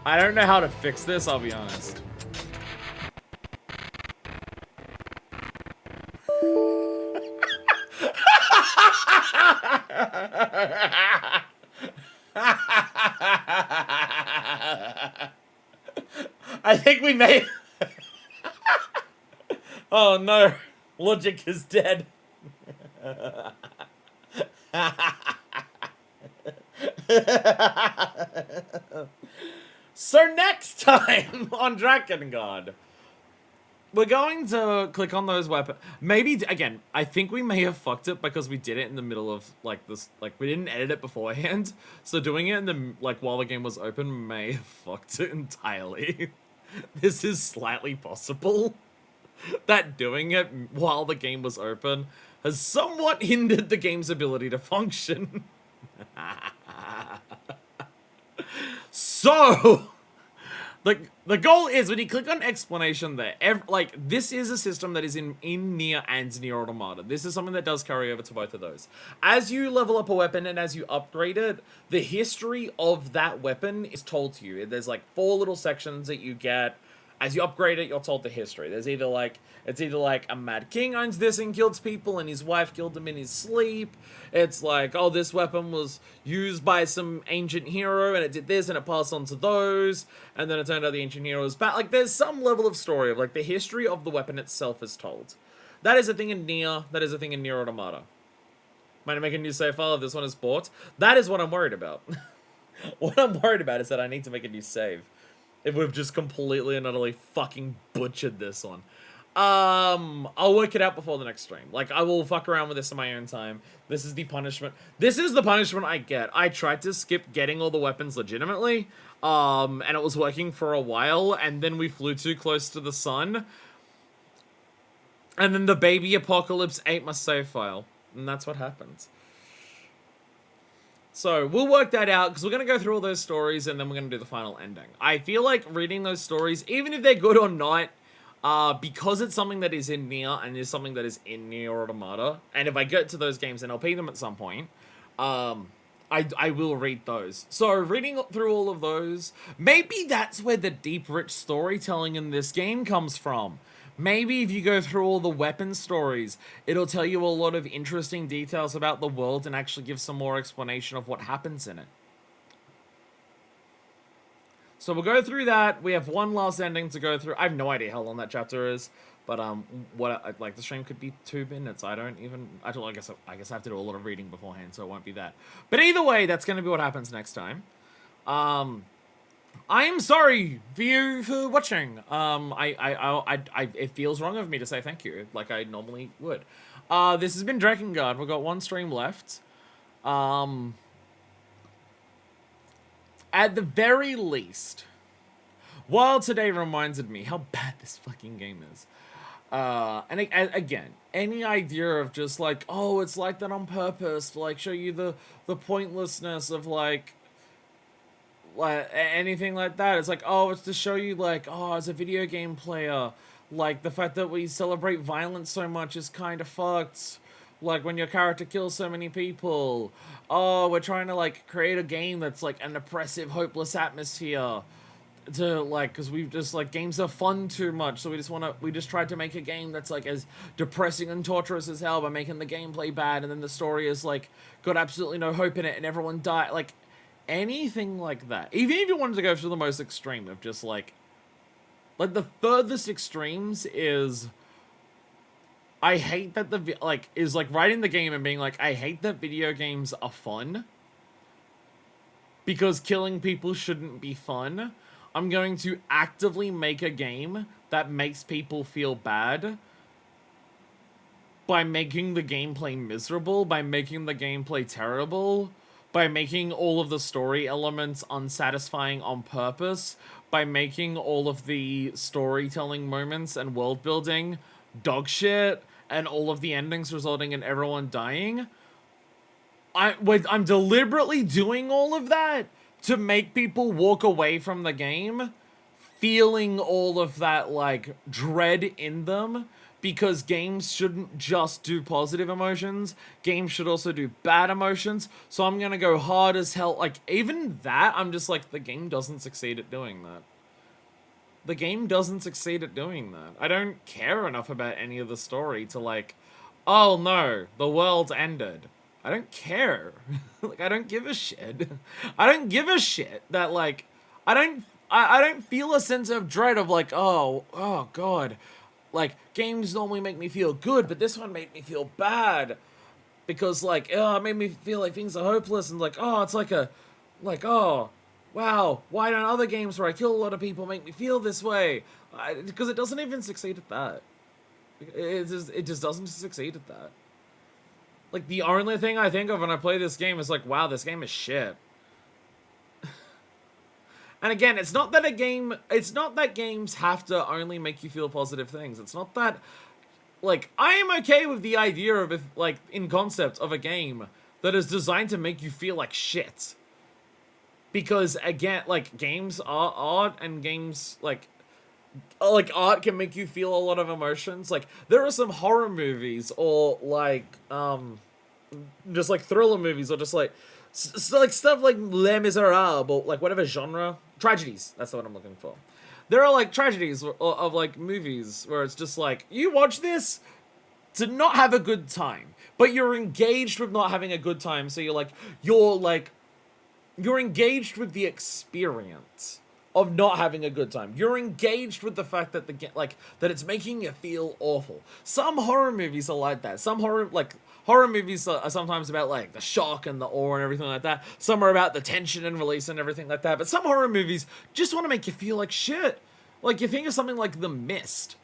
Speaker 1: I don't know how to fix this, I'll be honest. I think we made... Oh no, logic is dead. So next time on Drakengard, we're going to click on those weapons. Maybe, again, I think we may have fucked it because we did it in the middle of, like, this, like, we didn't edit it beforehand. So doing it in the, like, while the game was open may have fucked it entirely. This is slightly possible. That doing it while the game was open has somewhat hindered the game's ability to function. So, the goal is, when you click on explanation there, this is a system that is in Nier and Nier Automata. This is something that does carry over to both of those. As you level up a weapon and as you upgrade it, the history of that weapon is told to you. There's like 4 little sections that you get. As you upgrade it, you're told the history. There's either like, it's either like a mad king owns this and kills people and his wife killed him in his sleep. It's like, oh, this weapon was used by some ancient hero and it did this and it passed on to those. And then it turned out the ancient hero was bad. Like, there's some level of story of like the history of the weapon itself is told. That is a thing in Nier. That is a thing in Nier Automata. Might I make a new save file if this one is bought? That is what I'm worried about. What I'm worried about is that I need to make a new save. If we've just completely and utterly fucking butchered this one. I'll work it out before the next stream. Like, I will fuck around with this in my own time. This is the punishment. This is the punishment I get. I tried to skip getting all the weapons legitimately, and it was working for a while, and then we flew too close to the sun. And then the baby apocalypse ate my save file. And that's what happens. So, we'll work that out, because we're going to go through all those stories, and then we're going to do the final ending. I feel like reading those stories, even if they're good or not, because it's something that is in Nier, and is something that is in Nier Automata, and if I get to those games, and I'll play them at some point, I will read those. So, reading through all of those, maybe that's where the deep, rich storytelling in this game comes from. Maybe if you go through all the weapon stories, it'll tell you a lot of interesting details about the world and actually give some more explanation of what happens in it. So we'll go through that. We have one last ending to go through. I have no idea how long that chapter is, but the stream could be 2 minutes. I guess I have to do a lot of reading beforehand, so it won't be that. But either way, that's going to be what happens next time. I am sorry for you for watching. It feels wrong of me to say thank you, like I normally would. This has been Drakengard. We've got 1 stream left. At the very least, while today reminded me how bad this fucking game is. And again, any idea of just like, oh, it's like that on purpose to like show you the pointlessness of like anything like that. It's like, oh, it's to show you like, oh, as a video game player, like the fact that we celebrate violence so much is kind of fucked. Like when your character kills so many people. Oh, we're trying to like create a game that's like an oppressive, hopeless atmosphere to like, because we've just like, games are fun too much, so we just tried to make a game that's like as depressing and torturous as hell by making the gameplay bad, and then the story is like got absolutely no hope in it and everyone died. Like anything like that. Even if you wanted to go to the most extreme of just like the furthest extremes is I hate that is like writing the game and being like, I hate that video games are fun because killing people shouldn't be fun. I'm going to actively make a game that makes people feel bad by making the gameplay miserable, by making the gameplay terrible, by making all of the story elements unsatisfying on purpose, by making all of the storytelling moments and world building dog shit, and all of the endings resulting in everyone dying. I'm deliberately doing all of that to make people walk away from the game feeling all of that, like, dread in them, because games shouldn't just do positive emotions. Games should also do bad emotions. So I'm gonna go hard as hell. Like, even that, I'm just like, the game doesn't succeed at doing that. The game doesn't succeed at doing that. I don't care enough about any of the story to like, oh no, the world's ended. I don't care. Like, I don't give a shit. I don't give a shit that, like, I don't feel a sense of dread of like, oh god. Like, games normally make me feel good, but this one made me feel bad. Because, like, it made me feel like things are hopeless, and like, oh, it's like oh, wow, why don't other games where I kill a lot of people make me feel this way? Because it doesn't even succeed at that. It just doesn't succeed at that. Like, the only thing I think of when I play this game is like, wow, this game is shit. And again, it's not that games have to only make you feel positive things. It's not that, like, I am okay with the idea of, like, in concept of a game that is designed to make you feel like shit. Because, again, like, games are art, and games, like, art can make you feel a lot of emotions. Like, there are some horror movies, or, like, just, like, thriller movies, or just, like, like, stuff like Les Miserables, or, like, whatever genre. Tragedies, that's what I'm looking for. There are, like, tragedies of, like, movies where it's just, like, you watch this to not have a good time, but you're engaged with not having a good time, so you're engaged with the experience of not having a good time. You're engaged with the fact that that it's making you feel awful. Some horror movies are like that. Some horror movies are sometimes about, like, the shock and the awe and everything like that. Some are about the tension and release and everything like that. But some horror movies just want to make you feel like shit. Like, you think of something like The Mist,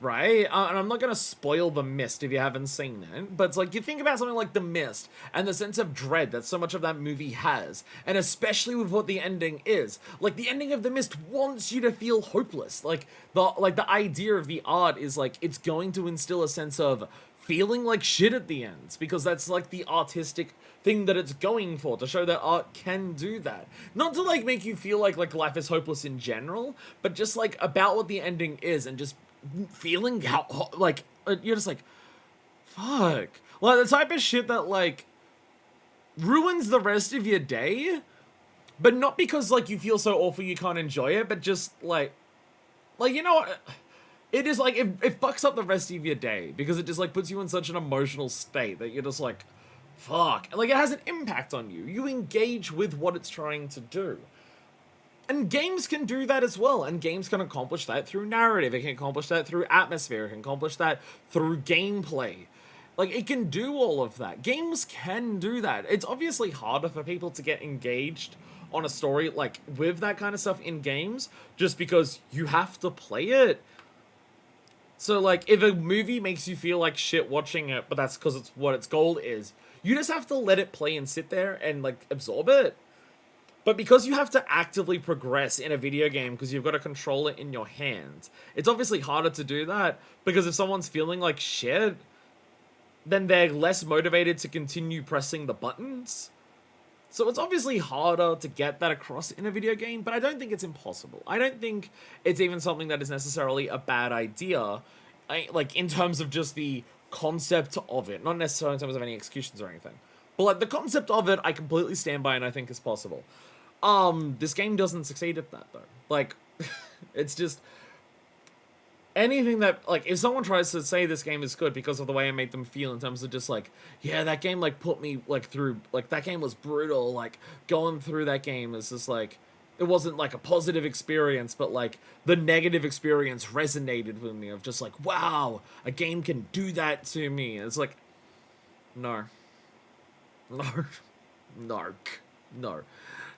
Speaker 1: right? And I'm not going to spoil The Mist if you haven't seen it, but it's like, you think about something like The Mist and the sense of dread that so much of that movie has, and especially with what the ending is. Like, the ending of The Mist wants you to feel hopeless. Like, the idea of the art is, like, it's going to instill a sense of feeling like shit at the end, because that's, like, the artistic thing that it's going for, to show that art can do that. Not to, like, make you feel like life is hopeless in general, but just, like, about what the ending is, and just feeling how, like, you're just like, fuck. Like, the type of shit that, like, ruins the rest of your day, but not because, like, you feel so awful you can't enjoy it, but just, like, you know what? It is, like, it fucks up the rest of your day, because it just, like, puts you in such an emotional state that you're just like, fuck. And, like, it has an impact on you. You engage with what it's trying to do. And games can do that as well, and games can accomplish that through narrative, it can accomplish that through atmosphere, it can accomplish that through gameplay. Like, it can do all of that. Games can do that. It's obviously harder for people to get engaged on a story, like, with that kind of stuff in games, just because you have to play it. So, like, if a movie makes you feel like shit watching it, but that's because it's what its goal is, you just have to let it play and sit there and, like, absorb it. But because you have to actively progress in a video game because you've got to control it in your hands, it's obviously harder to do that, because if someone's feeling like shit, then they're less motivated to continue pressing the buttons. So it's obviously harder to get that across in a video game, but I don't think it's impossible. I don't think it's even something that is necessarily a bad idea, like, in terms of just the concept of it, not necessarily in terms of any executions or anything. But, like, the concept of it, I completely stand by and I think is possible. This game doesn't succeed at that, though. Like, it's just, anything that, like, if someone tries to say this game is good because of the way I made them feel in terms of just, like, yeah, that game, like, put me, like, through, like, that game was brutal, like, going through that game is just, like, it wasn't, like, a positive experience, but, like, the negative experience resonated with me of just, like, wow, a game can do that to me. It's like, no.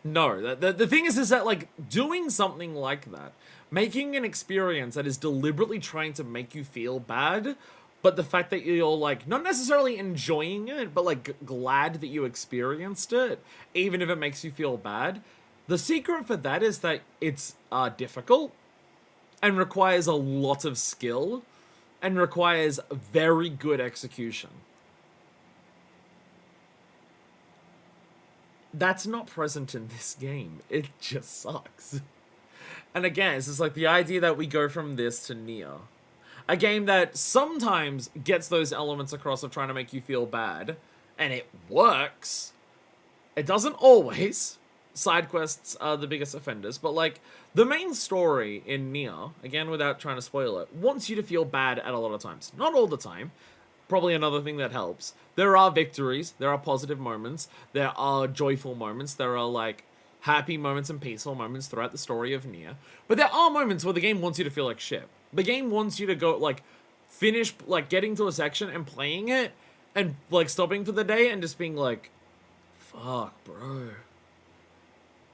Speaker 1: No, the thing is that, like, doing something like that, making an experience that is deliberately trying to make you feel bad, but the fact that you're, like, not necessarily enjoying it, but, like, glad that you experienced it, even if it makes you feel bad, the secret for that is that it's difficult, and requires a lot of skill, and requires very good execution. That's not present in this game. It just sucks. And again, it's just like the idea that we go from this to Nier. A game that sometimes gets those elements across of trying to make you feel bad, and it works. It doesn't always. Side quests are the biggest offenders, but like the main story in Nier, again without trying to spoil it, wants you to feel bad at a lot of times. Not all the time. Probably another thing that helps. There are victories, there are positive moments, there are joyful moments, there are like happy moments and peaceful moments throughout the story of Nier. But there are moments where the game wants you to feel like shit. The game wants you to go like finish like getting to a section and playing it and like stopping for the day and just being like, fuck, bro.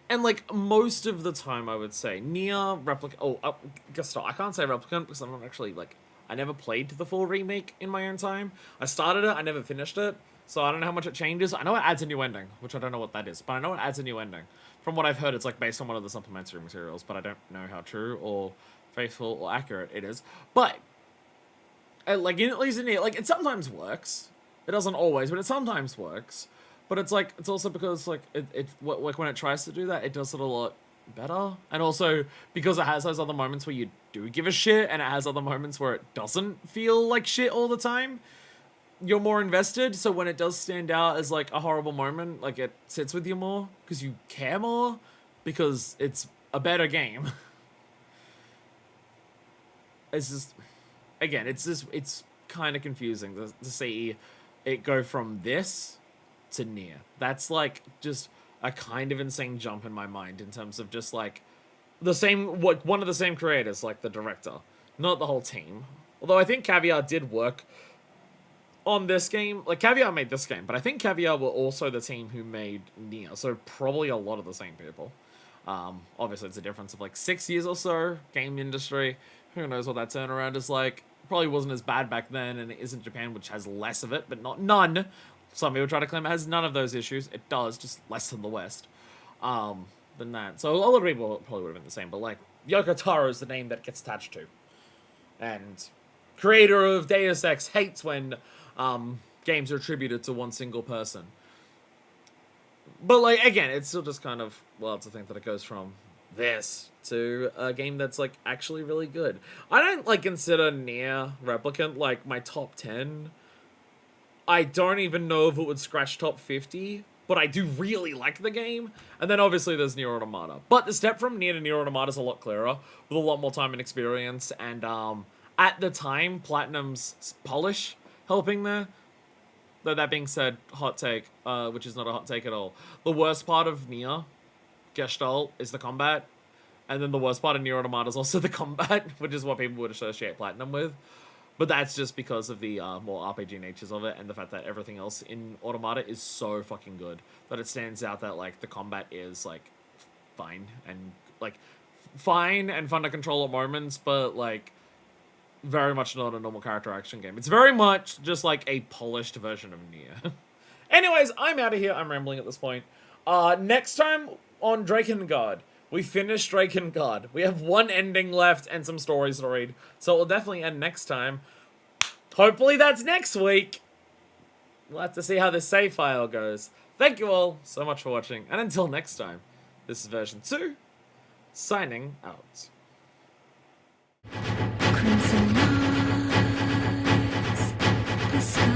Speaker 1: And like most of the time, I would say Nier Replicant. I can't say Replicant because I'm not actually like I never played the full remake in my own time. I started it, I never finished it, so I don't know how much it changes. I know it adds a new ending, which I don't know what that is, but I know it adds a new ending. From what I've heard, it's like based on one of the supplementary materials, but I don't know how true or faithful or accurate it is. But like at least in Nier, like it sometimes works. It doesn't always, but it sometimes works. But it's like, it's also because like like when it tries to do that, it does it a lot better. And also because it has those other moments where you do give a shit and it has other moments where it doesn't feel like shit all the time, you're more invested. So when it does stand out as like a horrible moment, like it sits with you more because you care more because it's a better game. It's just, again, it's kind of confusing to see it go from this to Nier. That's like just a kind of insane jump in my mind in terms of just like one of the same creators, like the director, not the whole team. Although I think Caviar did work on this game. Like Caviar made this game, but I think Caviar were also the team who made Nier, so probably a lot of the same people. Obviously it's a difference of like 6 years or so. Game industry, who knows what that turnaround is like. Probably wasn't as bad back then, and it isn't Japan, which has less of it, but not none. Some people try to claim it has none of those issues. It does, just less than the West. Than that. So a lot of people probably would have been the same, but like, Yoko Taro is the name that gets attached to. And creator of Deus Ex hates when games are attributed to one single person. But like, again, it's still just kind of, well, to think that it goes from this to a game that's like actually really good. I don't like consider Nier Replicant like my top 10. I don't even know if it would scratch top 50, but I do really like the game. And then obviously there's Nier Automata. But the step from Nier to Nier Automata is a lot clearer, with a lot more time and experience. And at the time, Platinum's polish helping there. Though that being said, hot take, which is not a hot take at all. The worst part of Nier Gestalt is the combat. And then the worst part of Nier Automata is also the combat, which is what people would associate Platinum with. But that's just because of the more RPG natures of it and the fact that everything else in Automata is so fucking good that it stands out that, like, the combat is, like, fine and fun to control at moments, but, like, very much not a normal character action game. It's very much just, like, a polished version of Nier. Anyways, I'm out of here. I'm rambling at this point. Next time on Drakengard, we finished Drakengard. We have one ending left and some stories to read. So it will definitely end next time. Hopefully that's next week. We'll have to see how this save file goes. Thank you all so much for watching. And until next time, this is version 2, signing out.
Speaker 2: Crimson lights, the sky.